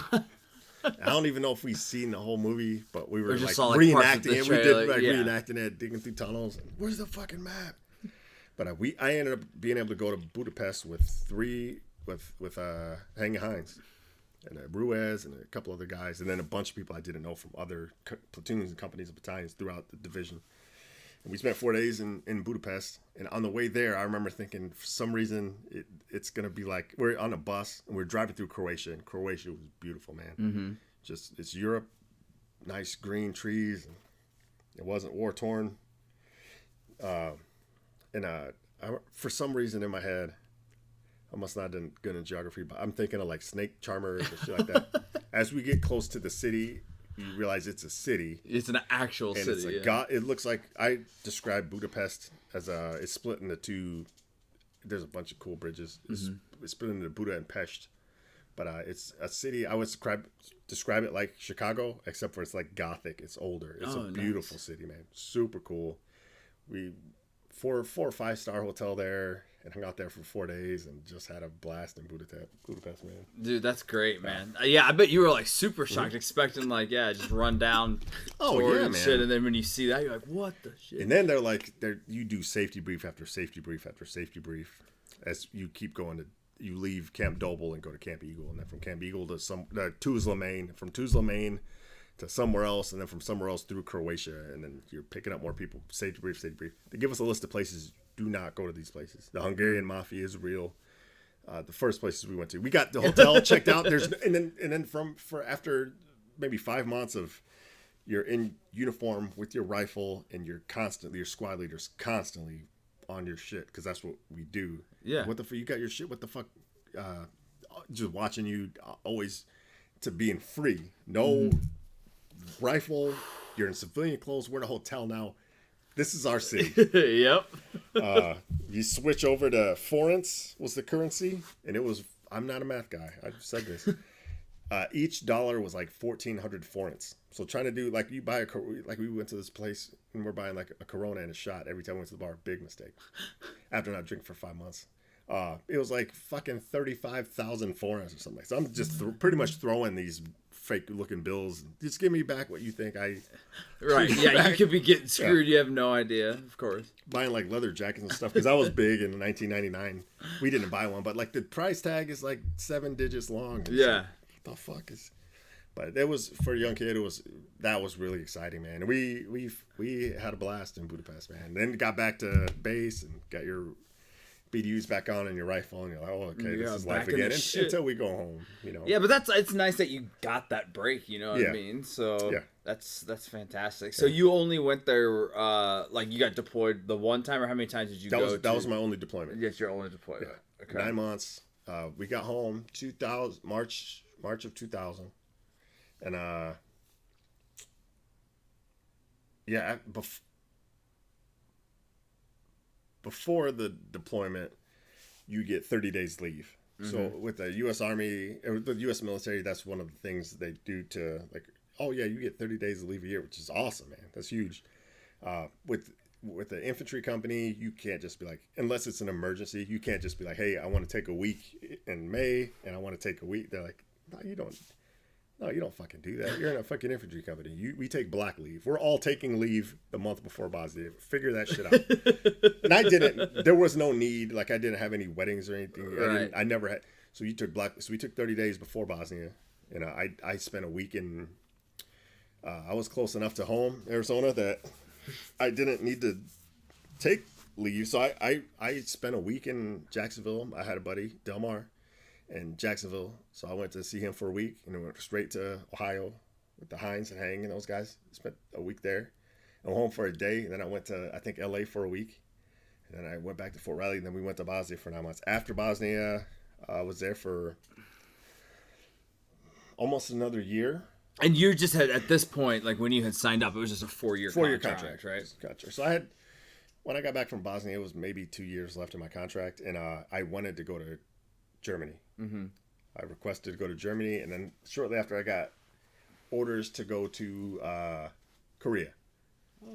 I don't even know if we've seen the whole movie, but we were reenacting it. We did reenacting it, digging through tunnels. Where's the fucking map? But I ended up being able to go to Budapest with Hang Hines and Ruiz and a couple other guys, and then a bunch of people I didn't know from other platoons and companies and battalions throughout the division. And we spent 4 days in Budapest. And on the way there, I remember thinking, for some reason, it's going to be like, we're on a bus and we're driving through Croatia. And Croatia was beautiful, man. Mm-hmm. It's Europe, nice green trees. And it wasn't war-torn. For some reason in my head, I must not have done good in geography, but I'm thinking of like snake charmers and shit like that. As we get close to the city, you realize it's a city. It's an actual city. It looks like, I describe Budapest as it's split into two. There's a bunch of cool bridges. It's split into Buda and Pest, but it's a city. I would describe it like Chicago, except for it's like Gothic. It's older. It's a beautiful city, man. Super cool. We 4 or 5-star hotel there. And hung out there for 4 days and just had a blast in Budapest, man. Dude, that's great, man. Yeah, I bet you were like super shocked, expecting just run down man. shit, and then when you see that, you're like, what the shit? And then you do safety brief after safety brief after safety brief as you keep going you leave Camp Doble and go to Camp Eagle, and then from Camp Eagle to Tuzla, Maine, from Tuzla, Maine to somewhere else, and then from somewhere else through Croatia, and then you're picking up more people. Safety brief. They give us a list of places. Do not go to these places. The Hungarian mafia is real. The first places we went to, we got the hotel checked out. And then after maybe 5 months of you're in uniform with your rifle and your squad leader's constantly on your shit, because that's what we do. Yeah. What the fuck? You got your shit? What the fuck? Just watching you always to being free. No rifle. You're in civilian clothes. We're in a hotel now. This is our city. Yep. you switch over to forints was the currency, and it was. I'm not a math guy. I've said this. Each dollar was like 1,400 forints. So trying to do like you buy like we went to this place and we're buying like a Corona and a shot every time we went to the bar. Big mistake. After not drinking for 5 months, it was like fucking 35,000 forints or something. So I'm just pretty much throwing these fake looking bills. Just give me back what you think I. Right. Yeah, you could be getting screwed. Yeah. You have no idea, of course. Buying like leather jackets and stuff because I was big in 1999. We didn't buy one, but like the price tag is like 7 digits long. Yeah. What the fuck is? But it was for a young kid. That was really exciting, man. And we had a blast in Budapest, man. Then got back to base and got your BDUs back on and your rifle, and you're like, oh, okay, this is life again until we go home, you know. Yeah, but it's nice that you got that break, you know what I mean? So that's fantastic. So you only went there, like you got deployed the one time, or how many times did you go? That was my only deployment. Yes, your only deployment. Yeah. Okay. 9 months. We got home 2000 March of 2000, and before the deployment, you get 30 days leave. Mm-hmm. So with the U.S. Army or the U.S. military, that's one of the things they do to like, oh yeah, you get 30 days of leave a year, which is awesome, man. That's huge. With the infantry company, you can't just be like, unless it's an emergency, you can't just be like, hey, I want to take a week in May and I want to take a week. They're like, no, you don't. No, you don't fucking do that. You're in a fucking infantry company. We take black leave. We're all taking leave the month before Bosnia. Figure that shit out. And I didn't. There was no need. Like I didn't have any weddings or anything. Right. I never had. So you took So we took 30 days before Bosnia, and I spent a week in. I was close enough to home, Arizona, that I didn't need to take leave. So I spent a week in Jacksonville. I had a buddy, Delmar, in Jacksonville. So I went to see him for a week and then went straight to Ohio with the Hines and Hang and those guys. Spent a week there. I went home for a day, and then I went to, I think, LA for a week. And then I went back to Fort Riley, and then we went to Bosnia for 9 months. After Bosnia, I was there for almost another year. And you just had, at this point, like when you had signed up, it was just a 4-year contract, right? Contract. So I had, when I got back from Bosnia, it was maybe 2 years left in my contract, and I wanted to go to Germany. Mm-hmm. I requested to go to Germany, and then shortly after I got orders to go to Korea.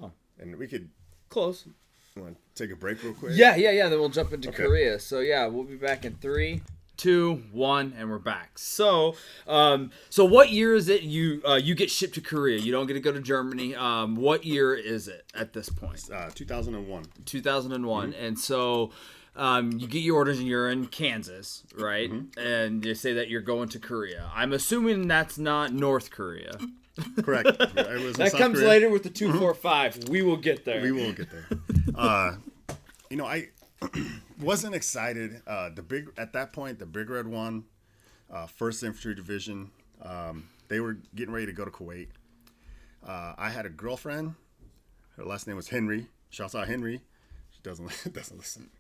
Oh. And we could... Close. Want to take a break real quick? Yeah. Then we'll jump into Korea. So, yeah, we'll be back in 3, 2, 1, and we're back. So, what year is it you get shipped to Korea? You don't get to go to Germany. What year is it at this point? 2001. 2001. Mm-hmm. And so... you get your orders and you're in Kansas, right? Mm-hmm. And you say that you're going to Korea. I'm assuming that's not North Korea. Correct. That comes Korea. Later with the 245. Mm-hmm. We will get there. We will get there. I wasn't excited. At that point, the Big Red 1, 1st Infantry Division, they were getting ready to go to Kuwait. I had a girlfriend. Her last name was Henry. Shouts out Henry. Doesn't listen.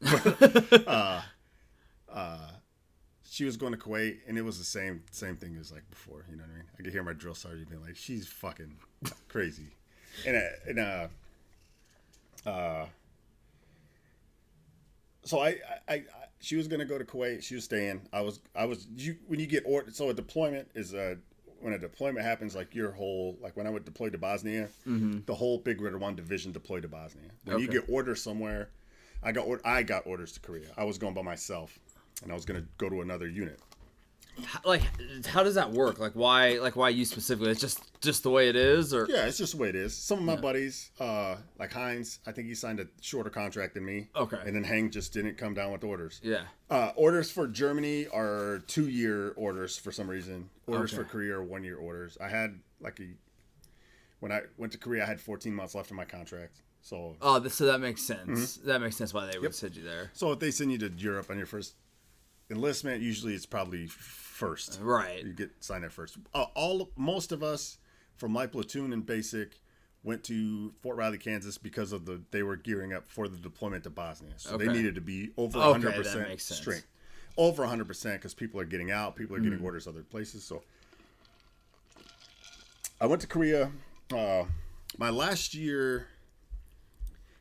She was going to Kuwait, and it was the same thing as like before. You know what I mean? I could hear my drill sergeant being like, "She's fucking crazy," so she was going to go to Kuwait. She was staying. When you get ordered. So a deployment is when a deployment happens, like your whole, like when I would deploy to Bosnia, mm-hmm. the whole Big Red 1 division deployed to Bosnia. When you get orders somewhere, I got orders to Korea. I was going by myself, and I was going to go to another unit. Like, how does that work? Like, why you specifically? It's just the way it is, or yeah, it's just the way it is. Some of my buddies, like Hines, I think he signed a shorter contract than me. Okay, and then Hang just didn't come down with orders. Yeah, orders for Germany are 2-year orders for some reason. Orders for Korea are 1-year orders. I had when I went to Korea, I had 14 months left in my contract. So so that makes sense. Mm-hmm. That makes sense why they would send you there. So if they send you to Europe on your first enlistment, usually it's probably first. Right. You get signed at first. Most of us from my platoon and basic went to Fort Riley, Kansas because they were gearing up for the deployment to Bosnia. So they needed to be over 100% strength. Over 100% because people are getting out. People are getting orders other places. So I went to Korea. My last year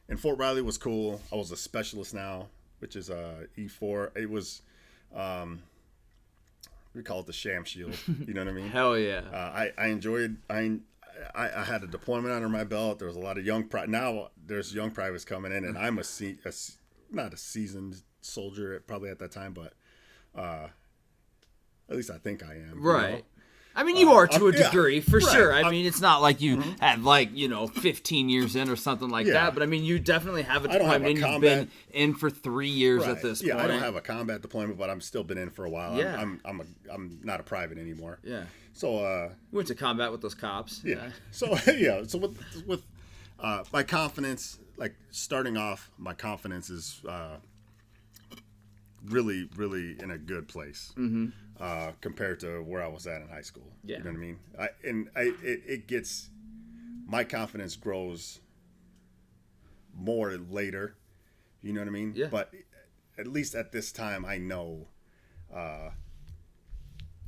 in Fort Riley was cool. I was a specialist now. which is E4. It was, we call it the sham shield. You know what I mean? Hell yeah. I enjoyed. I had a deployment under my belt. There was a lot of now there's young privates coming in, and I'm not a seasoned soldier probably at that time, but at least I think I am. Right. You know? I mean, you are to a yeah, degree, for right. sure. I mean, it's not like you had 15 years in or something like Yeah. that. But I mean, you definitely have a I don't have deployment. a And you've combat- been in for 3 years Right. at this Yeah, point. I don't have a combat deployment, but I'm still been in for a while. Yeah. I'm not a private anymore. Yeah. So Went to combat with those cops. yeah. So So with my confidence, like starting off, my confidence is really in a good place compared to where I was at in high school. Yeah. You know what I mean? It gets, my confidence grows more later. You know what I mean? Yeah. But at least at this time, I know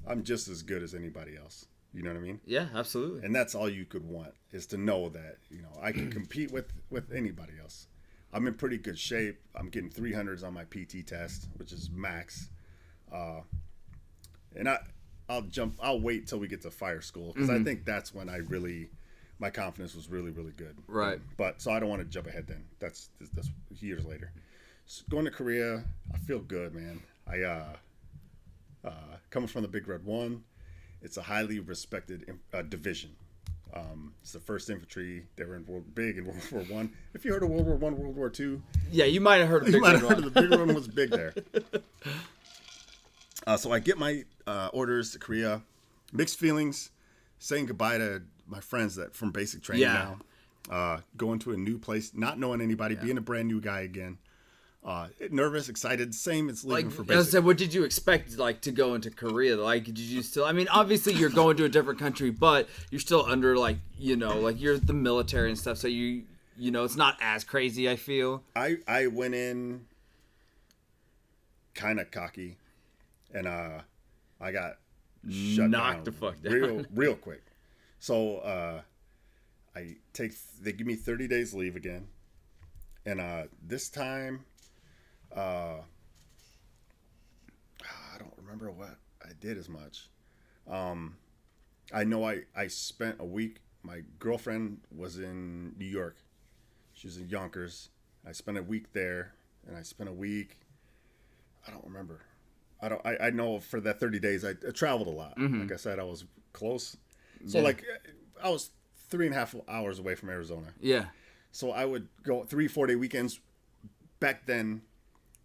I'm just as good as anybody else. You know what I mean? Yeah, absolutely. And that's all you could want, is to know that, I can compete with anybody else. I'm in pretty good shape. I'm getting 300s on my PT test, which is max. And I'll wait till we get to fire school, because I think that's when my confidence was really good. Right. But so I don't want to jump ahead then. That's years later. So going to Korea, I feel good, man. Coming from the Big Red 1, it's a highly respected division. It's the 1st Infantry. They were big in World War I. If you heard of World War I, World War II, Yeah, you might have heard of you Big might Red have heard One. of the Big Red 1 was big there. So I get my orders to Korea. Mixed feelings. Saying goodbye to my friends that from basic training now. Going to a new place, not knowing anybody, being a brand new guy again. Nervous, excited, same as leaving for I basic. said, what did you expect, to go into Korea? Did you still? I mean, obviously you're going to a different country, but you're still under you're the military and stuff. So it's not as crazy. I feel. I went in kind of cocky, and I got shut Knocked down the fuck down. real quick. So they give me 30 days leave again, and this time. I don't remember what I did as much. I know I spent a week. My girlfriend was in New York. She was in Yonkers. I spent a week there, and I spent a week. I don't remember. I know for that 30 days I traveled a lot. Like I said, I was close. So I was 3.5 hours away from Arizona. Yeah. So I would go 3-4 day weekends. Back then,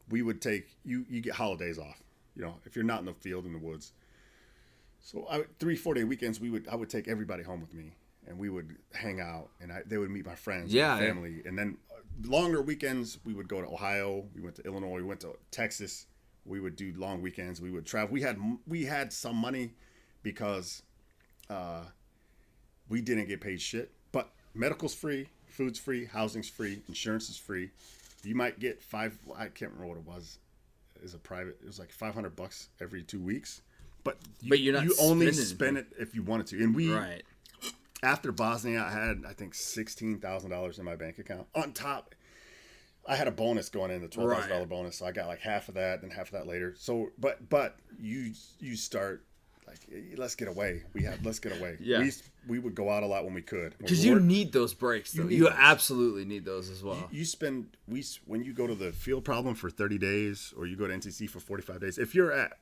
we would take you get holidays off, if you're not in the field in the woods. So 3-4 day weekends, I would take everybody home with me, and we would hang out, and they would meet my friends and family. And then longer weekends, we would go to Ohio, we went to Illinois, we went to Texas. We would do long weekends. We would travel. We had some money because we didn't get paid shit, but medical's free, food's free, housing's free, insurance is free. You might get I can't remember what it was. As a private, it was like $500 every 2 weeks. But you're not. You only spending spend it if you wanted to. And we, right. After Bosnia, I had I think $16,000 in my bank account. On top, I had a bonus going in, the $12,000 bonus. So I got like half of that, and half of that later. So, but you start. Let's get away. Let's get away. Yeah. We would go out a lot when we could. Because you need those breaks, though. You absolutely need those as well. When you go to the field problem for 30 days, or you go to NCC for 45 days, if you're at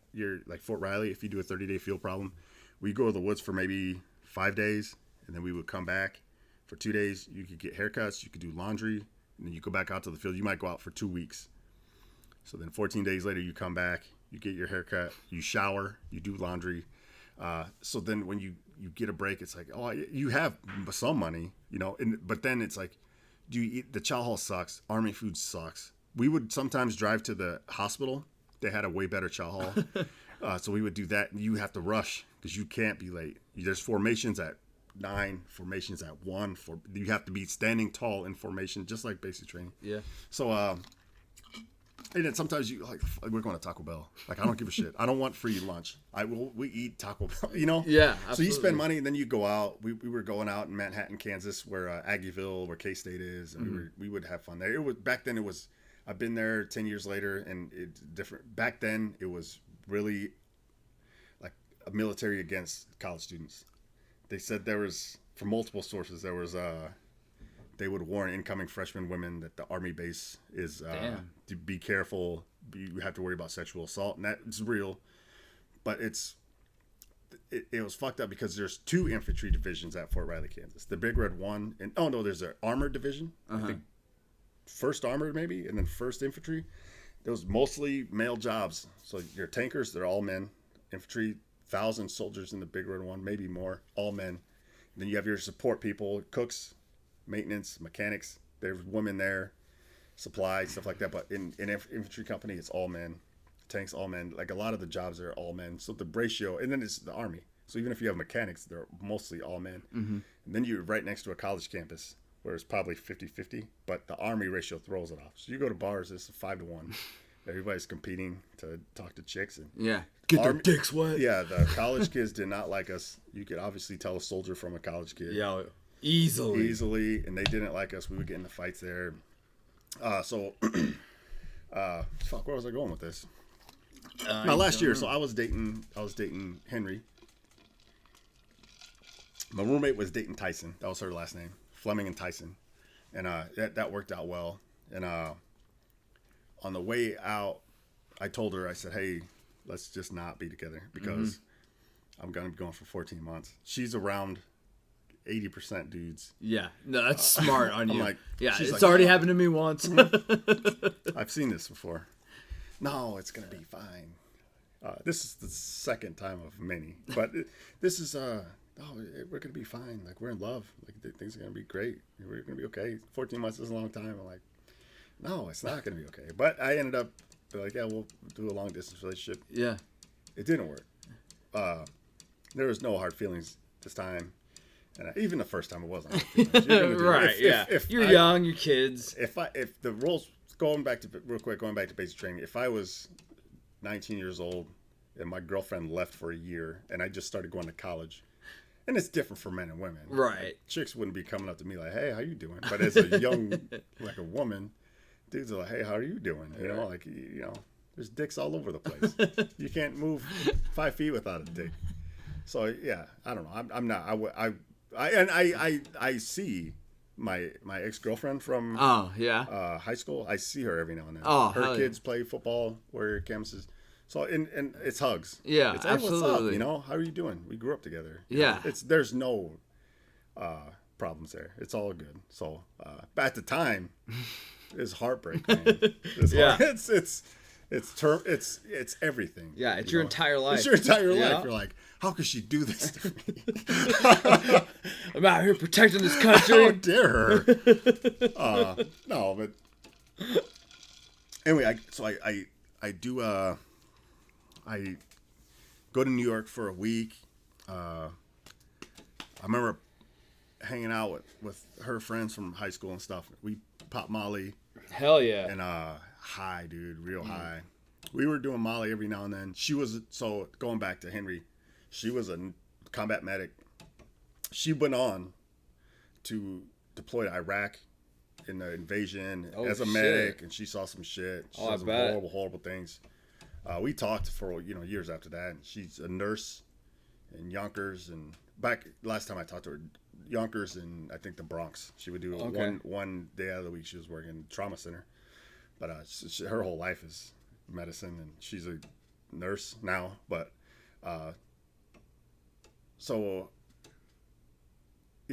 like Fort Riley, if you do a 30-day field problem, we go to the woods for maybe 5 days, and then we would come back for 2 days. You could get haircuts, you could do laundry, and then you go back out to the field. You might go out for 2 weeks. So then 14 days later, you come back, you get your haircut, you shower, you do laundry. So then when you get a break, it's like, oh, you have some money, but then it's like, do you eat? The chow hall sucks. Army food sucks. We would sometimes drive to the hospital. They had a way better chow hall. So we would do that, and you have to rush because you can't be late. There's formations at 9, formations at 1. You have to be standing tall in formation, just like basic training. Yeah. So, and then sometimes we're going to Taco Bell. I don't give a shit. I don't want free lunch. We eat Taco Bell, Yeah, absolutely. So you spend money, and then you go out. We were going out in Manhattan, Kansas, where Aggieville, where K-State is, and we would have fun there. It was back then. I've been there 10 years later, and it's different. Back then, it was really like a military against college students. They said there was, from multiple sources, there was they would warn incoming freshman women that the Army base is to be careful. You have to worry about sexual assault, and that's real. But it was fucked up because there's 2 infantry divisions at Fort Riley, Kansas. The Big Red 1, and there's an armored division. I think first armored maybe, and then first infantry. It was mostly male jobs. So your tankers, they're all men. Infantry, 1,000 soldiers in the Big Red 1, maybe more, all men. And then you have your support people, cooks, maintenance, mechanics. There's women there, supply, stuff like that. But in infantry company, it's all men. Tanks, all men. Like a lot of the jobs are all men. So the ratio, and then it's the Army. So even if you have mechanics, they're mostly all men. And then you're right next to a college campus where it's probably 50-50, but the Army ratio throws it off. So you go to bars, it's 5-1. Everybody's competing to talk to chicks. And get their dicks wet. Yeah, the college kids did not like us. You could obviously tell a soldier from a college kid. Yeah, easily. And they didn't like us. We would get into fights there. Fuck, where was I going with this? My last year, so I was dating Henry. My roommate was dating Tyson. That was her last name, Fleming and Tyson, and that worked out well. And on the way out, I told her, I said, "Hey, let's just not be together because I'm gonna be going for 14 months." She's around 80% dudes. Yeah, no, that's smart on you. I'm like, it's already happened to me once. I've seen this before. No, it's gonna be fine. This is the second time of many, but this is we're gonna be fine. Like, we're in love. Like, things are gonna be great. We're gonna be okay. 14 months is a long time. I'm like, no, it's not gonna be okay. But I ended up like, yeah, we'll do a long distance relationship. Yeah, it didn't work. There was no hard feelings this time, and even the first time it wasn't hard feelings. Right? If you're young, you're kids. If the roles going back to basic training, if I was 19 years old and my girlfriend left for a year and I just started going to college, and it's different for men and women, right? Like, chicks wouldn't be coming up to me like, "Hey, how you doing?" But as a young, like a woman, dudes are like, "Hey, how are you doing?" You know, like, there's dicks all over the place. You can't move 5 feet without a dick. So yeah, I don't know. I'm not. I see my ex-girlfriend from high school. I see her every now and then. Her kids play football where campus is. So and it's hugs. Yeah, it's, hey, absolutely. What's up? How are you doing? We grew up together. Yeah, there's no problems there. It's all good. So but at the time, it's heartbreak, man. It's everything. Yeah, it's your entire life. It's your entire life. You're like, how could she do this to me? I'm out here protecting this country. How dare her? No, but anyway, I go to New York for a week. I remember hanging out with her friends from high school and stuff. We popped Molly. Hell yeah. And high, dude, real high. We were doing Molly every now and then. She was, so going back to Henry, she was a combat medic. She went on to deploy to Iraq in the invasion as a medic, and she saw some shit. She saw some horrible things. We talked for years after that. And she's a nurse in Yonkers, and back last time I talked to her, Yonkers and I think the Bronx. She would do one day out of the week. She was working in a trauma center, but her whole life is medicine, and she's a nurse now. But so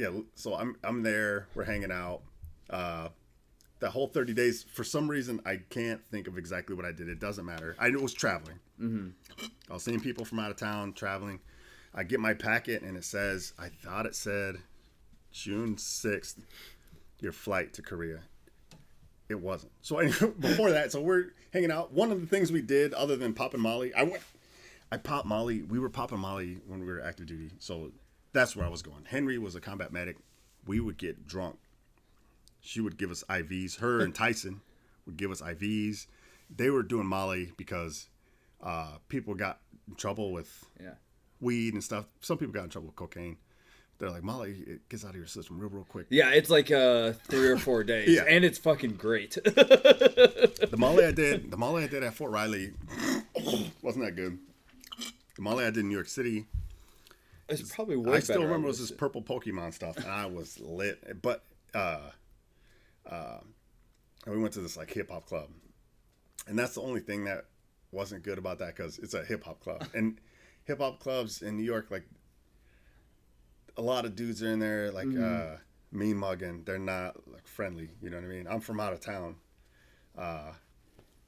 I'm there. We're hanging out. The whole 30 days, for some reason, I can't think of exactly what I did. It doesn't matter. I was traveling. Mm-hmm. I was seeing people from out of town, traveling. I get my packet, and I thought it said June 6th, your flight to Korea. It wasn't. So before that, so we're hanging out. One of the things we did, other than popping Molly, I popped Molly. We were popping Molly when we were active duty. So that's where I was going. Henry was a combat medic. We would get drunk. She would give us IVs. Her and Tyson would give us IVs. They were doing Molly because people got in trouble with weed and stuff. Some people got in trouble with cocaine. They're like, Molly, it gets out of your system real quick. Yeah, it's like 3 or 4 days, and it's fucking great. Molly I did at Fort Riley wasn't that good. The Molly I did in New York City. It's probably way better. I still remember it was this purple Pokemon stuff, and I was lit. But we went to this like hip hop club, and that's the only thing that wasn't good about that because it's a hip hop club, and hip hop clubs in New York, like a lot of dudes are in there, like mean mugging. They're not like friendly. You know what I mean? I'm from out of town.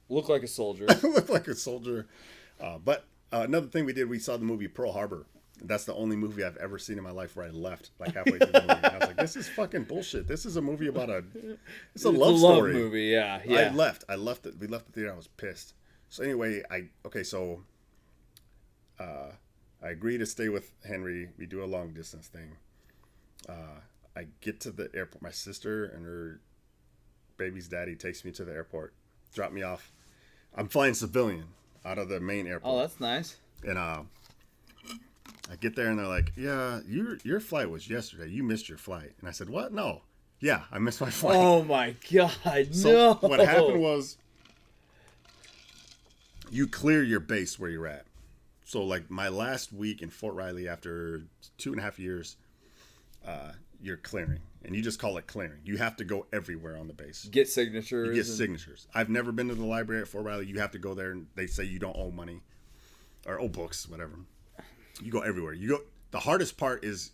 Look like a soldier. Look like a soldier. But another thing we did, we saw the movie Pearl Harbor. That's the only movie I've ever seen in my life where I left like halfway through the movie. And I was like, this is fucking bullshit. This is a movie about it's a love story. Movie, yeah. I left it. We left the theater. I was pissed. So anyway, I agree to stay with Henry. We do a long distance thing. I get to the airport. My sister and her baby's daddy takes me to the airport, drop me off. I'm flying civilian out of the main airport. Oh, that's nice. And I get there and they're like, yeah, your flight was yesterday. You missed your flight. And I said, what? No. Yeah, I missed my flight. Oh my God, so no. What happened was you clear your base where you're at. So like my last week in Fort Riley after 2.5 years, you're clearing. And you just call it clearing. You have to go everywhere on the base. Get signatures. You get signatures. I've never been to the library at Fort Riley. You have to go there and they say you don't owe money or owe books, whatever. You go everywhere. You go. The hardest part is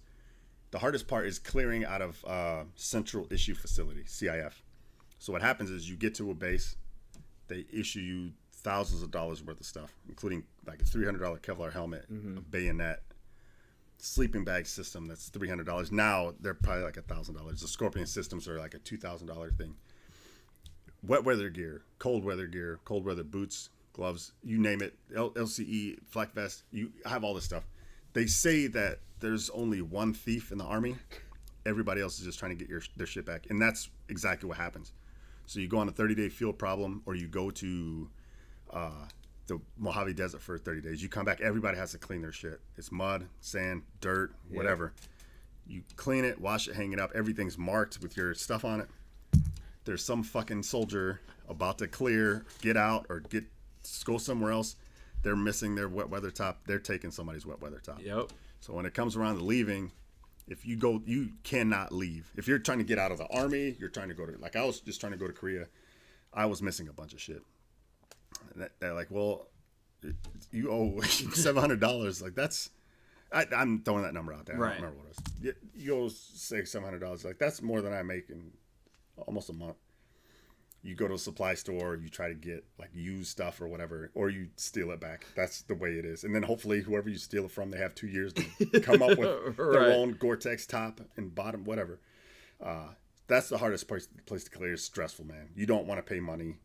clearing out of Central Issue Facility, CIF. So what happens is you get to a base, they issue you thousands of dollars worth of stuff, including like a $300 Kevlar helmet, a bayonet, sleeping bag system that's $300. Now they're probably like $1,000. The Scorpion systems are like a $2,000 thing. Wet weather gear, cold weather boots, gloves, you name it, LCE, flak vest, you have all this stuff. They say that there's only one thief in the Army. Everybody else is just trying to get their shit back. And that's exactly what happens. So you go on a 30-day field problem or you go to the Mojave Desert for 30 days. You come back, everybody has to clean their shit. It's mud, sand, dirt, whatever. You clean it, wash it, hang it up. Everything's marked with your stuff on it. There's some fucking soldier about to clear, get out, or go somewhere else. They're missing their wet weather top. They're taking somebody's wet weather top. Yep. So when it comes around to leaving, if you go, you cannot leave. If you're trying to get out of the Army, you're trying to go to, like I was just trying to go to Korea. I was missing a bunch of shit. And they're like, well, you owe $700. Like that's, I'm throwing that number out there. I don't remember what it was. You owe say $700. Like that's more than I make in almost a month. You go to a supply store, you try to get like used stuff or whatever, or you steal it back. That's the way it is. And then hopefully whoever you steal it from, they have 2 years to come up with their own Gore-Tex top and bottom, whatever. That's the hardest place to clear. It's stressful, man. You don't want to pay money.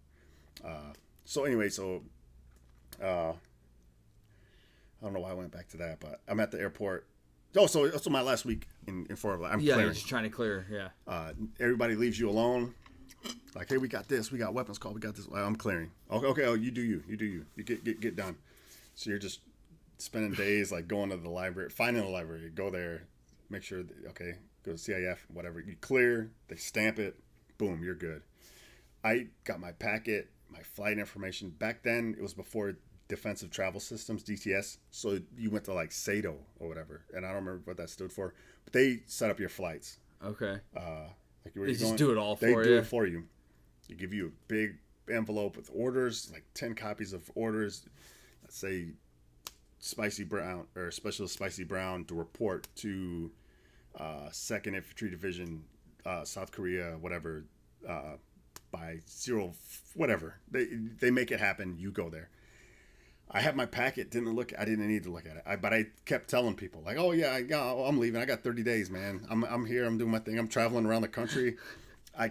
So anyway, I don't know why I went back to that, but I'm at the airport. Oh, so my last week in Fort Riley, I'm clearing. You're just trying to clear, yeah. Everybody leaves you alone. Like, hey, we got this. We got weapons call. We got this. I'm clearing. Okay. Oh, you do you. You get done. So you're just spending days like going to the library, finding the library, go there, make sure that, okay, go to CIF, whatever. You clear. They stamp it. Boom, you're good. I got my packet, my flight information. Back then, it was before Defensive Travel Systems, DTS. So you went to like SATO or whatever, and I don't remember what that stood for. But they set up your flights. Okay. Like where they just going, do it all for you. They do it for you. They give you a big envelope with orders, like 10 copies of orders. Let's say Spicy Brown or Specialist Spicy Brown to report to 2nd Infantry Division, South Korea, whatever, by 0, whatever. They make it happen. You go there. I have my packet. I didn't need to look at it. But I kept telling people like, oh yeah, I'm leaving. I got 30 days, man. I'm here. I'm doing my thing. I'm traveling around the country. I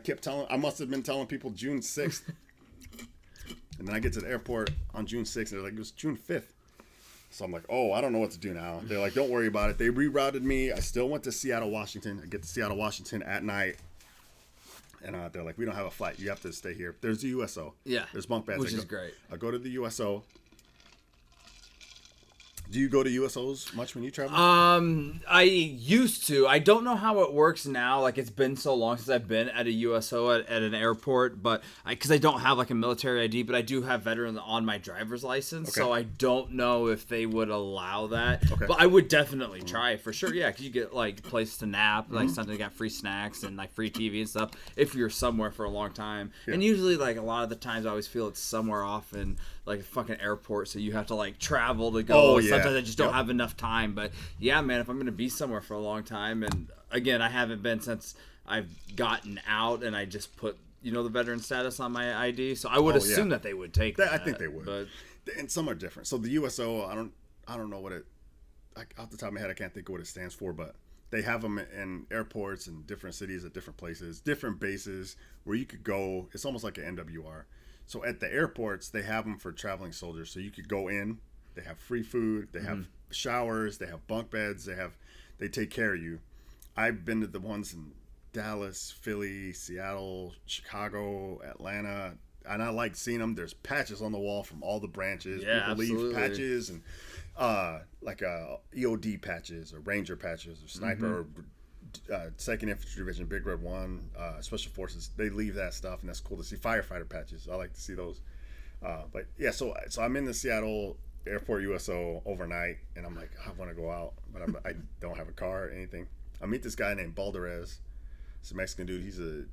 must have been telling people June 6th. And then I get to the airport on June 6th. And they're like, it was June 5th. So I'm like, oh, I don't know what to do now. They're like, don't worry about it. They rerouted me. I still went to Seattle, Washington. I get to Seattle, Washington at night. And they're like, we don't have a flight. You have to stay here. There's the USO. Yeah. There's bunk beds. Which is great. I go to the USO. Do you go to USOs much when you travel? I used to. I don't know how it works now. Like, it's been so long since I've been at a USO at an airport, but because I don't have like a military ID, but I do have veteran on my driver's license, so I don't know if they would allow that. Okay. But I would definitely try it for sure. Yeah, because you get like place to nap, like something got free snacks and like free TV and stuff if you're somewhere for a long time. Yeah. And usually, like a lot of the times, I always feel it's somewhere off in like a fucking airport, so you have to like travel to go. Oh, yeah. Sometimes I just don't have enough time. But yeah, man, if I'm gonna be somewhere for a long time, and again, I haven't been since I've gotten out, and I just put the veteran status on my ID, so I would assume that they would take that. I think they would, but and some are different. So the USO, I don't know what it. Off the top of my head, I can't think of what it stands for, but they have them in airports and different cities at different places, different bases where you could go. It's almost like an MWR. So at the airports, they have them for traveling soldiers. So you could go in. They have free food. They have showers. They have bunk beds. They take care of you. I've been to the ones in Dallas, Philly, Seattle, Chicago, Atlanta, and I like seeing them. There's patches on the wall from all the branches. Yeah, people leave patches and like EOD patches or Ranger patches or Sniper or 2nd Infantry Division, Big Red 1, Special Forces. They leave that stuff, and that's cool to see. Firefighter patches. I like to see those. But yeah, so I'm in the Seattle Airport USO overnight, and I'm like, I want to go out, but I don't have a car or anything. I meet this guy named Balderez. He's a Mexican dude. He's a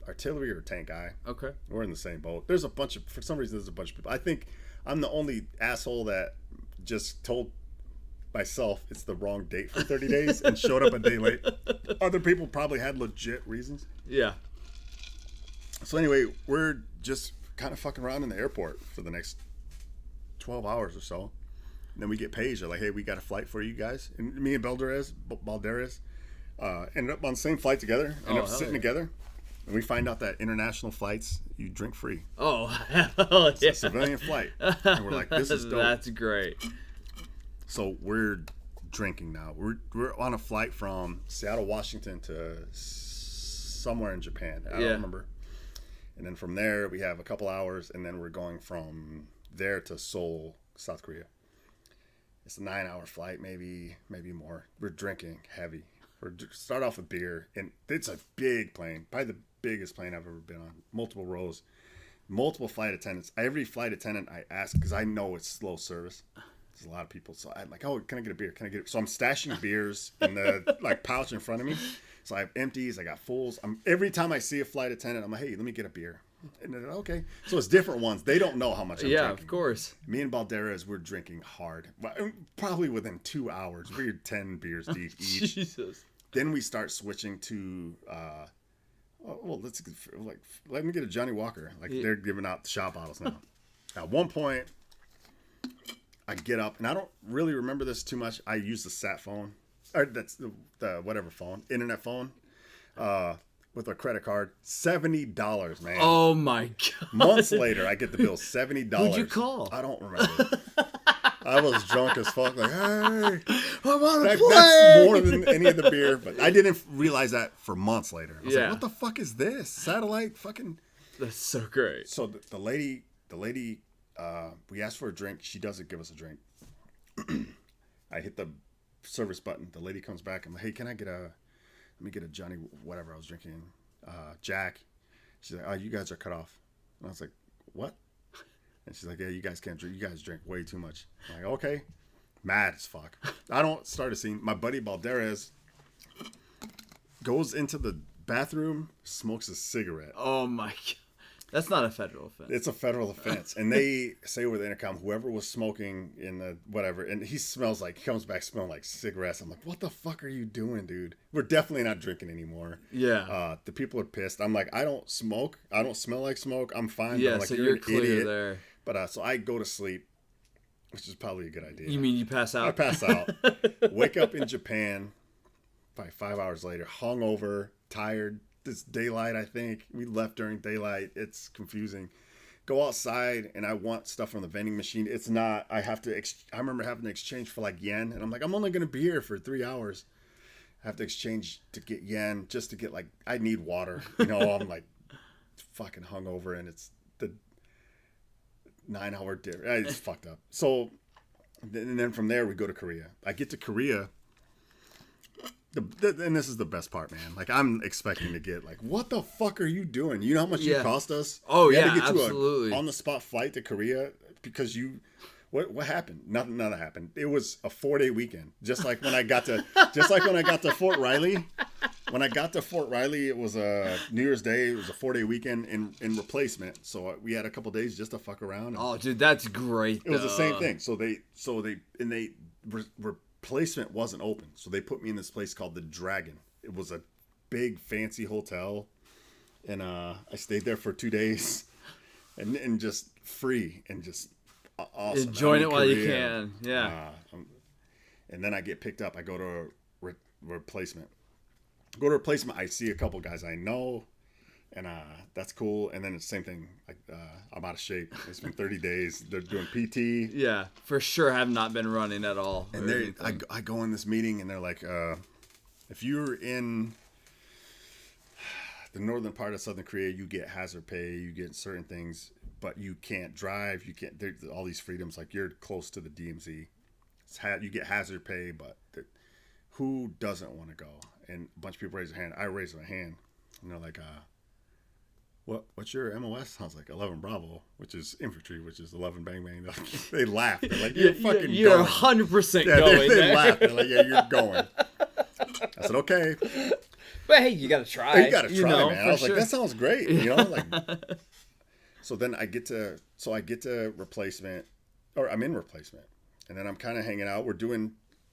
artillery or tank guy. Okay. We're in the same boat. For some reason, there's a bunch of people. I think I'm the only asshole that just told myself it's the wrong date for 30 days and showed up a day late. Other people probably had legit reasons. Yeah. So anyway, we're just kind of fucking around in the airport for the next 12 hours or so. And then we get paged. They're like, hey, we got a flight for you guys. And me and Balderez ended up on the same flight together. Ended up sitting together. And we find out that international flights, you drink free. Oh, hell yeah. It's a civilian flight. And we're like, this is dope. That's great. So we're drinking now. We're on a flight from Seattle, Washington to somewhere in Japan. I don't remember. And then from there, we have a couple hours, and then we're going from there to Seoul, South Korea. It's a 9-hour flight, maybe more. We're drinking heavy. Start off with beer, and it's a big plane, probably the biggest plane I've ever been on. Multiple rows, multiple flight attendants. Every flight attendant I ask, because I know it's slow service. There's a lot of people, so I'm like, oh, can I get a beer? Can I get it? So I'm stashing beers in the pouch in front of me. So I have empties, I got fulls. Every time I see a flight attendant, I'm like, hey, let me get a beer. And they're okay. So it's different ones. They don't know how much I'm drinking. Yeah, of course. Me and Balderez, we're drinking hard. Probably within 2 hours, we're 10 beers deep each. Jesus. Then we start switching to, let me get a Johnny Walker. They're giving out the shot bottles now. At one point, I get up, and I don't really remember this too much. I use the sat phone, or that's the whatever phone, internet phone, with a credit card. $70, man. Oh my god! Months later, I get the bill, $70. Who'd you call? I don't remember. I was drunk as fuck. Like, hey, I'm on a plane. That's more than any of the beer, but I didn't realize that for months later. I was like, what the fuck is this? Satellite fucking. That's so great. So the lady, we asked for a drink. She doesn't give us a drink. I hit the service button. The lady comes back. I'm like, hey, let me get a Johnny, whatever I was drinking, Jack. She's like, oh, you guys are cut off. And I was like, what? And she's like, yeah, you guys can't drink. You guys drink way too much. I'm like, okay. Mad as fuck. I don't start a scene. My buddy Balderez goes into the bathroom, smokes a cigarette. Oh my god. That's not a federal offense. It's a federal offense. And they say over the intercom, whoever was smoking in the whatever, and he comes back smelling like cigarettes. I'm like, what the fuck are you doing, dude? We're definitely not drinking anymore. Yeah. The people are pissed. I'm like, I don't smoke. I don't smell like smoke. I'm fine. Yeah, I'm like, so you're clear idiot. there. But so I go to sleep, which is probably a good idea. You mean you pass out? I pass out. Wake up in Japan, probably 5 hours later, hungover, tired. It's daylight, I think. We left during daylight. It's confusing. Go outside, and I want stuff from the vending machine. It's not. I have to. I remember having to exchange for like yen, and I'm like, I'm only gonna be here for 3 hours. I have to exchange to get yen just to get I need water. I'm like fucking hungover, and it's the 9-hour difference. It's fucked up. So And then from there we go to Korea. I get to Korea. And this is the best part, man. Like, I'm expecting to get like, what the fuck are you doing? You know how much you cost us? Oh, we yeah, had to get absolutely. You on the spot flight to Korea because you. What happened? Nothing happened. It was a 4-day weekend. Just like when I got to Fort Riley. When I got to Fort Riley, it was a New Year's Day. It was a 4-day weekend in replacement. So we had a couple days just to fuck around. Oh, dude, that's great. It was the same thing. So replacement wasn't open. So they put me in this place called the Dragon. It was a big fancy hotel, and I stayed there for 2 days, and just free and just awesome. Enjoying it while you can. Yeah. And then I get picked up. I go to replacement. Go to replacement. I see a couple guys I know, and that's cool. And then it's the same thing. Like I'm out of shape. It's been 30 days. They're doing PT. Yeah, for sure. Have not been running at all. And I go in this meeting, and they're like, if you're in the northern part of Southern Korea, you get hazard pay. You get certain things, but you can't drive. You can't. There's all these freedoms. Like, you're close to the DMZ. You get hazard pay, but who doesn't want to go? And a bunch of people raise their hand. I raise my hand, and they're like, what's your MOS? I was like, 11 Bravo, which is infantry, which is 11 Bang Bang. They laugh. They're like, you're fucking you're going. 100% Yeah, going. they laugh. They're like, yeah, you're going. I said, okay. But hey, you got to try. You got to try, man. I was sure. like, that sounds great. You know, like. So then I get to replacement, or I'm in replacement, and then I'm kind of hanging out.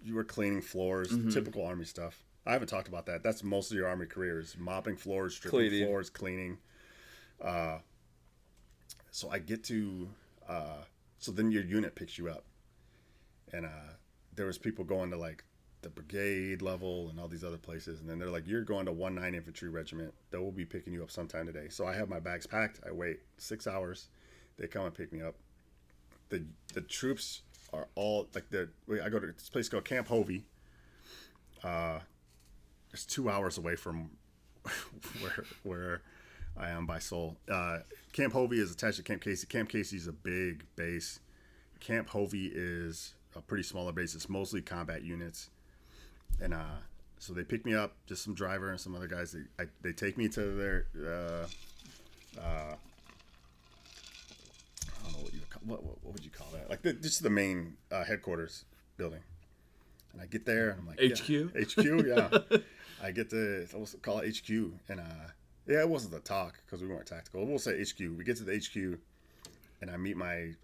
You were cleaning floors, typical Army stuff. I haven't talked about that. That's most of your Army career is mopping floors, stripping floors, cleaning. So I get to, so then your unit picks you up, and there was people going to like the brigade level and all these other places, and then they're like, you're going to 1-9 Infantry Regiment. They will be picking you up sometime today. So I have my bags packed. I wait 6 hours. They come and pick me up. The troops are all like I go to this place called Camp Hovey. It's 2 hours away from where I am by Seoul. Camp Hovey is attached to Camp Casey. Camp Casey is a big base. Camp Hovey is a pretty smaller base. It's mostly combat units. And so they pick me up, just some driver and some other guys. They take me to their I don't know what would you call that? Like just the main headquarters building. And I get there, and I'm like, HQ? Yeah, HQ, yeah. I get to call it HQ, and yeah, it wasn't the talk because we weren't tactical. We'll say HQ. We get to the HQ, and I meet my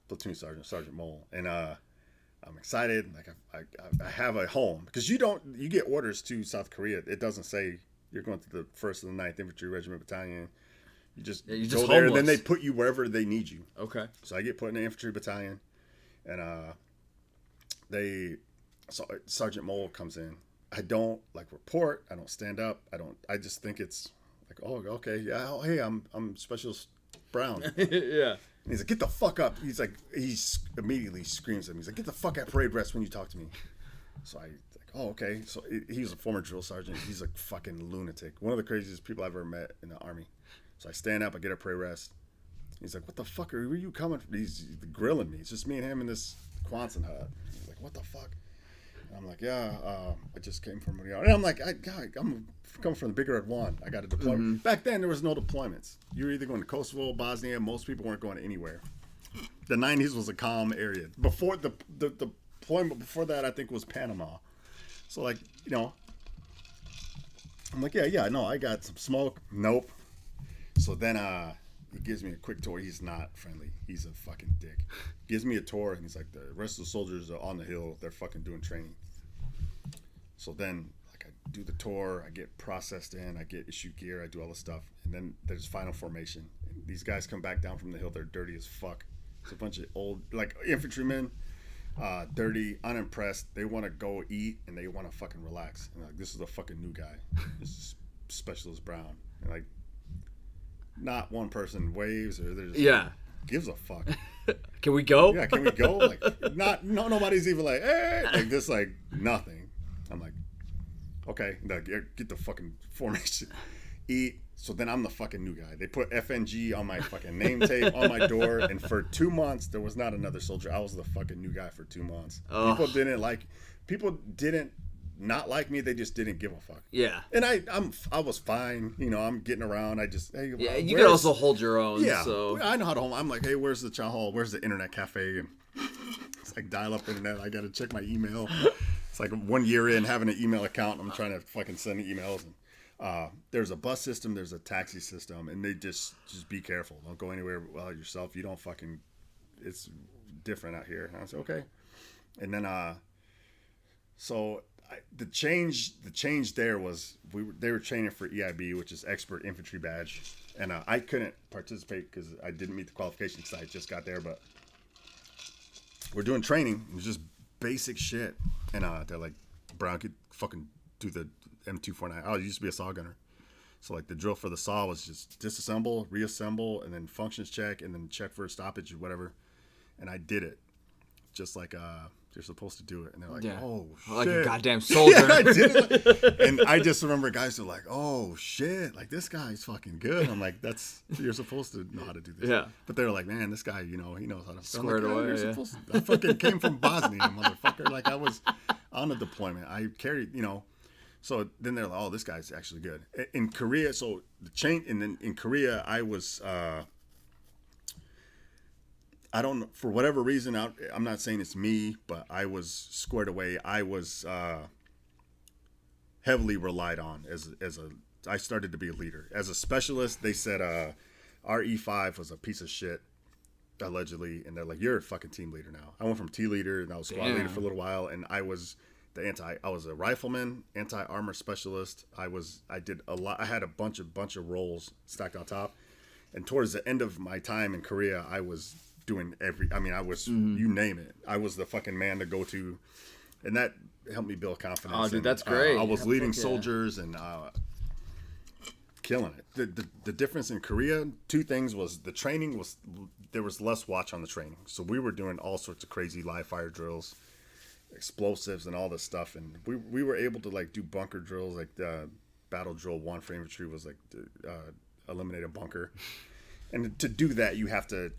platoon sergeant, Sergeant Mole, and I'm excited. Like I have a home because you get orders to South Korea. It doesn't say you're going to the 1st and the 9th Infantry Regiment Battalion. You just go there, homeless. and then they put you wherever they need you. Okay. So I get put in the infantry battalion, and Sergeant Mole comes in. I don't like report. I don't stand up. I just think it's like, oh, okay, yeah. Oh, hey, I'm Specialist Brown. Yeah. And he's like, get the fuck up. He immediately screams at me. He's like, get the fuck at parade rest when you talk to me. So I like, oh, okay. So he was a former drill sergeant. He's a fucking lunatic. One of the craziest people I've ever met in the Army. So I stand up. I get a parade rest. He's like, what the fuck where are you coming from? He's grilling me. It's just me and him in this Quonset hut. He's like, what the fuck? And I'm like, yeah, I just came from the Army. And I'm like, I'm coming from the Big Red One. I got a deployment. Back then, there was no deployments. You were either going to Kosovo, Bosnia. Most people weren't going anywhere. The 90s was a calm area. Before the deployment before that, I think, was Panama. So, like, you know, I'm like, yeah, no, I got some smoke. Nope. So then he gives me a quick tour. He's not friendly. He's a fucking dick. Gives me a tour, and he's like, the rest of the soldiers are on the hill. They're fucking doing training. So then, like, I do the tour. I get processed in. I get issued gear. I do all this stuff. And then there's final formation. And these guys come back down from the hill. They're dirty as fuck. It's a bunch of old, like, infantrymen, dirty, unimpressed. They want to go eat, and they want to fucking relax. And, like, this is a fucking new guy. This is Specialist Brown. And, like, not one person waves or there's gives a fuck. Can we go? Yeah, can we go? Like, nobody's even like, hey, like this, like nothing. I'm like, okay, get the fucking formation, eat, So then I'm the fucking new guy. They put FNG on my fucking name tape on my door, and for 2 months there was not another soldier. I was the fucking new guy for 2 months. Oh. People didn't not like me. They just didn't give a fuck. Yeah. And I was fine. You know, I'm getting around. I just hey. Yeah, you can also hold your own. Yeah. So I know how to hold. I'm like, hey, where's the chow hall? Where's the internet cafe? And it's like dial up internet. I gotta check my email. It's like 1 year in having an email account. I'm trying to fucking send emails. And, there's a bus system. There's a taxi system, and they just be careful. Don't go anywhere without yourself. You don't fucking. It's different out here. And I said okay, and then so. The change there was they were training for EIB, which is Expert Infantry Badge, and I couldn't participate because I didn't meet the qualifications. I just got there, but we're doing training. It was just basic shit, and they're like, "Brown, could fucking do the M249." I used to be a saw gunner, so like the drill for the saw was just disassemble, reassemble, and then functions check, and then check for a stoppage or whatever, and I did it, just like you're supposed to do it. And they're like, oh shit. Like a goddamn soldier. Yeah, I did it. And I just remember guys were like, oh shit, like this guy's fucking good. I'm like, you're supposed to know how to do this. Yeah. But they were like, man, this guy, he knows how to square it away. I fucking came from Bosnia, motherfucker. Like I was on a deployment. I carried, so then they're like, oh, this guy's actually good. In Korea, so the chain, and then in Korea, I was, I don't know, for whatever reason, I'm not saying it's me, but I was squared away. I was heavily relied on I started to be a leader. As a specialist, they said our E5 was a piece of shit, allegedly, and they're like, you're a fucking team leader now. I went from team leader, and I was squad leader for a little while, and I was I was a rifleman, anti-armor specialist. I did a lot. I had a bunch of roles stacked on top, and towards the end of my time in Korea, I was doing I was, you name it. I was the fucking man to go to, and that helped me build confidence. Oh, dude, that's great. I was leading soldiers and killing it. The difference in Korea, two things was the training there was less watch on the training. So we were doing all sorts of crazy live fire drills, explosives and all this stuff. And we were able to like do bunker drills, like the battle drill 1 for infantry was like eliminate a bunker. And to do that, you have to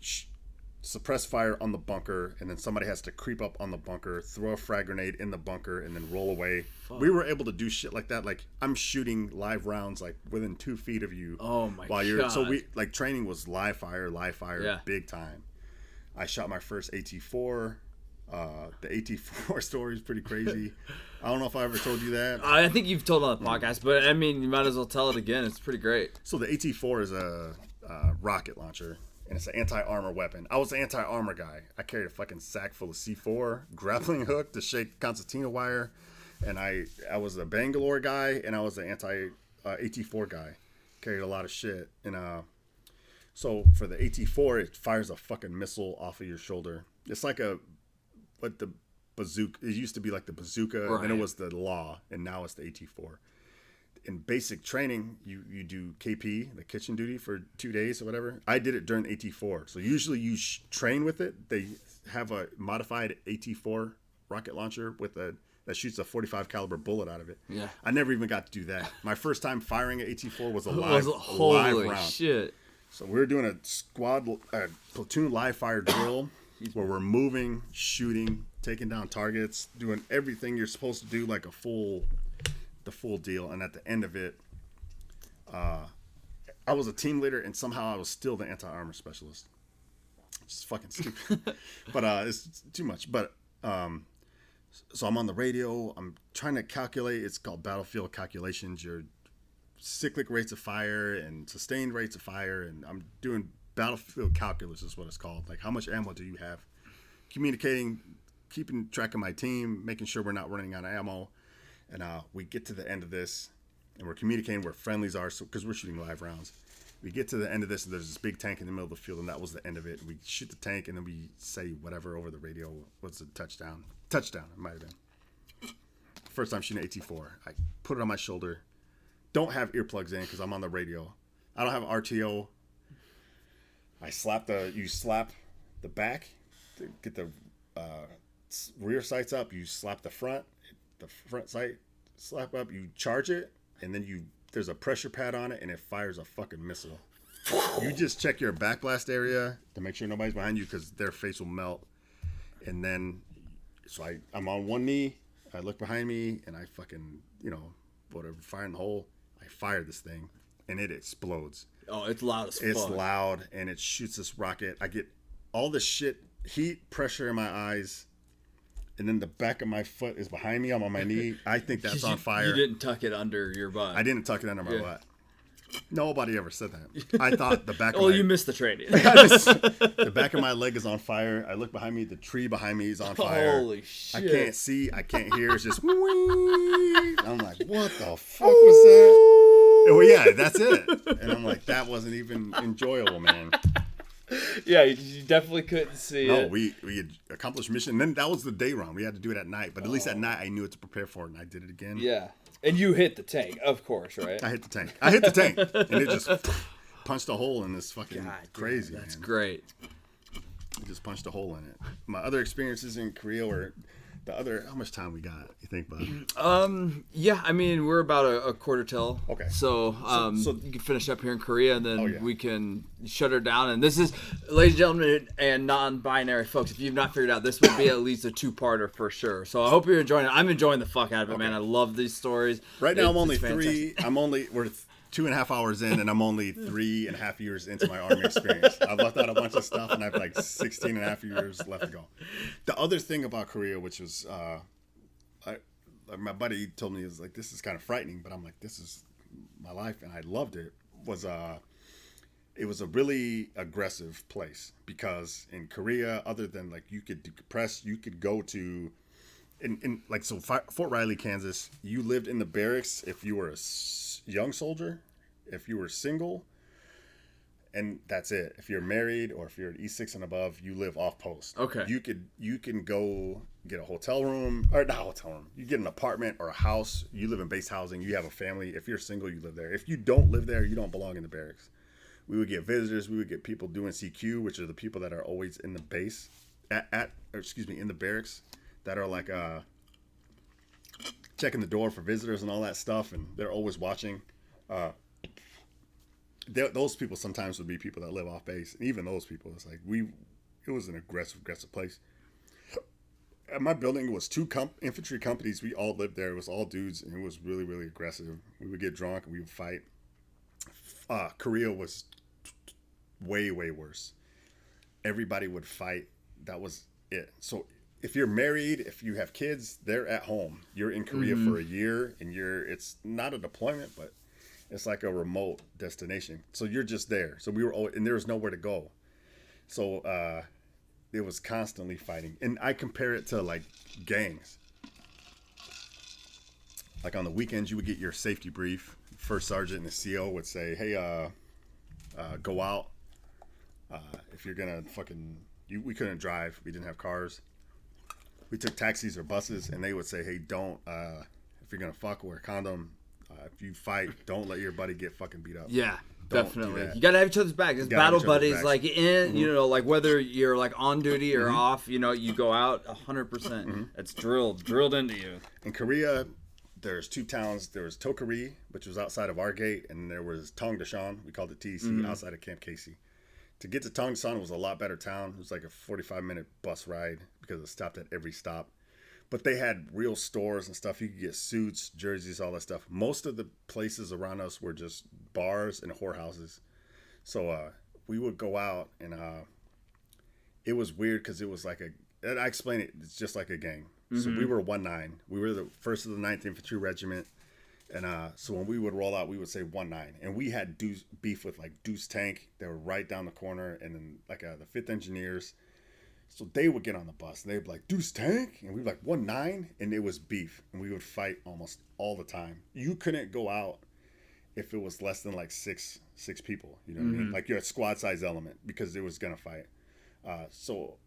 suppress fire on the bunker, and then somebody has to creep up on the bunker, throw a frag grenade in the bunker, and then roll away. Fuck. We were able to do shit like that. Like I'm shooting live rounds like within 2 feet of you. Oh my god! So we like training was live fire, big time. I shot my first AT4. The AT4 story is pretty crazy. I don't know if I ever told you that. I think you've told on the podcast, but I mean, you might as well tell it again. It's pretty great. So the AT4 is a rocket launcher. And it's an anti-armor weapon. I was the anti-armor guy. I carried a fucking sack full of C4, grappling hook to shake concertina wire, and I was a Bangalore guy, and I was the AT4 guy. Carried a lot of shit, and so for the AT4, it fires a fucking missile off of your shoulder. It's like the bazooka. It used to be like the bazooka, right. And then it was the law, and now it's the AT4. In basic training, you do KP, the kitchen duty, for 2 days or whatever. I did it during AT4. So usually you train with it. They have a modified AT4 rocket launcher that shoots a 45 caliber bullet out of it. Yeah. I never even got to do that. My first time firing an AT4 was a live round. Holy shit. So we were doing a platoon live fire drill where we're moving, shooting, taking down targets, doing everything you're supposed to do, like the full deal. And at the end of it, I was a team leader, and somehow I was still the anti-armor specialist. It's fucking stupid. But it's too much. But so I'm on the radio. I'm trying to calculate. It's called battlefield calculations. Your cyclic rates of fire and sustained rates of fire. And I'm doing battlefield calculus is what it's called. Like, how much ammo do you have? Communicating, keeping track of my team, making sure we're not running out of ammo. And we get to the end of this, and we're communicating where friendlies are, because we're shooting live rounds. We get to the end of this, and there's this big tank in the middle of the field, and that was the end of it. We shoot the tank, and then we say whatever over the radio. What's a touchdown? Touchdown, it might have been. First time shooting AT4. I put it on my shoulder. Don't have earplugs in because I'm on the radio. I don't have RTO. You slap the back to get the rear sights up. You slap the front sight slap up. You charge it, and then you there's a pressure pad on it, and it fires a fucking missile. You just check your backblast area to make sure nobody's behind you because their face will melt. And then, so I'm on one knee, I look behind me, and I fucking, whatever, fire in the hole. I fire this thing, and it explodes. Oh, it's loud as fuck. It's loud, and it shoots this rocket. I get all this shit, heat, pressure in my eyes, and then the back of my foot is behind me. I'm on my kney. I think that's on fire. You didn't tuck it under your butt. I didn't tuck it under my butt. Nobody ever said that. I thought the back of you missed the training. The back of my leg is on fire. I look behind me. The tree behind me is on fire. Holy shit. I can't see. I can't hear. It's just... I'm like, what the fuck was that? Well, yeah, that's it. And I'm like, that wasn't even enjoyable, man. Yeah, you definitely couldn't see it. No, we had accomplished mission. And then that was the day run. We had to do it at night. But at least at night, I knew what to prepare for it, and I did it again. Yeah. And you hit the tank, of course, right? I hit the tank. And it just punched a hole in this fucking crazy, That's man. great. It just punched a hole in it. My other experiences in Korea were how much time we got, you think, bud? Yeah, I mean, we're about a quarter till. Okay. So, you can finish up here in Korea, and then we can shut her down. And this is, ladies and gentlemen, and non-binary folks, if you've not figured out, this would be at least a two-parter for sure. So I hope you're enjoying it. I'm enjoying the fuck out of it, man. I love these stories. Right now, we're 2.5 hours in, and I'm only 3.5 years into my Army experience. I've left out a bunch of stuff, and I have like 16.5 years left to go. The other thing about Korea, which was, my buddy told me, is like, this is kind of frightening, but I'm like, this is my life, and I loved it, was it was a really aggressive place, because in Korea, other than like you could decompress, you could go to, Fort Riley, Kansas, you lived in the barracks if you were a young soldier, if you were single, and that's it. If you're married or if you're at E6 and above, you live off post. Okay. You can go get a hotel room, or not hotel room. You get an apartment or a house. You live in base housing. You have a family. If you're single, you live there. If you don't live there, you don't belong in the barracks. We would get visitors. We would get people doing CQ, which are the people that are always in the base in the barracks, that are like checking the door for visitors and all that stuff, and they're always watching. Those people sometimes would be people that live off base, and even those people, it's like it was an aggressive place. At my building, it was two infantry companies. We all lived there. It was all dudes, and it was really, really aggressive. We would get drunk and we would fight. Korea was way, way worse. Everybody would fight. That was it. So if you're married, if you have kids, they're at home. You're in Korea for a year, and it's not a deployment, but it's like a remote destination. So you're just there. So and there was nowhere to go. So it was constantly fighting. And I compare it to like gangs. Like on the weekends, you would get your safety brief. First sergeant and the CO would say, hey, go out. If you're going to we couldn't drive. We didn't have cars. We took taxis or buses, and they would say, hey, don't, if you're going to wear a condom. If you fight, don't let your buddy get fucking beat up. Yeah, Don't definitely. You got to have each other's back. It's battle buddies, like like whether you're like on duty or off, you go out 100%. It's drilled into you. In Korea, there's two towns. There was Tokari, which was outside of our gate, and there was Tongdashan. We called it TEC, outside of Camp Casey. To get to Tongdashan, it was a lot better town. It was like a 45-minute bus ride because it stopped at every stop. But they had real stores and stuff. You could get suits, jerseys, all that stuff. Most of the places around us were just bars and whorehouses. So we would go out, and it was weird because it was like and I explain it, it's just like a gang. So we were 1-9. We were the first of the 9th Infantry Regiment. And so when we would roll out, we would say 1-9. And we had beef with like Deuce Tank. They were right down the corner. And then like the 5th Engineers. So they would get on the bus, and they'd be like, Deuce Tank? And we'd be like, 1-9? And it was beef. And we would fight almost all the time. You couldn't go out if it was less than like six people. You know what I mean? Like you're a squad size element, because it was going to fight. So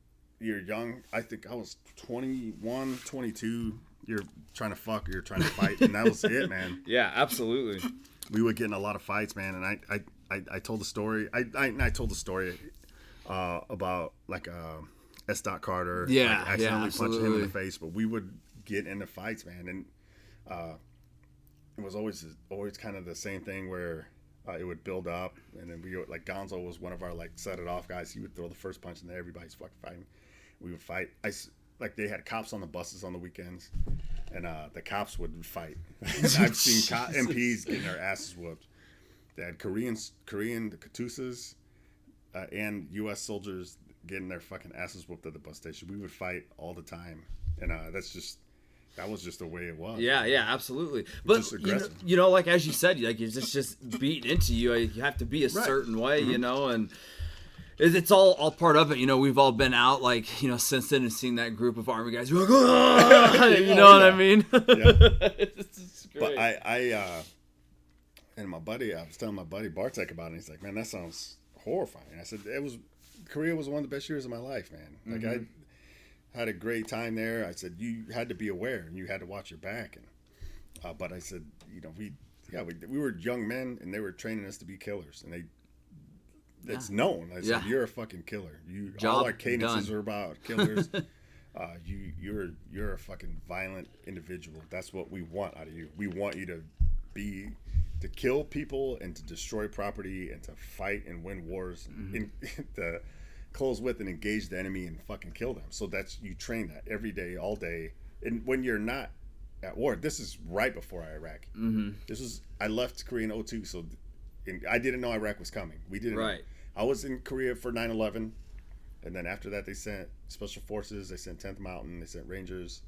you're young. I think I was 21, 22. You're trying to fuck, or you're trying to fight. And that was it, man. Yeah, absolutely. We would get in a lot of fights, man. And I told the story. I told the story about like S. Carter, accidentally punching him in the face, but we would get into fights, man. And it was always kind of the same thing where it would build up, and then we would, like Gonzo was one of our like set it off guys. He would throw the first punch, and then everybody's fucking fighting. We would fight. Like they had cops on the buses on the weekends, and the cops would fight. I've seen MPs getting their asses whooped. They had Korean the Katusas, and U.S. soldiers getting their fucking asses whooped at the bus station. We would fight all the time, and that was just the way it was. Yeah, yeah, absolutely. But you know, like as you said, like it's just beaten into you. You have to be a certain way, you know, and it's all part of it. You know, we've all been out, like, you know, since then and seeing that group of Army guys. We're like, you know what I mean? Yeah. It's great. But I and my buddy, I was telling my buddy Bartek about it, and he's like, man, that sounds horrifying. I said, Korea was one of the best years of my life, man. Like I had a great time there. I said, you had to be aware and you had to watch your back. And but I said, you know, we were young men, and they were training us to be killers, and it's known. I said, you're a fucking killer. All our cadences are about killers. You're a fucking violent individual. That's what we want out of you. We want you to kill people and to destroy property and to fight and win wars, to close with and engage the enemy and fucking kill them. So you train that every day, all day. And when you're not at war, this is right before Iraq. I left Korea in 2002, so I didn't know Iraq was coming. We didn't. Right. I was in Korea for 9/11, and then after that they sent special forces, they sent 10th Mountain, they sent Rangers,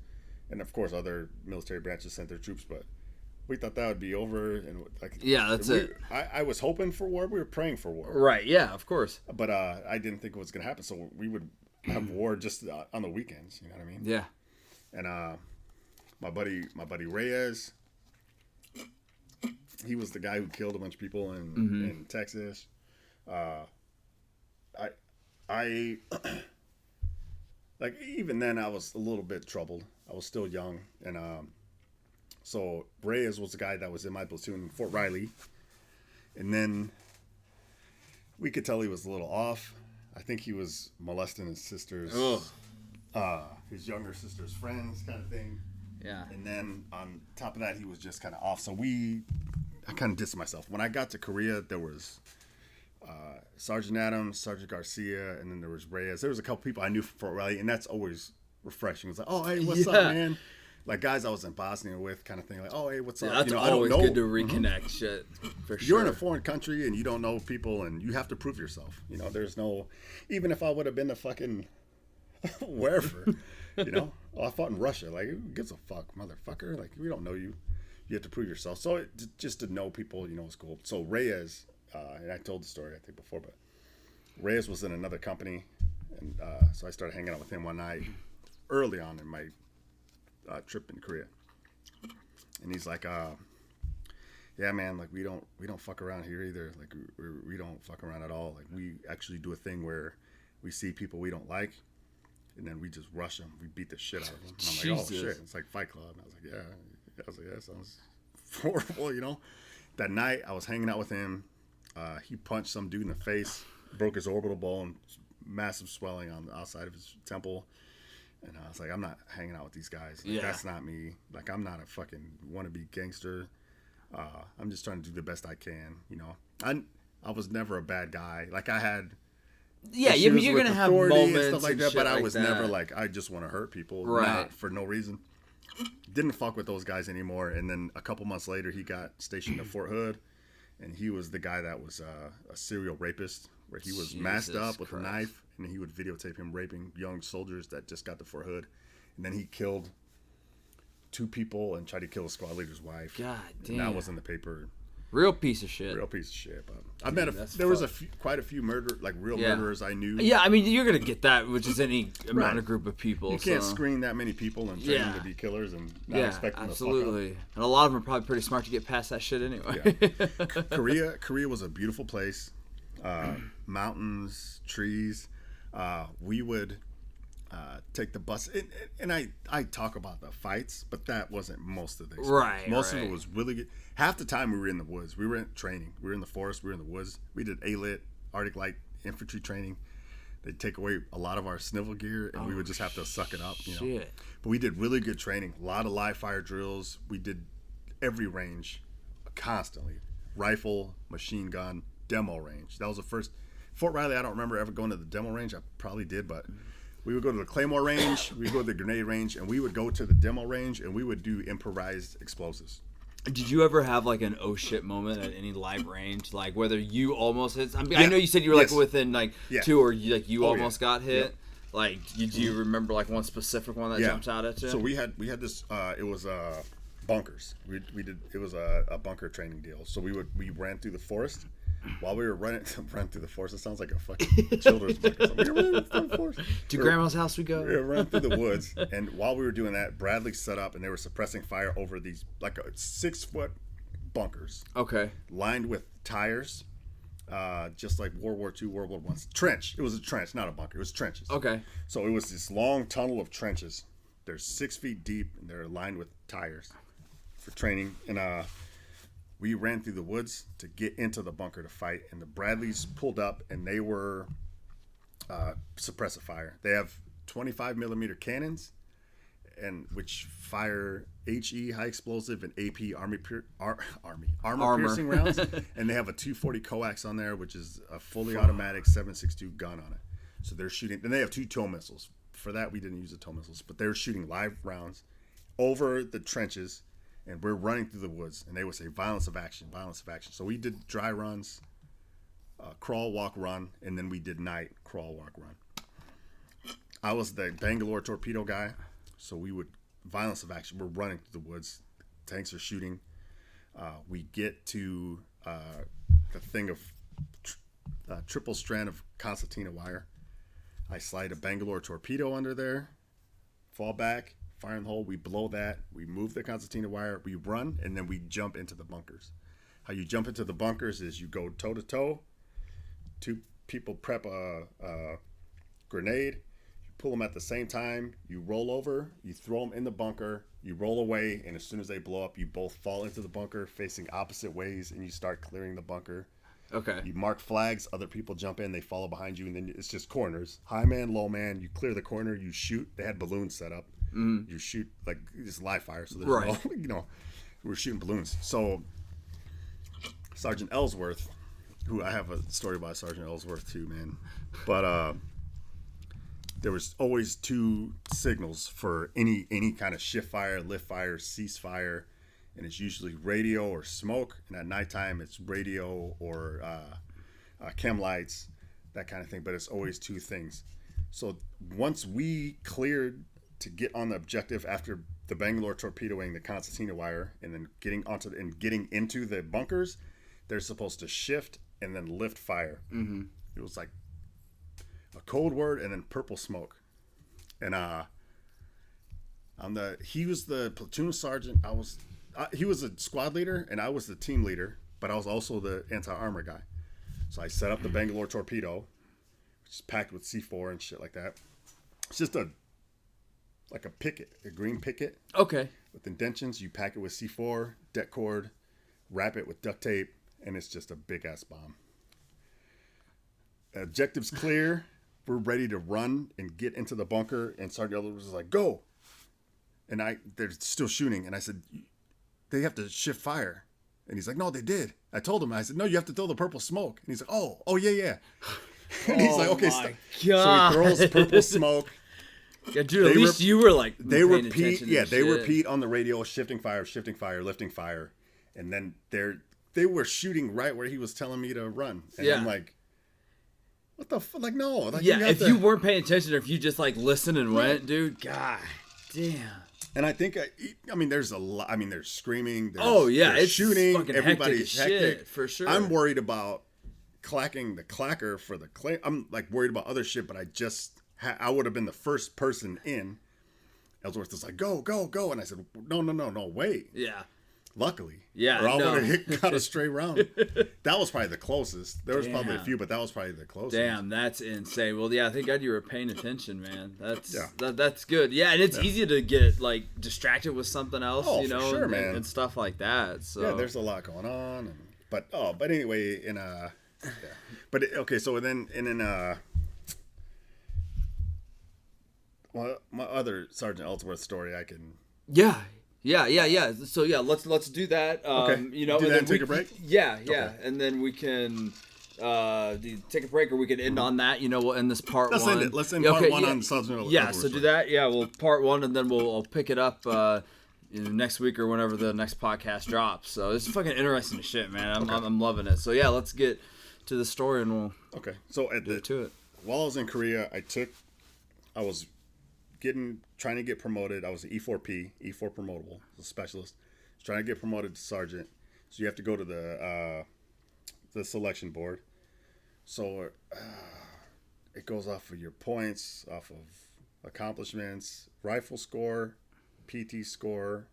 and of course other military branches sent their troops. But we thought that would be over, and like that's it. I was hoping for war. We were praying for war. Right. Yeah. Of course. But I didn't think it was gonna happen. So we would have war just on the weekends. You know what I mean? Yeah. And my buddy Reyes, he was the guy who killed a bunch of people in Texas. I like even then I was a little bit troubled. I was still young, and so Reyes was the guy that was in my platoon in Fort Riley, and then we could tell he was a little off. I think he was molesting his sister's, his younger sister's friends, kind of thing. Yeah. And then on top of that, he was just kind of off. So I kind of distanced myself. When I got to Korea, there was Sergeant Adams, Sergeant Garcia, and then there was Reyes. There was a couple people I knew from Fort Riley, and that's always refreshing. It's like, oh, hey, what's up, man? Like guys I was in Bosnia with, kind of thing. Like, oh, hey, what's up? That's always good to reconnect. Shit, for sure. You're in a foreign country and you don't know people, and you have to prove yourself. You know, there's no. Even if I would have been to fucking wherever, you know, I fought in Russia. Like, who gives a fuck, motherfucker? Like, we don't know you. You have to prove yourself. So just to know people, you know, is cool. So Reyes, and I told the story I think before, but Reyes was in another company, and so I started hanging out with him one night early on in my trip in Korea, and he's like, yeah, man, like we don't fuck around here either. Like we don't fuck around at all. Like we actually do a thing where we see people we don't like, and then we just rush them. We beat the shit out of them. And I'm like, oh shit, it's like Fight Club. And I was like, yeah. That sounds horrible, you know. That night I was hanging out with him. He punched some dude in the face, broke his orbital bone, massive swelling on the outside of his temple. And I was like, I'm not hanging out with these guys. Like, that's not me. Like, I'm not a fucking wannabe gangster. I'm just trying to do the best I can, you know. I was never a bad guy. Like, I had you're going to have moments and stuff like that, but I like was that. never like, I just want to hurt people. Right. Not for no reason. Didn't fuck with those guys anymore. And then a couple months later, he got stationed at Fort Hood. And he was the guy that was a serial rapist, where he was masked up with a knife, and he would videotape him raping young soldiers that just got to Fort Hood. And then he killed 2 people and tried to kill a squad leader's wife. God damn. And that was in the paper. Real piece of shit. But I met there was quite a few murderers I knew. Yeah, I mean, you're gonna get that, which is any amount of group of people. You can't screen that many people and train them to be killers and not expect them to fuck up. And a lot of them are probably pretty smart to get past that shit anyway. Yeah. Korea was a beautiful place. Mountains, trees. We would take the bus, and I talk about the fights, but that wasn't most of the experience. Right. Most of it was really good. Half the time we were in the woods. We were in training. We were in the forest. We were in the woods. We did ALIT, Arctic Light Infantry training. They'd take away a lot of our snivel gear, and we would just have to suck it up. You know? But we did really good training. A lot of live fire drills. We did every range. constantly. Rifle, machine gun, demo range. That was the first. Fort Riley, I don't remember ever going to the demo range. I probably did, but we would go to the Claymore range, we would go to the grenade range, and we would go to the demo range, and we would do improvised explosives. Did you ever have like an oh shit moment at any live range? Like whether you almost hit? I know you said you were like within like two, or you almost got hit. Yep. Like, do you remember like one specific one that jumps out at you? So we had this. It was bunkers. We did. It was a bunker training deal. So we ran through the forest. While we were running through the forest, it sounds like a fucking children's book. So we were running through the forest. To grandma's house we go. We were running through the woods, and while we were doing that, Bradley set up, and they were suppressing fire over these like 6-foot bunkers. Okay. Lined with tires, just like World War II, World War I. Trench. It was a trench, not a bunker. It was trenches. Okay. So it was this long tunnel of trenches. They're 6 feet deep, and they're lined with tires for training. And we ran through the woods to get into the bunker to fight, and the Bradleys pulled up, and they were suppressive fire. They have 25 millimeter cannons, and which fire HE, high explosive, and AP armor piercing rounds, and they have a 240 coax on there, which is a fully automatic 7.62 gun on it. So they're shooting, and they have 2 tow missiles. For that, we didn't use the tow missiles, but they were shooting live rounds over the trenches. And we're running through the woods, and they would say violence of action, violence of action. So we did dry runs, crawl, walk, run, and then we did night, crawl, walk, run. I was the Bangalore torpedo guy, so we would violence of action. We're running through the woods, tanks are shooting. We get to the thing of triple strand of concertina wire. I slide a Bangalore torpedo under there, fall back. Fire in the hole, we blow that, we move the concertina wire, we run, and then we jump into the bunkers. How you jump into the bunkers is you go toe to toe, 2 people prep a grenade, you pull them at the same time, you roll over, you throw them in the bunker, you roll away, and as soon as they blow up, you both fall into the bunker facing opposite ways, and you start clearing the bunker. Okay. You mark flags, other people jump in, they follow behind you, and then it's just corners. High man, low man, you clear the corner, you shoot. They had balloons set up. You shoot like it's live fire, so there's no, we're shooting balloons. So Sergeant Ellsworth, who I have a story about Sergeant Ellsworth too, man. But there was always 2 signals for any kind of shift fire, lift fire, cease fire, and it's usually radio or smoke. And at nighttime, it's radio or chem lights, that kind of thing. But it's always 2 things. So once we cleared to get on the objective after the Bangalore torpedoing the concertina wire and then getting into the bunkers, they're supposed to shift and then lift fire. Mm-hmm. It was like a code word and then purple smoke. And he was the platoon sergeant. He was a squad leader and I was the team leader, but I was also the anti-armor guy. So I set up the Bangalore torpedo, which is packed with C4 and shit like that. It's just like a picket, a green picket. Okay. With indentions, you pack it with C4, det cord, wrap it with duct tape, and it's just a big ass bomb. Objective's clear. We're ready to run and get into the bunker. And Sergeant Ellsworth was like, "Go!" And they're still shooting. And I said, "They have to shift fire." And he's like, "No, they did." I told him. I said, "No, you have to throw the purple smoke." And he's like, "Oh, yeah." And he's like, "Okay, stop." So he throws purple smoke. Yeah, dude, at least you were like they repeat. Yeah, they repeat on the radio, shifting fire, lifting fire, and then they were shooting right where he was telling me to run. And I'm like, what the fuck? Like, no. Like, if you weren't paying attention, or if you just like listened and went, dude, god damn. And I think, I mean, there's a lot. I mean, there's screaming. There's it's shooting. Fucking Everybody's hectic. Shit, for sure. I'm worried about clacking the clacker for the clay. I'm like worried about other shit, but I would have been the first person in. Ellsworth was like, go, and I said, no, wait. Yeah. Luckily. Yeah. Or I would have got a straight round. That was probably the closest. There was probably a few, but that was probably the closest. Damn, that's insane. Well, yeah, thank God you were paying attention, man. That's good. Yeah, and it's easy to get like distracted with something else, for sure, man. And stuff like that. So yeah, there's a lot going on. But anyway, well, my other Sergeant Ellsworth story, I can. Yeah, Yeah. So yeah, let's do that. Okay. You know, do and that then and take a break. Yeah, and then we can take a break, or we can end on that. You know, we'll end this part Let's one. end it. Let's end part one on Sergeant. Yeah, so do that. Yeah, we'll part one, and then I'll pick it up next week or whenever the next podcast drops. So it's fucking interesting shit, man. I'm loving it. So yeah, let's get to the story, and we'll So to it. While I was in Korea, I was trying to get promoted. I was an E4P, E4 promotable, a specialist. I was trying to get promoted to sergeant. So you have to go to the selection board. So it goes off of your points, off of accomplishments, rifle score, PT score,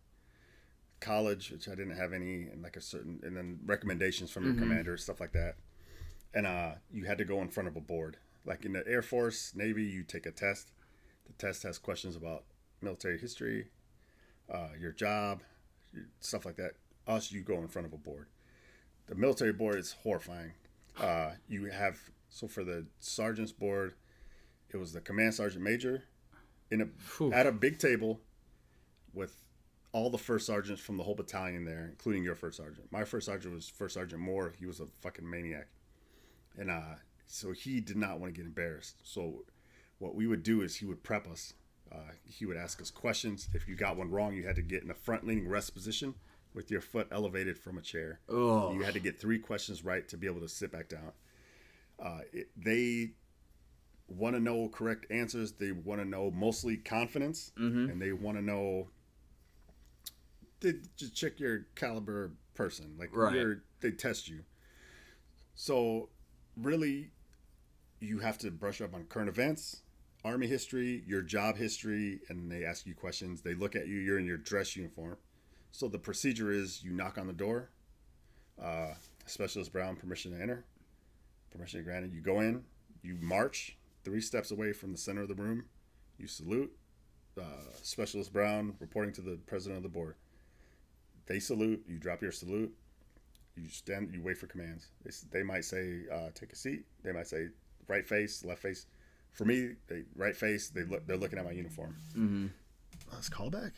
college, which I didn't have any, and and then recommendations from your commander, stuff like that. And you had to go in front of a board. Like in the Air Force, Navy, you take a test. The test has questions about military history, your job, stuff like that. You go in front of a board. The military board is horrifying. So for the sergeant's board, it was the command sergeant major at a big table with all the first sergeants from the whole battalion there, including your first sergeant. My first sergeant was First Sergeant Moore. He was a fucking maniac. And so he did not want to get embarrassed. So what we would do is he would prep us. He would ask us questions. If you got one wrong, you had to get in a front-leaning rest position with your foot elevated from a chair. Oh. You had to get 3 questions right to be able to sit back down. They want to know correct answers. They want to know mostly confidence, and they want to know. They just check your caliber person, like they test you. So really, you have to brush up on current events, Army history, your job history, and they ask you questions. They look at you. You're in your dress uniform. So the procedure is you knock on the door. Specialist Brown, permission to enter. Permission granted. You go in. You march 3 steps away from the center of the room. You salute. Specialist Brown reporting to the president of the board. They salute. You drop your salute. You stand. You wait for commands. They might say, "Take a seat." They might say, "Right face, left face." For me, right face. They're looking at my uniform. Mm-hmm. Let's call back.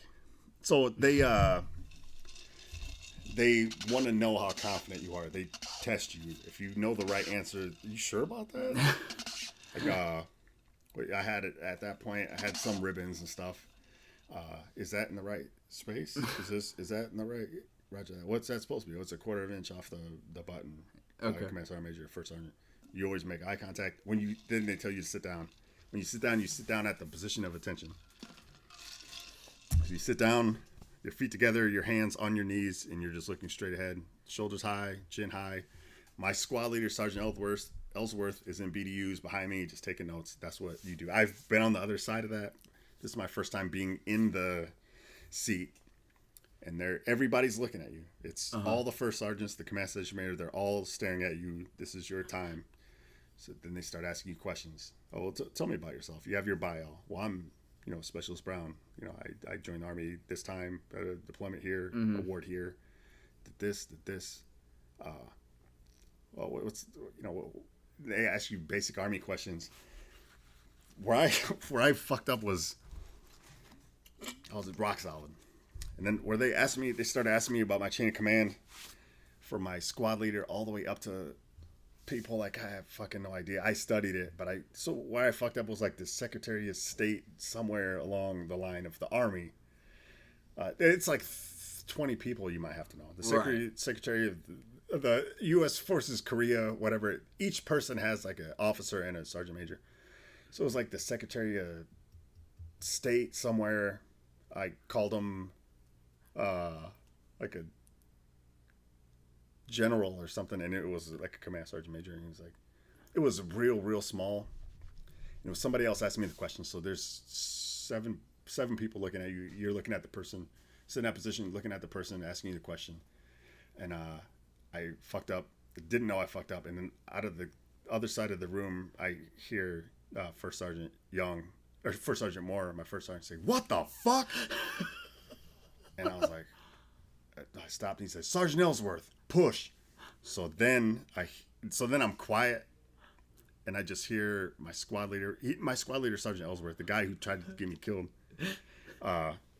So they want to know how confident you are. They test you. If you know the right answer, are you sure about that? I had it at that point. I had some ribbons and stuff. Is that in the right space? Is that in the right? Roger that. What's that supposed to be? It's a 1/4 inch off the button. Okay. Command Sergeant Major, First Sergeant. You always make eye contact. Then they tell you to sit down. When you sit down at the position of attention. So you sit down, your feet together, your hands on your knees, and you're just looking straight ahead. Shoulders high, chin high. My squad leader, Sergeant Ellsworth, is in BDUs behind me, just taking notes. That's what you do. I've been on the other side of that. This is my first time being in the seat. And everybody's looking at you. It's all the first sergeants, the command station commander, they're all staring at you. This is your time. So then they start asking you questions. Oh, well, tell me about yourself. You have your bio. Well, I'm, Specialist Brown. I joined the Army this time, a deployment here, award here. Did this. They ask you basic Army questions. Where I fucked up was I was rock solid. And then where they started asking me about my chain of command from my squad leader all the way up to people like I have fucking no idea. I studied it, but so where I fucked up was like the Secretary of State somewhere along the line of the Army. It's like 20 people you might have to know. The Secretary of the U.S. Forces Korea, whatever. Each person has like an officer and a sergeant major. So it was like the Secretary of State somewhere. I called him like a general or something, and it was like a command sergeant major, and he was like, it was real small. It was somebody else asking me the question. So there's seven people looking at you. You're looking at the person, sitting in that position, looking at the person asking you the question. And I fucked up. Didn't know I fucked up. And then out of the other side of the room, I hear First Sergeant Moore, my first sergeant, say, "What the fuck?" And I was like, I stopped, and he said, "Sergeant Ellsworth, push." So then I'm quiet, and I just hear my squad leader, Sergeant Ellsworth, the guy who tried to get me killed,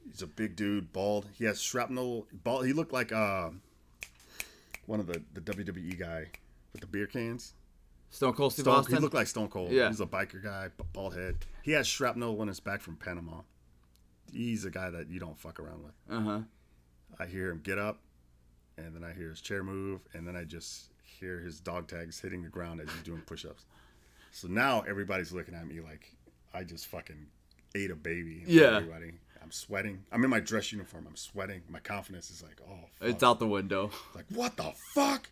He's a big dude, bald. He has shrapnel. Bald. He looked like one of the WWE guy with the beer cans. Stone Cold Steve Austin? He looked like Stone Cold. Yeah. He's a biker guy, bald head. He has shrapnel on his back from Panama. He's a guy that you don't fuck around with. Uh-huh. I hear him get up, and then I hear his chair move, and then I just hear his dog tags hitting the ground as he's doing push-ups. So now everybody's looking at me like I just fucking ate a baby. Yeah. Everybody. I'm sweating. I'm in my dress uniform. I'm sweating. My confidence is like, oh, fuck. It's out the window. Like, what the fuck?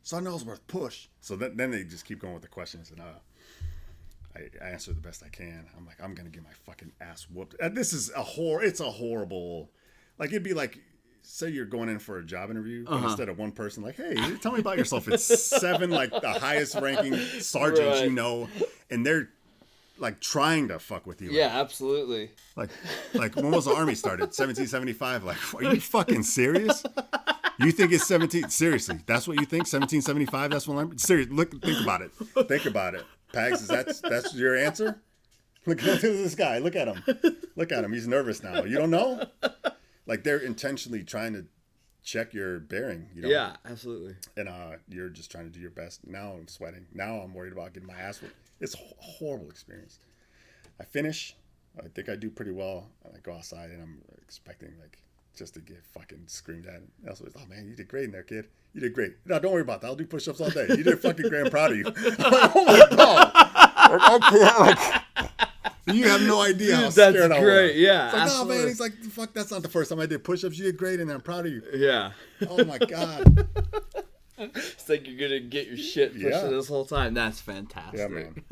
Son Ellsworth, push. So then they just keep going with the questions, and I answer the best I can. I'm like, I'm gonna get my fucking ass whooped. And this is it's a horrible. Like, it'd be like, say you're going in for a job interview, but instead of one person, like, hey, tell me about yourself. It's 7 like the highest ranking sergeants you know, and they're like trying to fuck with you. Yeah, absolutely. Like when was the Army started? 1775. Like, are you fucking serious? You think it's 17? Seriously, that's what you think? 1775? That's when I'm serious. Think about it. Think about it. Pags, that's your answer? Look at this guy. Look at him. Look at him. He's nervous now. You don't know? Like, they're intentionally trying to check your bearing. You know? Yeah, absolutely. And you're just trying to do your best. Now I'm sweating. Now I'm worried about getting my ass whipped. It's a horrible experience. I finish. I think I do pretty well. And I go outside, and I'm expecting, like, just to get fucking screamed at. And that's what, oh, man, you did great in there, kid. You did great. No, don't worry about that. I'll do push-ups all day. You did fucking great. I'm proud of you. I'm like, oh, my God. You have no idea how scared I was. That's great. Yeah, it's like, absolutely. no, man. He's like, fuck, that's not the first time I did push-ups. You did great in there. I'm proud of you. Yeah. Oh, my God. It's like you're gonna get your shit pushed this whole time. That's fantastic. Yeah, man.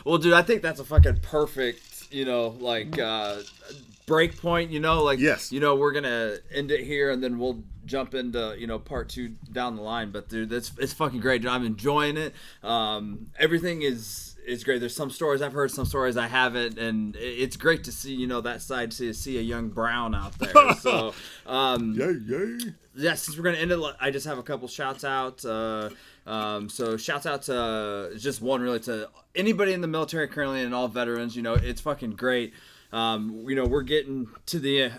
Well, dude, I think that's a fucking perfect, like, break point. Like, yes. We're gonna end it here, and then we'll jump into part 2 down the line. But dude, it's fucking great. Dude, I'm enjoying it. Everything is great. There's some stories I've heard, some stories I haven't, and it's great to see that side, to see a young Brown out there. So, yay. Yeah, since we're gonna end it, I just have a couple shouts out. So shouts out to just one, really, to anybody in the military currently and all veterans. It's fucking great. We're getting to the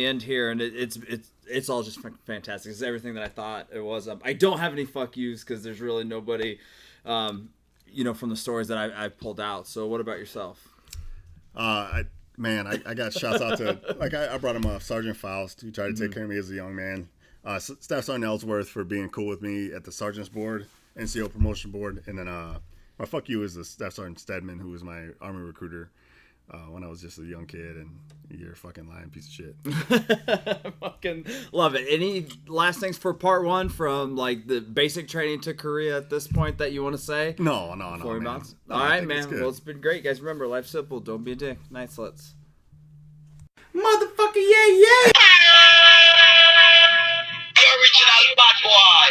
end here, and it's all just fantastic. It's everything that I thought it was. I don't have any fuck yous because there's really nobody, from the stories that I pulled out. So what about yourself? I got shouts out to, like, I brought him up, Sergeant Faust, who tried to take care of me as a young man. Staff Sergeant Ellsworth for being cool with me at the Sergeant's Board, NCO Promotion Board. And then my fuck you is the Staff Sergeant Stedman, who was my Army recruiter when I was just a young kid, and you're a fucking lying piece of shit. Fucking love it. Any last things for part 1 from, like, the basic training to Korea at this point that you want to say? No, man. All right, man. Well, it's been great, guys. Remember, life's simple. Don't be a dick. Night sluts. Motherfucker, yeah. The original bad boy.